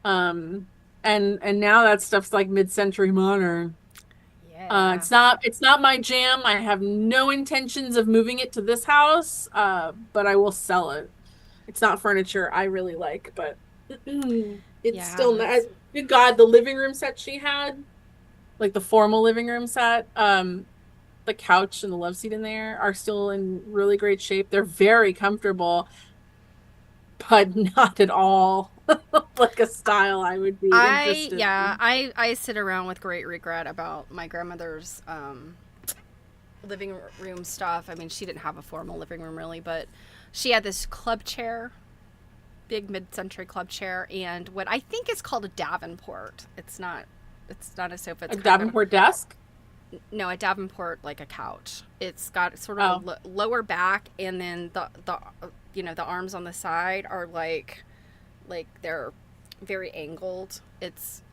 Um, and now that stuff's like mid-century modern. Yeah. It's not my jam. I have no intentions of moving it to this house, but I will sell it. It's not furniture I really like, but it's still not. Good God, the living room set she had, like the formal living room set, the couch and the love seat in there are still in really great shape. They're very comfortable, but not at all like a style I would be interested in. I sit around with great regret about my grandmother's living room stuff. I mean, she didn't have a formal living room really, but she had this club chair, big mid-century club chair, and what I think is called a Davenport. It's not a sofa. It's A Davenport desk? No, a Davenport, like a couch. It's got sort of a lower back, and then the arms on the side are like they're very angled.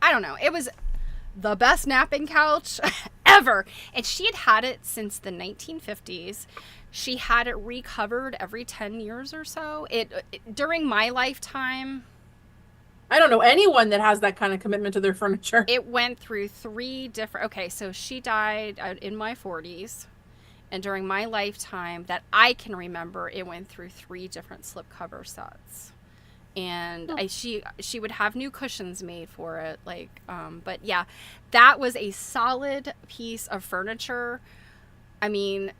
I don't know. It was the best napping couch ever, and she had it since the 1950s. She had it recovered every 10 years or so. During my lifetime, I don't know anyone that has that kind of commitment to their furniture. it went through three different. Okay, so she died in my 40s, and during my lifetime that I can remember, it went through three different slipcover sets. And she would have new cushions made for it, but yeah, that was a solid piece of furniture. I mean,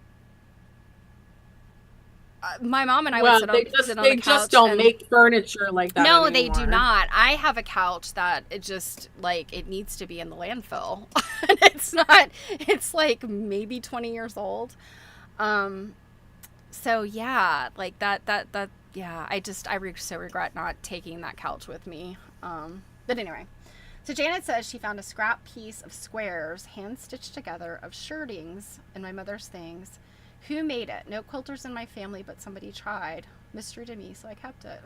My mom and I would Well, sit on the they couch. just don't and make furniture like that No, they do anymore. not. I have a couch that it just like it needs to be in the landfill. And it's not. It's like maybe 20 years old. Um, so yeah, like that yeah, so regret not taking that couch with me. But anyway. So Janet says she found a scrap piece of squares hand stitched together of shirtings in my mother's things. Who made it? No quilters in my family, but somebody tried. Mystery to me, so I kept it.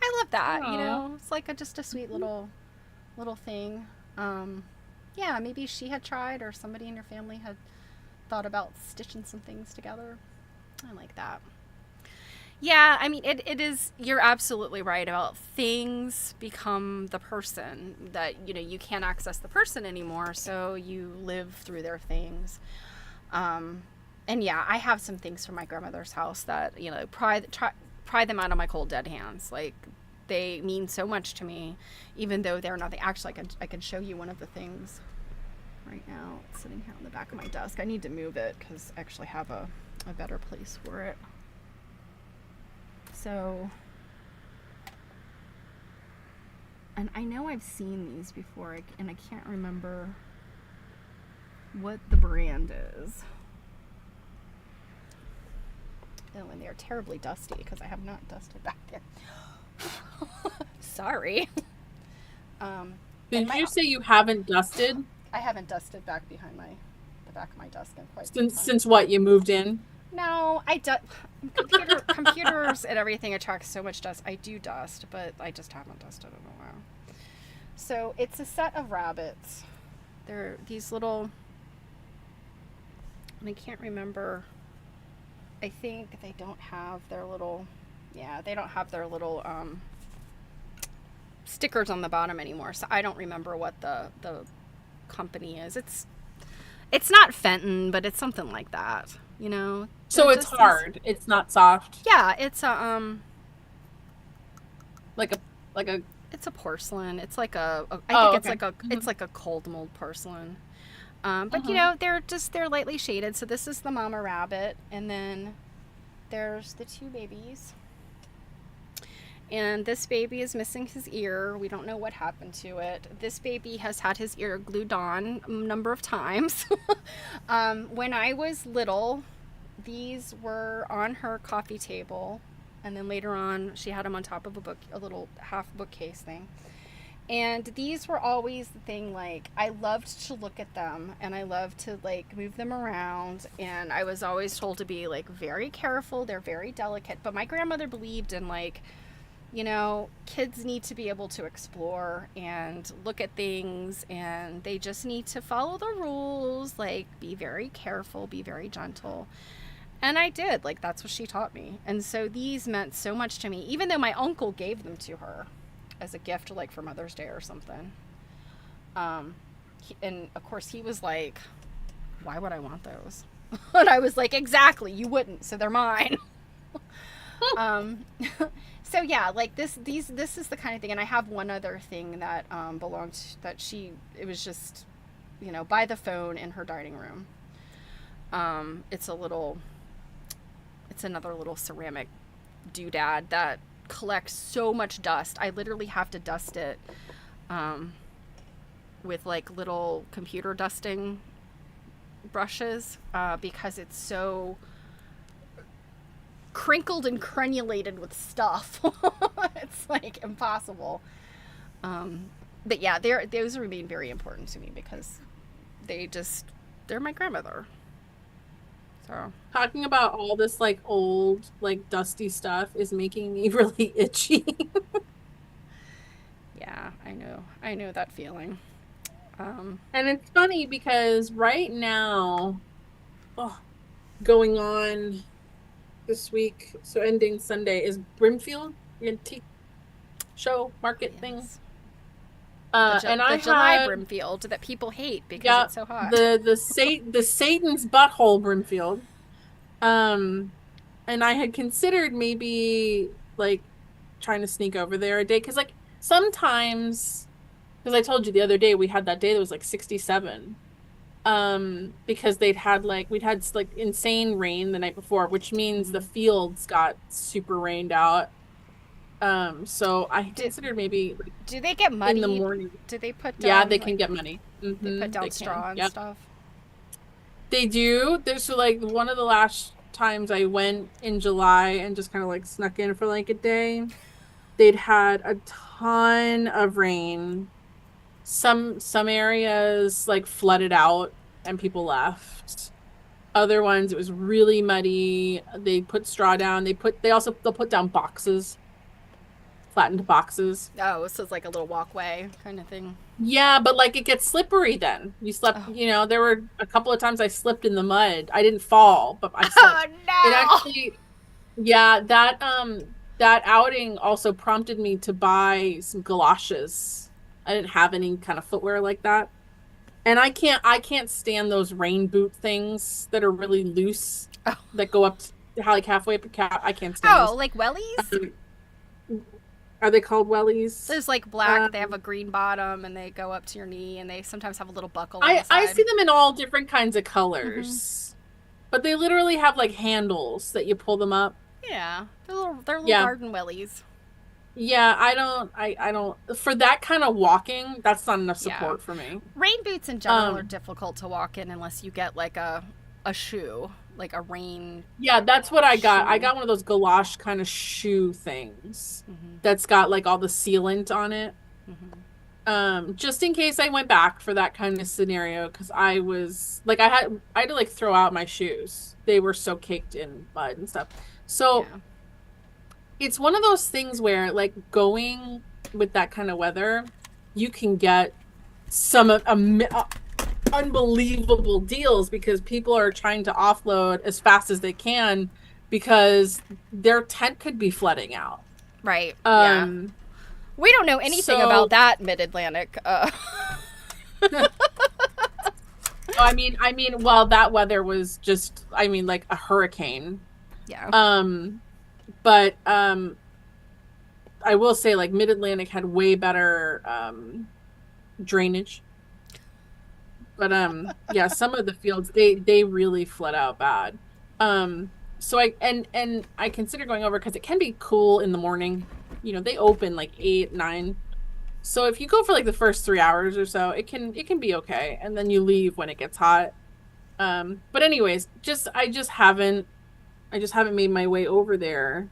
I love that. Aww. You know, it's like just a sweet little thing. Yeah, maybe she had tried, or somebody in your family had thought about stitching some things together. I like that. Yeah, I mean, it is, you're absolutely right about things become the person that, you can't access the person anymore, so you live through their things. And yeah, I have some things from my grandmother's house that, pry them out of my cold dead hands. Like, they mean so much to me, even though they're nothing. Actually, I can show you one of the things right now. It's sitting here on the back of my desk. I need to move it because I actually have a better place for it. So, and I know I've seen these before, and I can't remember what the brand is. Oh, and they're terribly dusty because I have not dusted back there. Sorry. Did you say you haven't dusted? I haven't dusted back behind the back of my desk in quite some time. Since what, you moved in? No, computers and everything attracts so much dust. I do dust, but I just haven't dusted in a while. So it's a set of rabbits. They're these little, and I can't remember. I think they don't have their little, they don't have their little stickers on the bottom anymore. So I don't remember what the company is. It's not Fenton, but it's something like that. So it's hard. It's not soft. Yeah, it's a like a. It's a porcelain. It's like I think it's okay. It's like a cold mold porcelain. But they're lightly shaded. So this is the mama rabbit, and then there's the two babies. And this baby is missing his ear. We don't know what happened to it. This baby has had his ear glued on a number of times. When I was little, these were on her coffee table. And then later on, she had them on top of a little half bookcase thing. And these were always the thing, like, I loved to look at them, and I loved to, like, move them around. And I was always told to be, like, very careful. They're very delicate. But my grandmother believed in, like, kids need to be able to explore and look at things, and they just need to follow the rules, like, be very careful, be very gentle. And I did. Like, that's what she taught me. And so these meant so much to me, even though my uncle gave them to her as a gift, like, for Mother's Day or something. And, of course, he was like, why would I want those? And I was like, exactly, you wouldn't, so they're mine. So yeah, like this is the kind of thing. And I have one other thing that belonged, it was just, by the phone in her dining room. It's another little ceramic doodad that collects so much dust. I literally have to dust it with like little computer dusting brushes because it's so crinkled and crenulated with stuff. It's like impossible. But yeah, those remain very important to me because they're my grandmother. So Talking about all this like old, like dusty stuff is making me really itchy. yeah, I know that feeling. And it's funny because right now, going on this week, so ending Sunday, is Brimfield, the antique show market thing. And I July had Brimfield that people hate because it's so hot. The Satan's butthole Brimfield. And I had considered maybe like trying to sneak over there a day, because like sometimes, because I told you the other day we had that day that was like 67. because we'd had like insane rain the night before, which means the Mhm. fields got super rained out. So I Do considered maybe like do they get in the muddied? morning. Do they put Yeah, down they like can get money. they put Mm-hmm, down they can. straw and Yep. stuff? They do. There's so like one of the last times I went in July and just kind of like snuck in for like a day. They'd had a ton of rain. Some areas like flooded out and people left. Other ones it was really muddy. They put straw down. They'll put down boxes, flattened boxes. Oh, so it's like a little walkway kind of thing. Yeah, but like it gets slippery then. Oh, There were a couple of times I slipped in the mud. I didn't fall, but I oh slipped. It no! actually, yeah, that outing also prompted me to buy some galoshes. I didn't have any kind of footwear like that. And I can't stand those rain boot things that are really loose Oh, that go up to like halfway up your calf. I can't stand oh, those. like wellies? Um, are they called wellies? Those like black. They have Um, a green bottom and they go up to your knee, and they sometimes have a little buckle on the I side. see them in all different kinds of Hmm. colors, but they literally have like handles that you pull them up. Yeah, they're little Yeah. garden wellies. Yeah, I don't for that kind of walking, that's not enough Yeah, support for me. rain boots in general are Um, difficult to walk in unless you get like a shoe, like a rain yeah, that's what I got. I shoe. got one of those galosh kind of shoe things Hmm. that's got like all the sealant on it. Hmm. Just in case I went back for that kind of scenario, because I was like I had to like throw out my shoes. They were so caked in mud and stuff. So Yeah. it's one of those things where like going with that kind of weather, you can get some unbelievable deals because people are trying to offload as fast as they can because their tent could be flooding out. Right. Yeah. Um, We don't know anything about so that Mid Atlantic. well, that weather was just, like a hurricane. Yeah. Um, but I will say, like, Mid-Atlantic had way better drainage. But yeah, some of the fields they really flood out bad. So I consider going over because it can be cool in the morning. They open like 8, 9. So if you go for like the first 3 hours or so, it can be okay, and then you leave when it gets hot. But anyways, I just haven't made my way over there,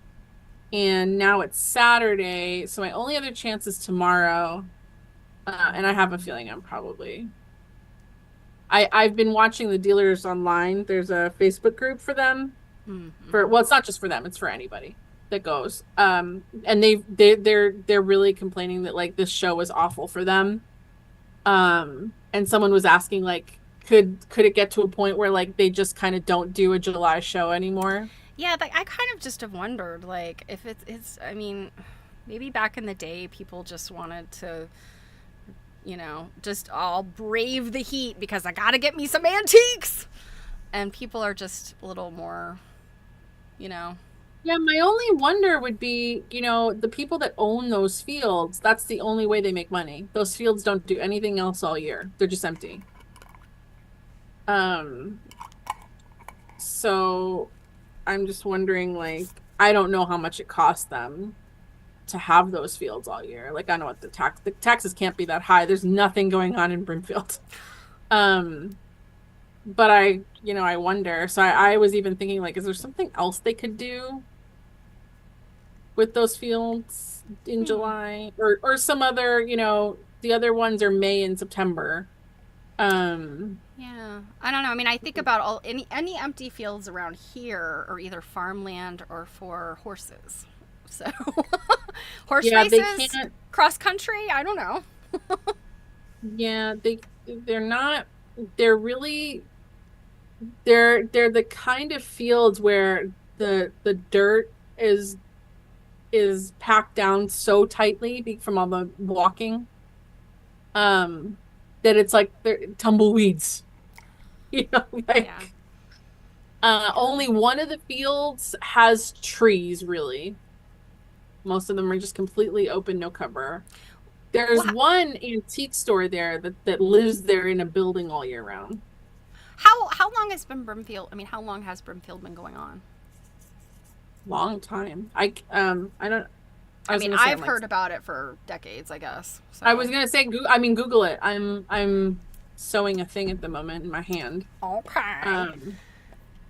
and now it's Saturday, so my only other chance is tomorrow, and I have a feeling I've been watching the dealers online. There's a Facebook group for them. Mm-hmm. It's not just for them, it's for anybody that goes. And they're really complaining that like this show was awful for them. And someone was asking like could it get to a point where like they just kind of don't do a July show anymore? Yeah, like I kind of just have wondered, like, if it's. I mean, maybe back in the day, people just wanted to, just all brave the heat because I gotta get me some antiques, and people are just a little more, you know. Yeah, my only wonder would be, the people that own those fields, that's the only way they make money. Those fields don't do anything else all year. They're just empty. Um, so I'm just wondering, like, I don't know how much it costs them to have those fields all year. Like, I know what the taxes can't be that high. There's nothing going on in Brimfield. Um, but I wonder. So I was even thinking, like, is there something else they could do with those fields in Hmm. July or some other, the other ones are May and September. Um, Yeah, I don't know. I mean, I think about all any empty fields around here are either farmland or for horses. So, horse yeah, they races, can't. cross country. I don't know. Yeah, they're not. They're really they're the kind of fields where the dirt is packed down so tightly from all the walking, um, that it's like they're tumbleweeds. Yeah. Like only one of the fields has trees, really. Most of them are just completely open, no cover. There's Well, one antique store there that lives there in a building all year round. How long has been Brimfield? I mean, how long has Brimfield been going on? Long time. I don't. I mean, gonna say I've I'm heard about it for decades, I guess. So. I was gonna say, Google it. I'm sewing a thing at the moment in my hand. Okay.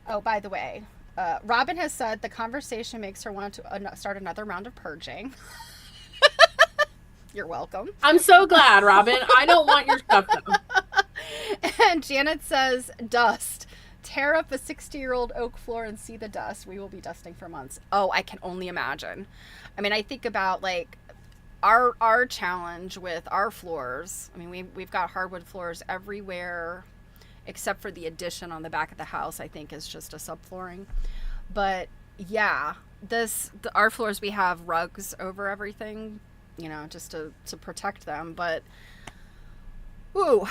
Oh, by the way, Robin has said the conversation makes her want to start another round of purging. You're welcome. I'm so glad, Robin. I don't want your stuff though. And Janet says, dust. Tear up a 60-year-old oak floor and see the dust. We will be dusting for months. Oh, I can only imagine. I mean, I think about like our challenge with our floors. I mean, we've got hardwood floors everywhere except for the addition on the back of the house, I think is just a subflooring. But yeah, our floors, we have rugs over everything, you know, just to protect them. But ooh,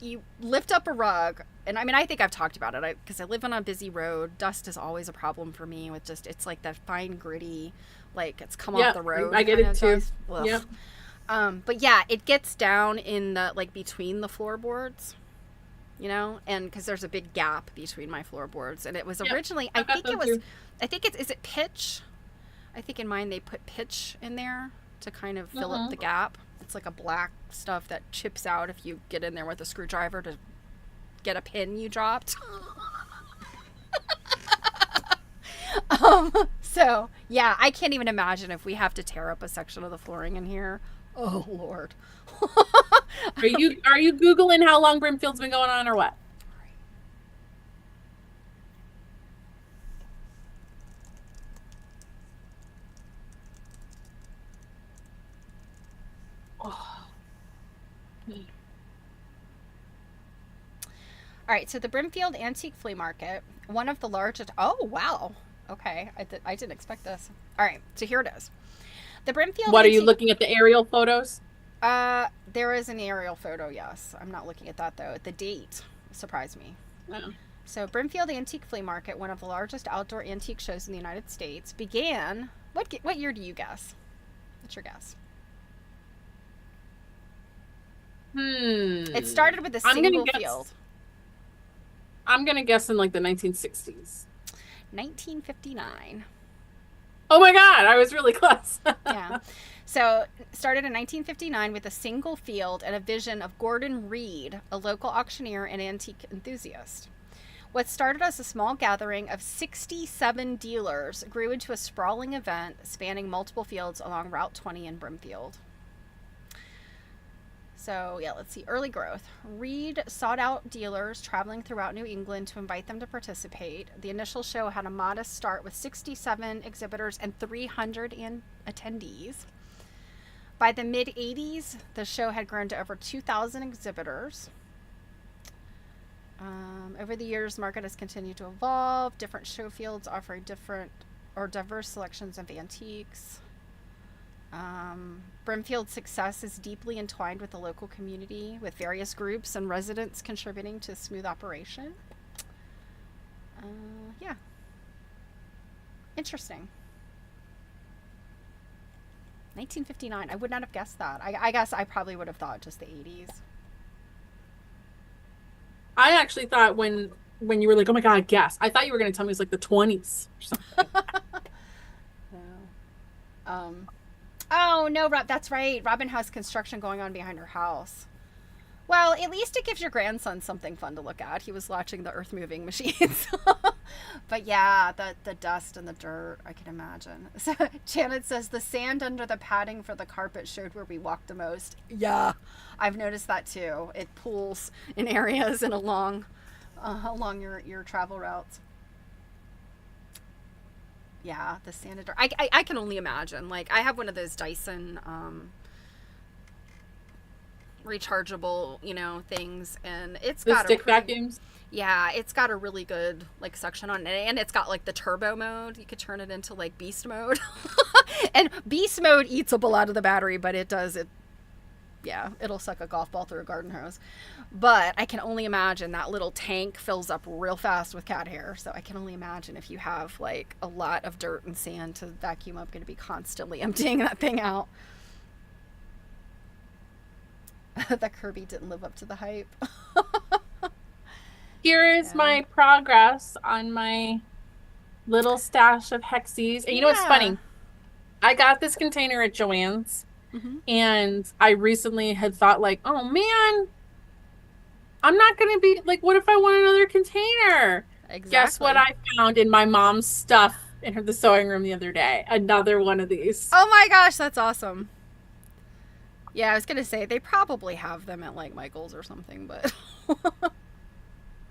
you lift up a rug, and I mean, I think I've talked about it because I live on a busy road. Dust is always a problem for me with just, it's like that fine gritty, like it's come off the road. I get it too. Yeah. But yeah, it gets down in the, like between the floorboards, you know, and because there's a big gap between my floorboards, and it was originally, I think is it pitch? I think in mine they put pitch in there to kind of fill up the gap. It's like a black stuff that chips out if you get in there with a screwdriver to get a pin you dropped. So yeah, I can't even imagine if we have to tear up a section of the flooring in here. Oh Lord. Are you Googling how long Brimfield's been going on or what? All right, so the Brimfield Antique Flea Market, one of the largest. Oh wow, okay, I didn't expect this. All right, so here it is. The Brimfield. What, are you looking at the aerial photos? There is an aerial photo. Yes, I'm not looking at that though. The date surprised me. Oh. So Brimfield Antique Flea Market, one of the largest outdoor antique shows in the United States, began. What year do you guess? What's your guess? It started with a single field. I'm going to guess in like the 1960s. 1959. Oh my God, I was really close. Yeah. So started in 1959 with a single field and a vision of Gordon Reed, a local auctioneer and antique enthusiast. What started as a small gathering of 67 dealers grew into a sprawling event spanning multiple fields along Route 20 in Brimfield. So, yeah, let's see. Early growth. Reed sought out dealers traveling throughout New England to invite them to participate. The initial show had a modest start with 67 exhibitors and 300 attendees. By the mid-'80s, the show had grown to over 2,000 exhibitors. Over the years, the market has continued to evolve. Different show fields offering different or diverse selections of antiques. Brimfield's success is deeply entwined with the local community, with various groups and residents contributing to a smooth operation. Yeah. Interesting. 1959. I would not have guessed that. I guess I probably would have thought just the 80s. I actually thought when you were like, oh my God, guess. I thought you were going to tell me it was like the 20s or something. No. Oh, no, Rob, that's right. Robin has construction going on behind her house. Well, at least it gives your grandson something fun to look at. He was watching the earth-moving machines. But yeah, the dust and the dirt, I can imagine. So Janet says, the sand under the padding for the carpet showed where we walked the most. Yeah, I've noticed that too. It pools in areas and along your travel routes. Yeah, the sand and dirt. I can only imagine. Like, I have one of those Dyson rechargeable, things, and it's got stick vacuums. Yeah, it's got a really good like suction on it, and it's got like the turbo mode. You could turn it into like beast mode. And beast mode eats up a lot of the battery, but it'll suck a golf ball through a garden hose. But I can only imagine that little tank fills up real fast with cat hair. So I can only imagine if you have like a lot of dirt and sand to vacuum up, going to be constantly emptying that thing out. That Kirby didn't live up to the hype. Here is my progress on my little stash of Hexies. And you know what's funny? I got this container at Joann's, and I recently had thought like, oh man, I'm not going to be like, what if I want another container? Exactly. Guess what I found in my mom's stuff in the sewing room the other day? Another one of these. Oh my gosh, that's awesome. Yeah, I was going to say, they probably have them at like Michael's or something, but...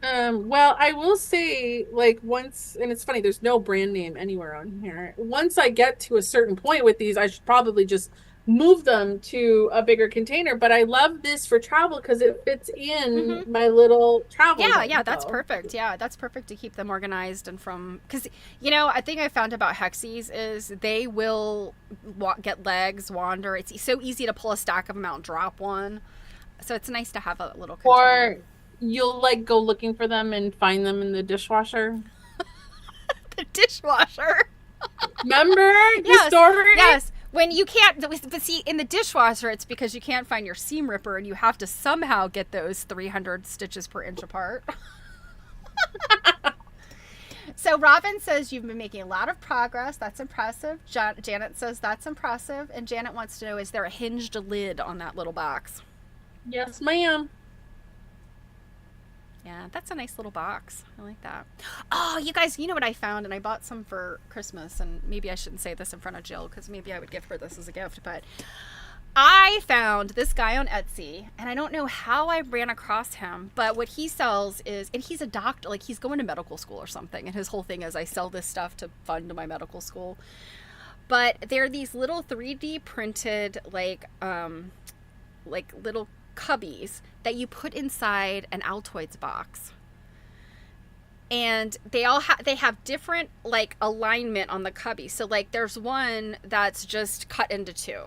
Well, I will say, like, once, and it's funny, there's no brand name anywhere on here. Once I get to a certain point with these, I should probably just move them to a bigger container. But I love this for travel because it fits in my little travel. Yeah, that's perfect. Yeah, that's perfect to keep them organized and from, because, you know, I think I found about Hexies is they will get legs, wander. It's so easy to pull a stack of them out and drop one. So it's nice to have a little container. Or you'll like go looking for them and find them in the dishwasher. The dishwasher. Remember the story? Yes. When you can't, but see, in the dishwasher, it's because you can't find your seam ripper and you have to somehow get those 300 stitches per inch apart. So Robin says you've been making a lot of progress. That's impressive. Janet says that's impressive. And Janet wants to know, is there a hinged lid on that little box? Yes, ma'am. Yeah, that's a nice little box. I like that. Oh, you guys, you know what I found? And I bought some for Christmas. And maybe I shouldn't say this in front of Jill because maybe I would give her this as a gift. But I found this guy on Etsy. And I don't know how I ran across him. But what he sells is, and he's a doctor. Like, he's going to medical school or something. And his whole thing is, I sell this stuff to fund my medical school. But they're these little 3D printed, like little cubbies that you put inside an Altoids box, and they have different like alignment on the cubby. So like there's one that's just cut into two,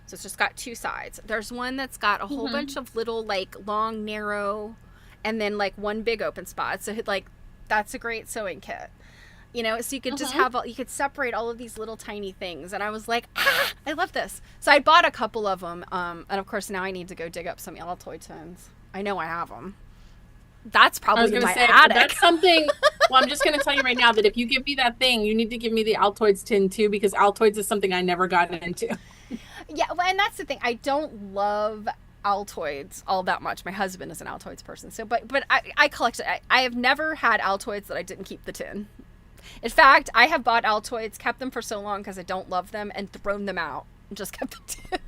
so it's just got two sides. There's one that's got a whole bunch of little like long narrow and then like one big open spot. So like that's a great sewing kit, you know, so you could just have you could separate all of these little tiny things. And I was like, I love this. So I bought a couple of them, and of course now I need to go dig up some Altoid tins. I know I have them. That's probably in my attic. That's something. Well, I'm just going to tell you right now that if you give me that thing, you need to give me the Altoids tin too, because Altoids is something I never got into. Yeah, well, and that's the thing. I don't love Altoids all that much. My husband is an Altoids person, so but I collect it. I have never had Altoids that I didn't keep the tin. In fact, I have bought Altoids, kept them for so long because I don't love them, and thrown them out and just kept the tin.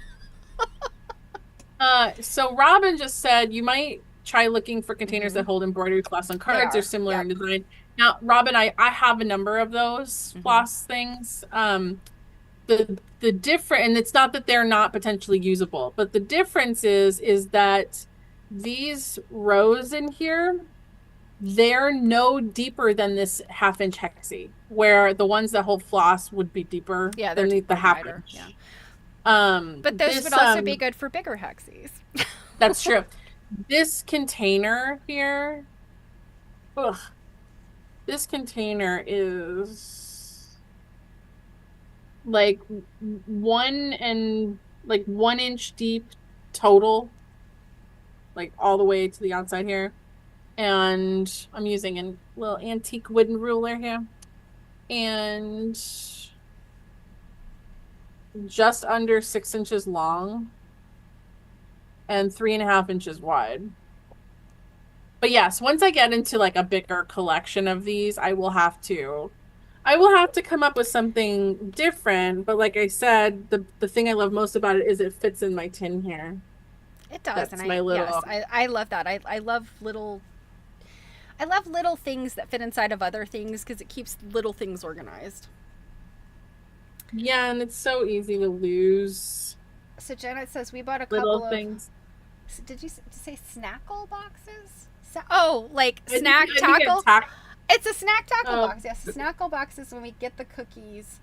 So Robin just said you might try looking for containers that hold embroidered floss on cards or similar in design. Now, Robin, I have a number of those floss things. The different, and it's not that they're not potentially usable, but the difference is that these rows in here, they're no deeper than this 1/2 inch hexie, where the ones that hold floss would be deeper than the 1/2 inch. Yeah. But those would also be good for bigger hexies. That's true. This container here, this container is like 1 inch deep total, like all the way to the outside here. And I'm using a little antique wooden ruler here. And just under 6 inches long and 3.5 inches wide. But yes, once I get into like a bigger collection of these, I will have to come up with something different. But like I said, the thing I love most about it is it fits in my tin here. It does. That's my little... Yes, I love that. I love little things that fit inside of other things because it keeps little things organized. Yeah, and it's so easy to lose. So Janet says we bought a little couple things. Did you say snackle boxes? Like snack tackle? It's a snack tackle box. Yes, snackle boxes when we get the cookies.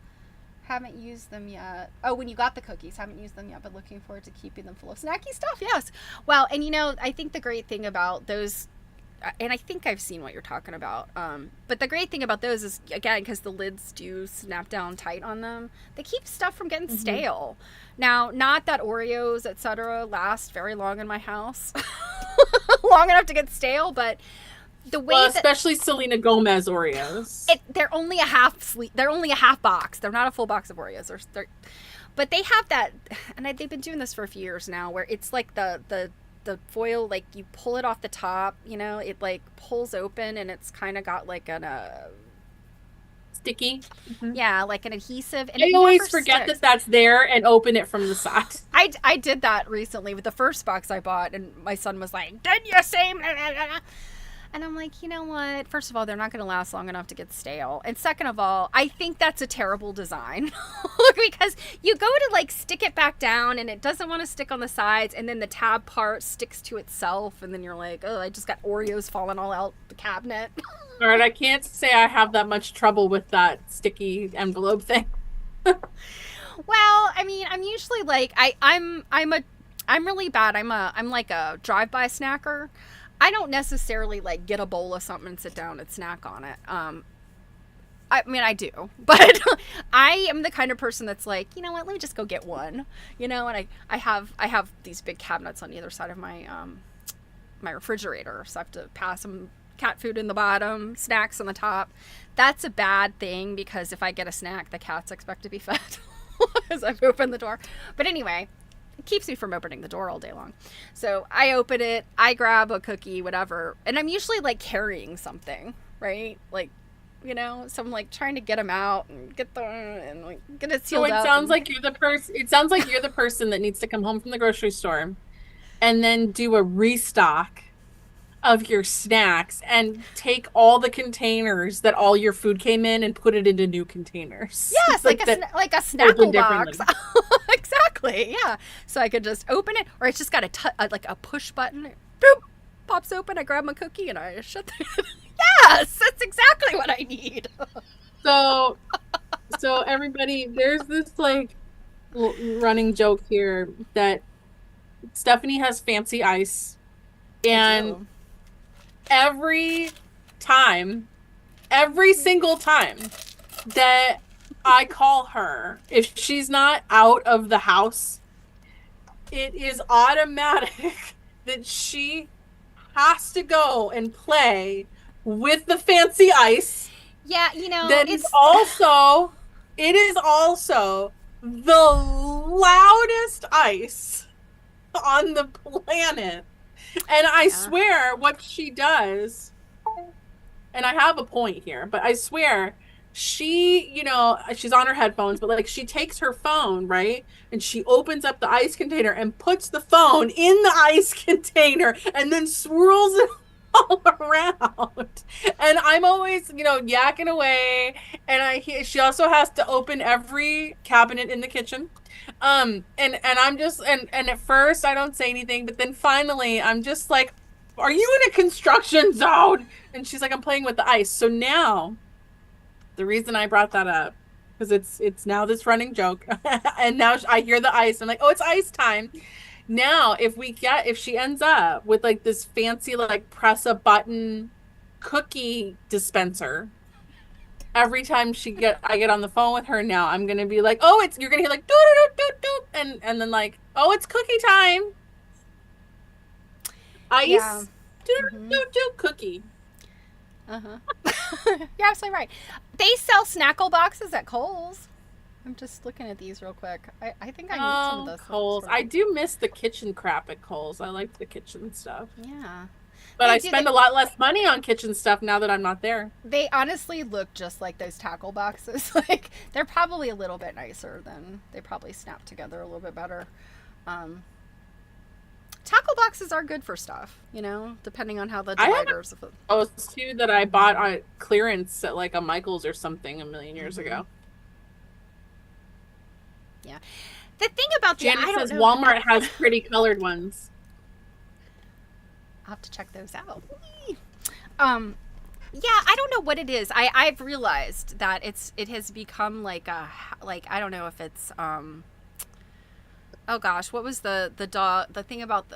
Haven't used them yet. Oh, when you got the cookies, haven't used them yet, but looking forward to keeping them full of snacky stuff. Yes. Well, and you know, I think the great thing about those, and I think I've seen what you're talking about, but the great thing about those is, again, because the lids do snap down tight on them, they keep stuff from getting stale. Now, not that Oreos, etc., last very long in my house, long enough to get stale, but the way Well, that especially Selena Gomez Oreos. they're only a they're only a half box. They're not a full box of Oreos. But they have that, and they've been doing this for a few years now, where it's like the foil, like you pull it off the top, it like pulls open, and it's kind of got like Sticky. Mm-hmm. Yeah, like an adhesive. And I always forget that that's there and open it from the side. I did that recently with the first box I bought, and my son was like, "Did you say?" And I'm like, you know what? First of all, they're not going to last long enough to get stale. And second of all, I think that's a terrible design because you go to like stick it back down and it doesn't want to stick on the sides. And then the tab part sticks to itself. And then you're like, oh, I just got Oreos falling all out the cabinet. All right. I can't say I have that much trouble with that sticky envelope thing. Well, I mean, I'm usually like, I'm really bad. I'm like a drive-by snacker. I don't necessarily like get a bowl of something and sit down and snack on it. I mean, I do, but I am the kind of person that's like, you know what, let me just go get one, and I have these big cabinets on either side of my my refrigerator, so I have to pass some cat food in the bottom, snacks on the top. That's a bad thing because if I get a snack, the cats expect to be fed as I've opened the door. But anyway, it keeps me from opening the door all day long. So I open it, I grab a cookie, whatever, and I'm usually like carrying something, right? Like, so I'm like trying to get them out and get it sealed up. So it sounds like you're the person. It sounds like you're the person that needs to come home from the grocery store, and then do a restock of your snacks and take all the containers that all your food came in and put it into new containers. Yes, like a Snapple box. Exactly. Yeah. So I could just open it, or it's just got like a push button. Boop, pops open. I grab my cookie and I shut the. Yes, that's exactly what I need. So everybody, there's this like running joke here that Stephanie has fancy ice, and every single time that I call her, if she's not out of the house, it is automatic that she has to go and play with the fancy ice. Yeah, it is also the loudest ice on the planet. And I swear what she does, and I have a point here, but I swear she, she's on her headphones, but like she takes her phone, right? And she opens up the ice container and puts the phone in the ice container and then swirls it all around. And I'm always, yakking away. And she also has to open every cabinet in the kitchen. And I'm just, and at first I don't say anything, but then finally I'm just like, are you in a construction zone? And she's like, I'm playing with the ice. So now the reason I brought that up, because it's now this running joke, and now I hear the ice. I'm like, oh, it's ice time. Now, if she ends up with like this fancy like press a button cookie dispenser, every time I get on the phone with her now, I'm gonna be like, oh, you're gonna hear like doo doo doo doo doo, and then like, oh, it's cookie time. Ice, yeah. doo doo doo cookie. You're absolutely right. They sell Snackle boxes at Kohl's. I'm just looking at these real quick. I think I need some of those. Kohl's. I do miss the kitchen crap at Kohl's. I like the kitchen stuff. Yeah. But I spend a lot less money on kitchen stuff now that I'm not there. They honestly look just like those tackle boxes. Like, they're probably a little bit nicer than, they probably snap together a little bit better. Tackle boxes are good for stuff, depending on how the dividers. Those two that I bought on clearance at like a Michael's or something a million years ago. Yeah. The thing about Janet says Walmart has pretty colored ones. I'll have to check those out. Yeah, I don't know what it is. I've realized that it has become like I don't know if it's oh gosh, what was the thing about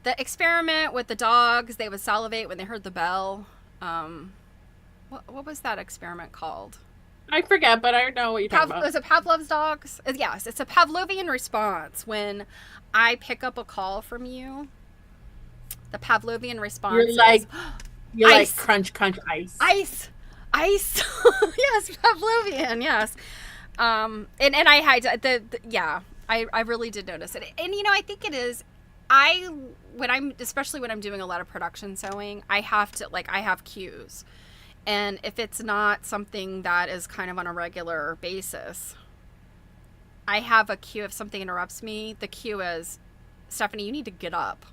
the experiment with the dogs? They would salivate when they heard the bell. What was that experiment called? I forget, but I know what you're talking about. Was it Pavlov's dogs? Yes, it's a Pavlovian response when I pick up a call from you. The Pavlovian response You're like, is you're like ice. crunch, crunch, ice. Ice. Yes, Pavlovian, yes. And I had yeah, I really did notice it. And I think it is, especially when I'm doing a lot of production sewing, I have cues. And if it's not something that is kind of on a regular basis, I have a cue. If something interrupts me, the cue is, Stephanie, you need to get up.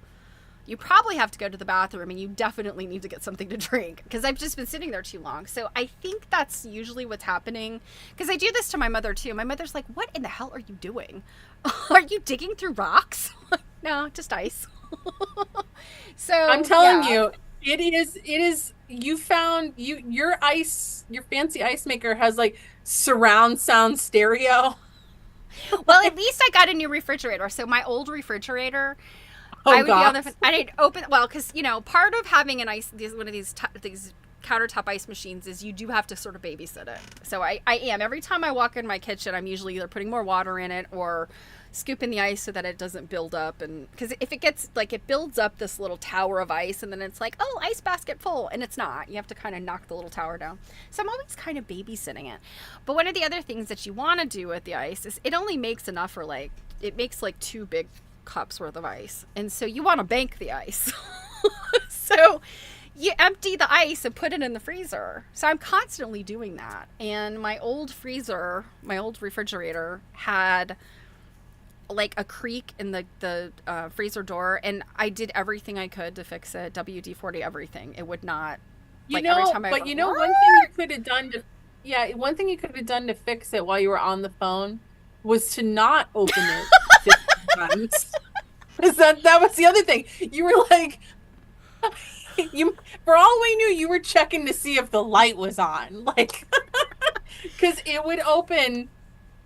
You probably have to go to the bathroom, and you definitely need to get something to drink, because I've just been sitting there too long. So I think that's usually what's happening, because I do this to my mother too. My mother's like, what in the hell are you doing? Are you digging through rocks? No, just ice. So I'm telling you, it is, you found, your fancy ice maker has like surround sound stereo. Well, at least I got a new refrigerator. So my old refrigerator, Oh, I would God. be on the, I'd open, well, because part of having one of these countertop ice machines is you do have to sort of babysit it. So I am, every time I walk in my kitchen, I'm usually either putting more water in it or scooping the ice so that it doesn't build up. And because if it gets it builds up this little tower of ice, and then it's like, oh, ice basket full, and it's not. You have to kind of knock the little tower down. So I'm always kind of babysitting it. But one of the other things that you want to do with the ice is it only makes enough for it makes 2 big cups worth of ice, and so you want to bank the ice. So you empty the ice and put it in the freezer. So I'm constantly doing that. And my old refrigerator had a creak in the freezer door, and I did everything I could to fix it. WD-40 everything. It would not. Every time one thing you could have done to fix it while you were on the phone was to not open it 50 times. Because that was the other thing. You were like, for all we knew, you were checking to see if the light was on, because it would open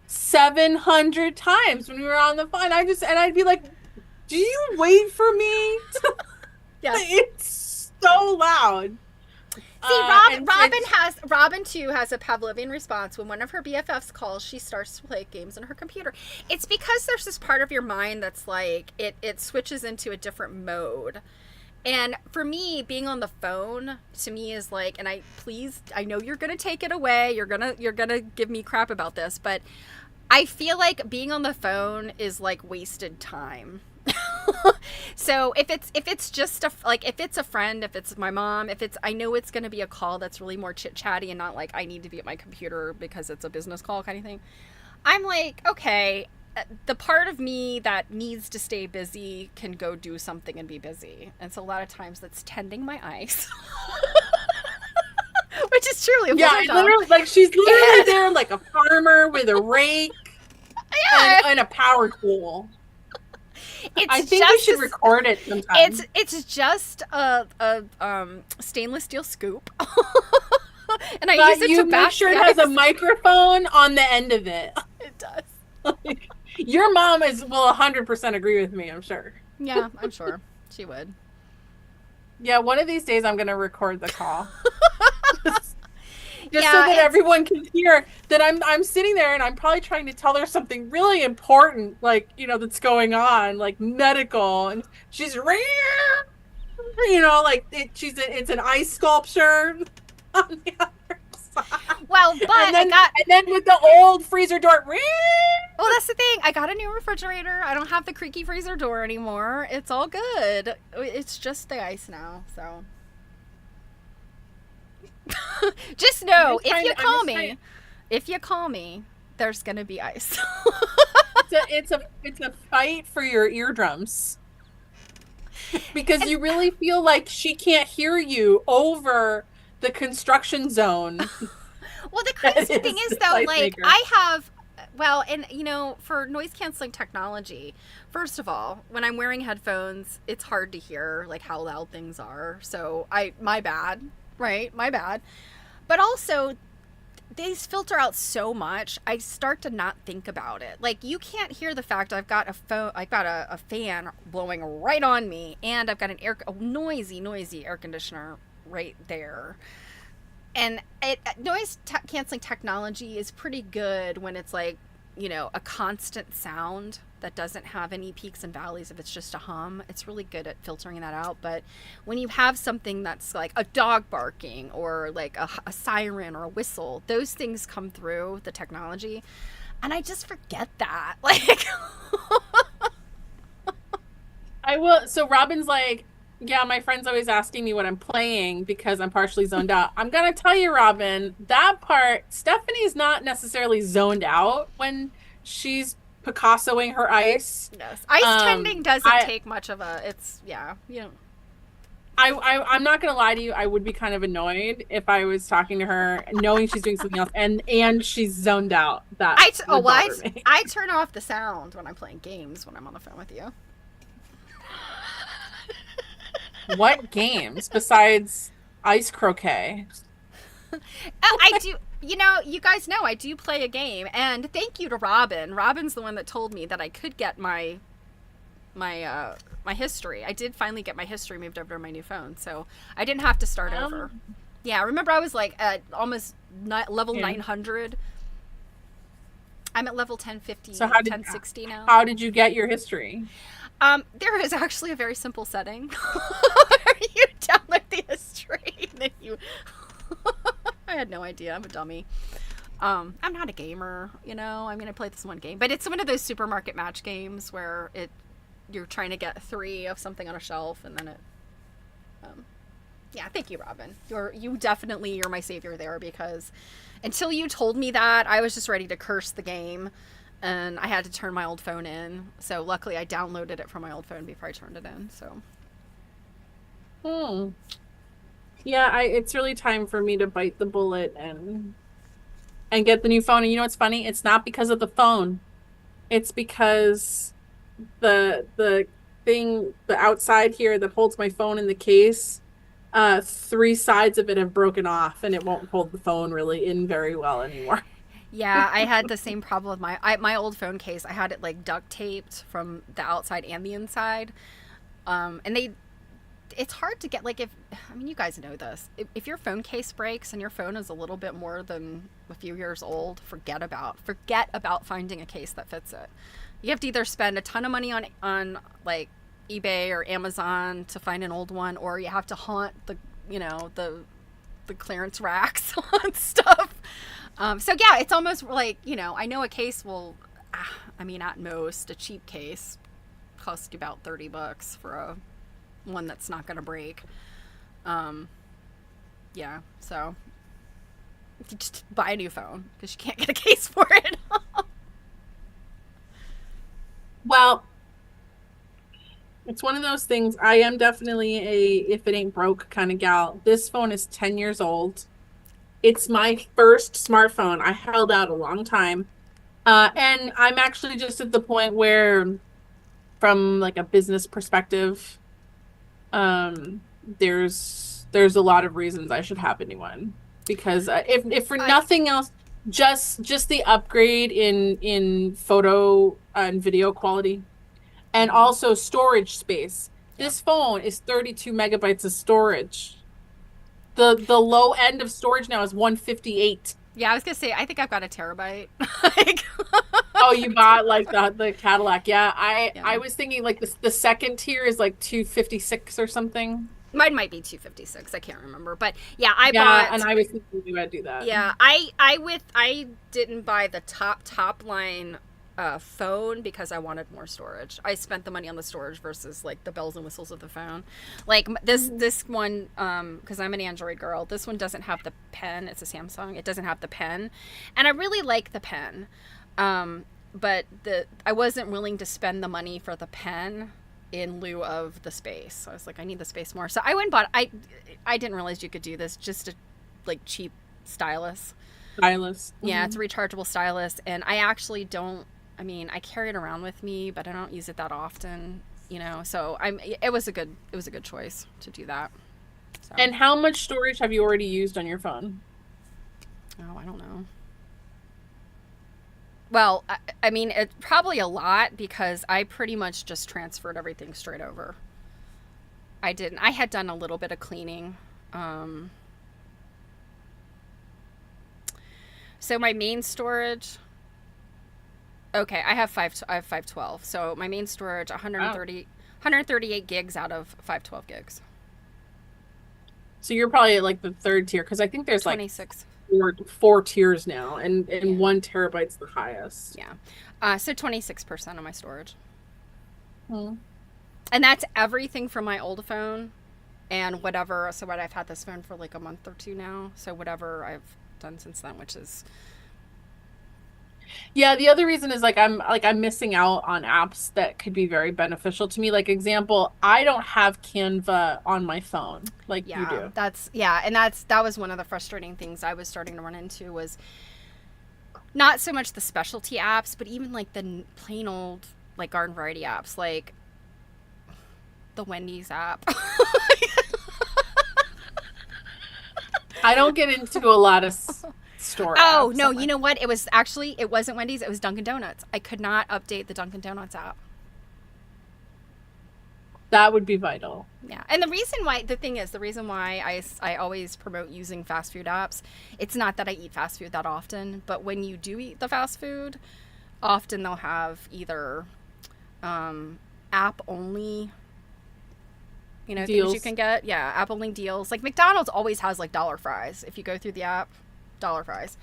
700 times when we were on the phone. I'd be like, do you wait for me? Yeah, it's so loud. See, Robin too has a Pavlovian response. When one of her BFFs calls, she starts to play games on her computer. It's because there's this part of your mind that's like, it switches into a different mode. And for me, being on the phone to me is like, and I know you're going to take it away. You're going to give me crap about this, but I feel like being on the phone is like wasted time. So if it's just if it's a friend, if it's my mom, I know it's going to be a call that's really more chit chatty and not like I need to be at my computer because it's a business call kind of thing. I'm like, okay, the part of me that needs to stay busy can go do something and be busy. And so a lot of times that's tending my ice. Which is truly a literally, she's literally there like a farmer with a rake and a power tool. I think we should record it sometime. It's just a stainless steel scoop, and I use it to make sure it has a microphone on the end of it. It does. Your mom will 100% agree with me, I'm sure. Yeah, I'm sure she would. Yeah, one of these days I'm gonna record the call. Just so that everyone can hear that I'm sitting there and I'm probably trying to tell her something really important, that's going on, like medical, and she's it's an ice sculpture on the other side. Well, but and then with the old freezer door. Well, that's the thing. I got a new refrigerator. I don't have the creaky freezer door anymore. It's all good. It's just the ice now, so. Just know, if you call me, there's gonna be ice. It's a fight for your eardrums, because you really feel like she can't hear you over the construction zone. Well, the crazy thing is though, I have, for noise canceling technology, first of all, when I'm wearing headphones, it's hard to hear how loud things are. So my bad. Right, my bad. But also, these filter out so much, I start to not think about it. You can't hear the fact I've got a fan blowing right on me, and I've got a noisy air conditioner right there. And noise canceling technology is pretty good when it's a constant sound that doesn't have any peaks and valleys, if it's just a hum, it's really good at filtering that out. But when you have something that's like a dog barking or like a siren or a whistle, those things come through the technology. And I just forget that. Like, I will. So Robin's like, yeah, my friend's always asking me what I'm playing because I'm partially zoned out. I'm gonna tell you, Robin, that part, Stephanie's not necessarily zoned out when she's Picassoing her ice. yes, ice tending doesn't take much of a. It's I'm not gonna lie to you. I would be kind of annoyed if I was talking to her, knowing she's doing something else, and she's zoned out. That would bother me. I turn off the sound when I'm playing games when I'm on the phone with you. What games besides ice croquet? I do. You guys know I do play a game, and thank you to Robin. Robin's the one that told me that I could get my history. I did finally get my history moved over to my new phone, so I didn't have to start over. Yeah, remember I was like at almost level 900. I'm at level 1050, so 1060 now. How did you get your history? There is actually a very simple setting. You download the history, and then you... I had no idea. I'm a dummy. I'm not a gamer, I mean, I played this one game, but it's one of those supermarket match games where you're trying to get 3 of something on a shelf, and then it... yeah, thank you, Robin. You're my savior there, because until you told me that, I was just ready to curse the game, and I had to turn my old phone in. So luckily I downloaded it from my old phone before I turned it in. So. Yeah, it's really time for me to bite the bullet and get the new phone. And you know what's funny? It's not because of the phone. It's because the thing, the outside here that holds my phone in the case, 3 sides of it have broken off, and it won't hold the phone really in very well anymore. Yeah, I had the same problem with my old phone case. I had it like duct taped from the outside and the inside. And it's hard to get, like, you guys know this. If your phone case breaks and your phone is a little bit more than a few years old, forget about finding a case that fits it. You have to either spend a ton of money on like eBay or Amazon to find an old one, or you have to haunt the clearance racks on stuff. So yeah, it's almost like, I know a case will, at most, a cheap case costs you about $30 for one that's not going to break. Yeah, so you just buy a new phone because you can't get a case for it. Well, it's one of those things. I am definitely a if it ain't broke kind of gal. This phone is 10 years old. It's my first smartphone. I held out a long time. And I'm actually just at the point where, from like a business perspective, there's a lot of reasons I should have a new one. Because if for nothing else, just the upgrade in photo and video quality, and also storage space. This phone is 32 megabytes of storage. The low end of storage now is 158. Yeah, I was gonna say, I think I've got a terabyte. Oh, you bought like the Cadillac? Yeah, I was thinking like the second tier is like 256 or something. Mine might be 256. I can't remember, but yeah, I bought. And I was thinking we would do that. Yeah, I didn't buy the top line phone because I wanted more storage. I spent the money on the storage versus like the bells and whistles of the phone. Like this one, because I'm an Android girl, this one doesn't have the pen. It's a Samsung. It doesn't have the pen, and I really like the pen, but I wasn't willing to spend the money for the pen in lieu of the space. So I was like, I need the space more. So I went and bought. I didn't realize you could do this. Just a like cheap stylus. Stylus. Yeah, it's a rechargeable stylus, and I actually don't. I carry it around with me, but I don't use it that often, so it was a good choice to do that. So. And how much storage have you already used on your phone? Oh, I don't know. Well, it's probably a lot because I pretty much just transferred everything straight over. I had done a little bit of cleaning. So my main storage, Okay, I have 512. So my main storage 138 gigs out of 512 gigs. So you're probably at like the third tier because I think there's like 26. four tiers now, and Yeah. 1 terabyte's the highest. Yeah. So 26% of my storage. Hmm. And that's everything from my old phone and whatever. So what I've had this phone for like a month or two now. So whatever I've done since then, which is Yeah, the other reason is I'm missing out on apps that could be very beneficial to me. Like example, I don't have Canva on my phone like you do. And that was one of the frustrating things I was starting to run into was not so much the specialty apps, but even like the plain old like garden variety apps, like the Wendy's app. I don't get into a lot of store Oh, apps. no, you know what? It wasn't Wendy's, it was Dunkin' Donuts. I could not update the Dunkin' Donuts app. That would be vital. Yeah. And the reason why I always promote using fast food apps, it's not that I eat fast food that often, but when you do eat the fast food, often they'll have either app only, things Deals. you can get. Yeah, app only deals. Like McDonald's always has like dollar fries. If you go through the app, dollar fries.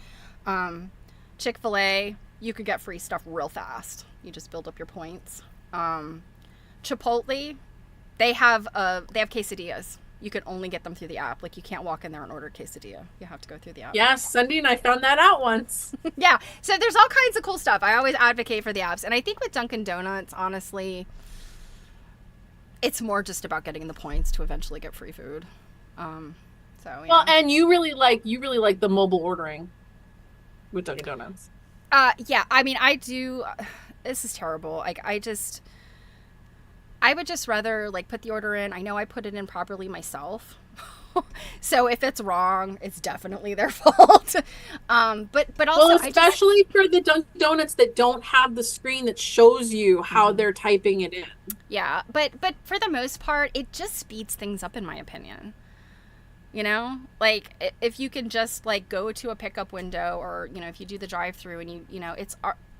Chick-fil-A, you could get free stuff real fast. You just build up your points. Chipotle, they have quesadillas. You can only get them through the app. Like you can't walk in there and order a quesadilla. You have to go through the app. Yes, Cindy and I found that out once. Yeah. So there's all kinds of cool stuff. I always advocate for the apps. And I think with Dunkin' Donuts, honestly, it's more just about getting the points to eventually get free food. So yeah. Well, and you really like the mobile ordering with Dunkin' Donuts. Yeah. I mean, I do. This is terrible. Like I would just rather like put the order in. I know I put it in properly myself. So if it's wrong, it's definitely their fault. But also, well, especially for the Dunkin' Donuts that don't have the screen that shows you how they're typing it in. Yeah, but for the most part, it just speeds things up, in my opinion. Like if you can just like go to a pickup window, or if you do the drive-through and it's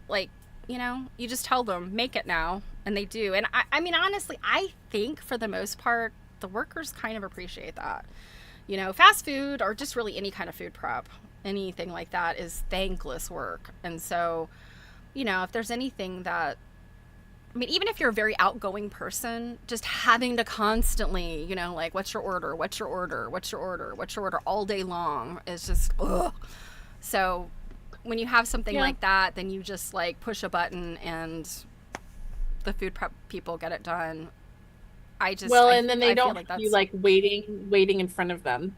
like you just tell them make it now, and they do. And I mean honestly, I think for the most part the workers kind of appreciate that. Fast food or just really any kind of food prep, anything like that is thankless work. And so, if there's anything that, I mean, even if you're a very outgoing person, just having to constantly, like, what's your order? What's your order? What's your order? What's your order all day long is just, ugh. So when you have something like that, then you just like push a button and the food prep people get it done. And then they don't have you like waiting in front of them.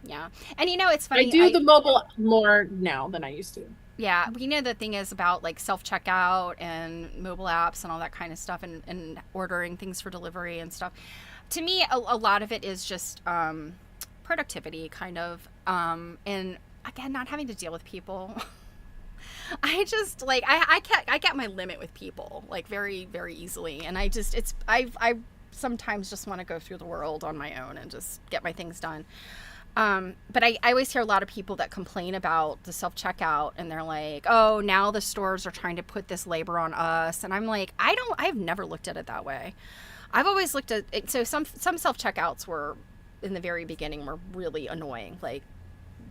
Yeah. And it's funny. I do the mobile more now than I used to. Yeah. The thing is about like self-checkout and mobile apps and all that kind of stuff, and ordering things for delivery and stuff. To me, a lot of it is just productivity kind of. And again, not having to deal with people. I just like, I get my limit with people like very, very easily. And I sometimes just want to go through the world on my own and just get my things done. But I always hear a lot of people that complain about the self-checkout, and they're like, oh, now the stores are trying to put this labor on us. And I'm like, I've never looked at it that way. I've always looked at it. So some self-checkouts were in the very beginning were really annoying. Like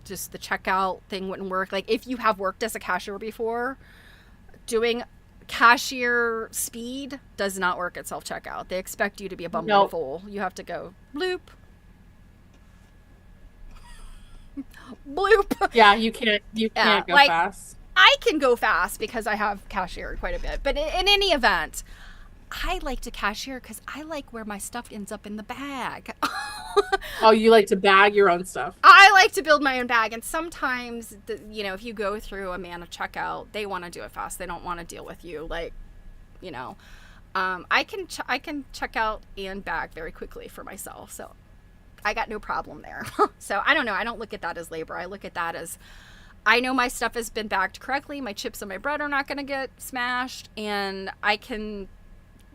just the checkout thing wouldn't work. Like if you have worked as a cashier before, doing cashier speed does not work at self-checkout. They expect you to be a bumbling fool. You have to go bloop. Bloop. Yeah, you can't go like, fast. I can go fast because I have cashier quite a bit. But in any event, I like to cashier because I like where my stuff ends up in the bag. Oh, you like to bag your own stuff? I like to build my own bag. And sometimes, if you go through a man of checkout, they want to do it fast. They don't want to deal with you. Like, I can check out and bag very quickly for myself. So I got no problem there. So I don't know. I don't look at that as labor. I look at that as I know my stuff has been bagged correctly. My chips and my bread are not going to get smashed. And I can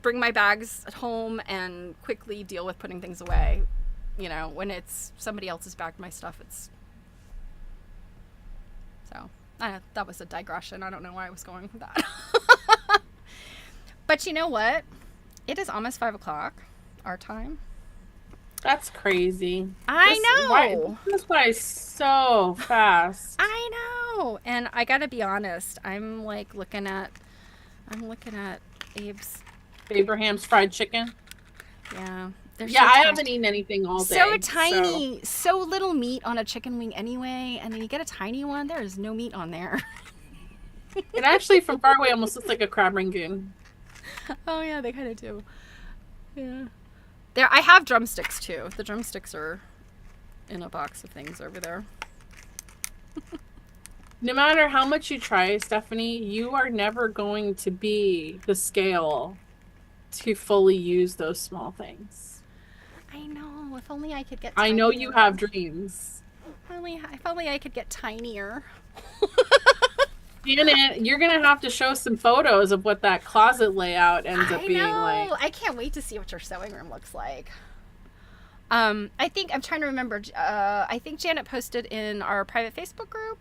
bring my bags at home and quickly deal with putting things away. When it's somebody else's bagged my stuff, so that was a digression. I don't know why I was going with that. But you know what? It is almost 5 o'clock our time. That's crazy. I know. This by so fast. I know. And I gotta be honest, I'm looking at Abraham's fried chicken. Yeah. I haven't eaten anything all day. So tiny, so little meat on a chicken wing anyway, and then you get a tiny one, there is no meat on there. It actually, from far away, almost looks like a crab rangoon. Oh yeah, they kind of do. Yeah. I have drumsticks too. The drumsticks are in a box of things over there. No matter how much you try, Stephanie, you are never going to be the scale to fully use those small things. I know. If only I could get tinier. I know you have dreams. If only I could get tinier. Janet, you're going to have to show some photos of what that closet layout ends up being like. I can't wait to see what your sewing room looks like. I think, I'm trying to remember, I think Janet posted in our private Facebook group.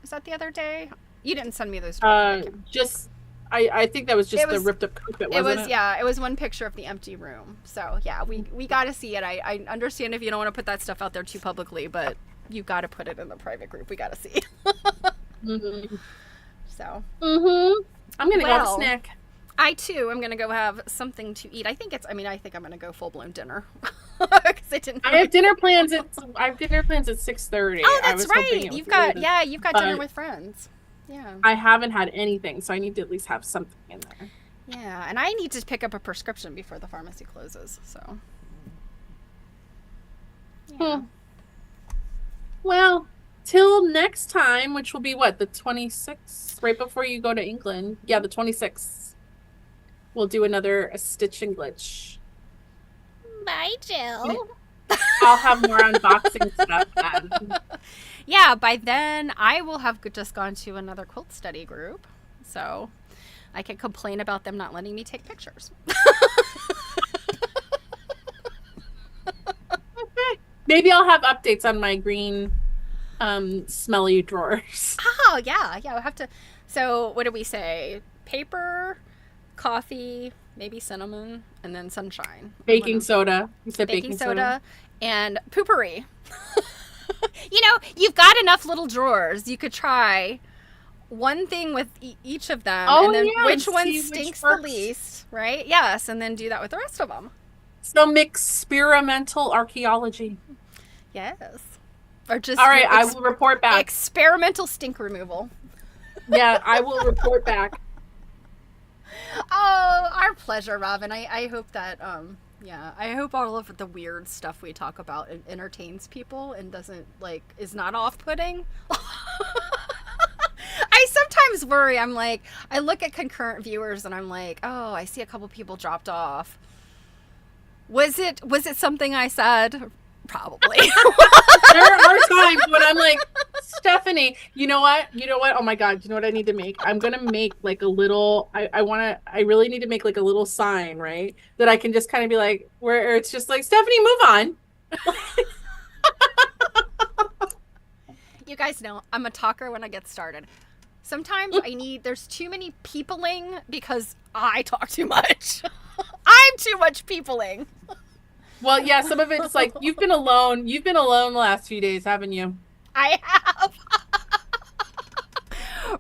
Was that the other day? You didn't send me those. I think that was just the ripped up carpet, wasn't it? Yeah, it was one picture of the empty room. So, yeah, we got to see it. I understand if you don't want to put that stuff out there too publicly, but you got to put it in the private group. We got to see. Mm-hmm. So. Mm-hmm. I'm going to go have a snack. I, too, am going to go have something to eat. I think I'm going to go full-blown dinner. I have dinner plans at 6:30. Oh, that's right. You've got dinner with friends. Yeah. I haven't had anything, so I need to at least have something in there. Yeah, and I need to pick up a prescription before the pharmacy closes, so. Yeah. Well, till next time, which will be what, the 26th, right before you go to England. Yeah, the 26th. We'll do another Stitch and Glitch. Bye, Jill. I'll have more unboxing stuff then. Yeah, by then I will have just gone to another quilt study group, so I can complain about them not letting me take pictures. Okay. Maybe I'll have updates on my green smelly drawers. Oh, yeah. We'll have to. So what did we say? Paper, coffee, maybe cinnamon, and then sunshine. Baking soda. You said baking soda. And poopery. You've got enough little drawers. You could try one thing with each of them, and then which one stinks the least, right? Yes, and then do that with the rest of them. Some experimental archaeology. Yes. Or just all right, I will report back. Experimental stink removal. Yeah, I will report back. Oh, our pleasure, Robin. I hope that I hope all of the weird stuff we talk about entertains people and doesn't is not off-putting. I sometimes worry. I'm like, I look at concurrent viewers and I'm like, oh, I see a couple people dropped off. Was it something I said? Probably. There are times when I'm like, Stephanie, you know what? Oh my God, you know what I need to make? I'm going to make a little, I really need to make a little sign, right? That I can just kind of be like, where it's just like, Stephanie, move on. You guys know, I'm a talker when I get started. Sometimes there's too many peopling because I talk too much. I'm too much peopling. Well, yeah, some of it's like, you've been alone the last few days, haven't you? I have.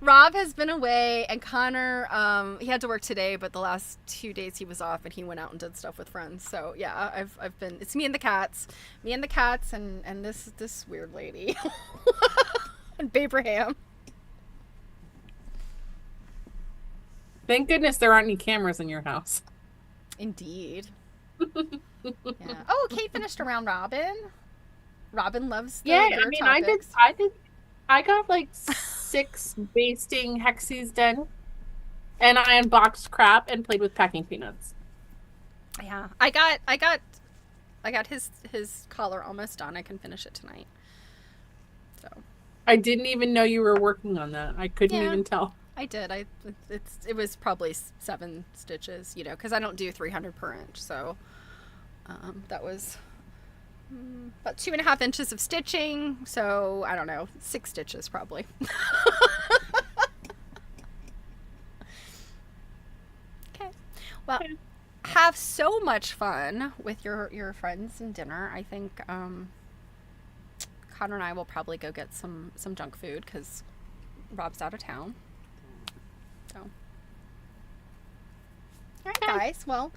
Rob has been away, and Connor, he had to work today, but the last 2 days he was off, and he went out and did stuff with friends. So yeah, I've been. It's me and the cats, and this weird lady, and Abraham. Thank goodness there aren't any cameras in your house. Indeed. Yeah. Oh, Kate finished around Robin. Robin loves the topics. I got 6 basting hexes done, and I unboxed crap and played with packing peanuts. Yeah, I got his collar almost done. I can finish it tonight. So I didn't even know you were working on that. I couldn't even tell. I did. It was probably 7 stitches, because I don't do 300 per inch, so that was about 2.5 inches of stitching, so I don't know, 6 stitches probably. Okay. Well, have so much fun with your friends and dinner. I think Connor and I will probably go get some junk food because Rob's out of town. So, all right, guys. Well,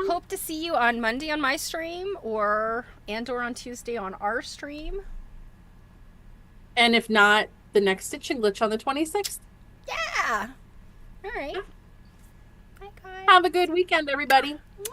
hope to see you on Monday on my stream, or on Tuesday on our stream. And if not, the next Stitch and Glitch on the 26th. Yeah. All right. Bye, guys. Have a good weekend, everybody. Mwah.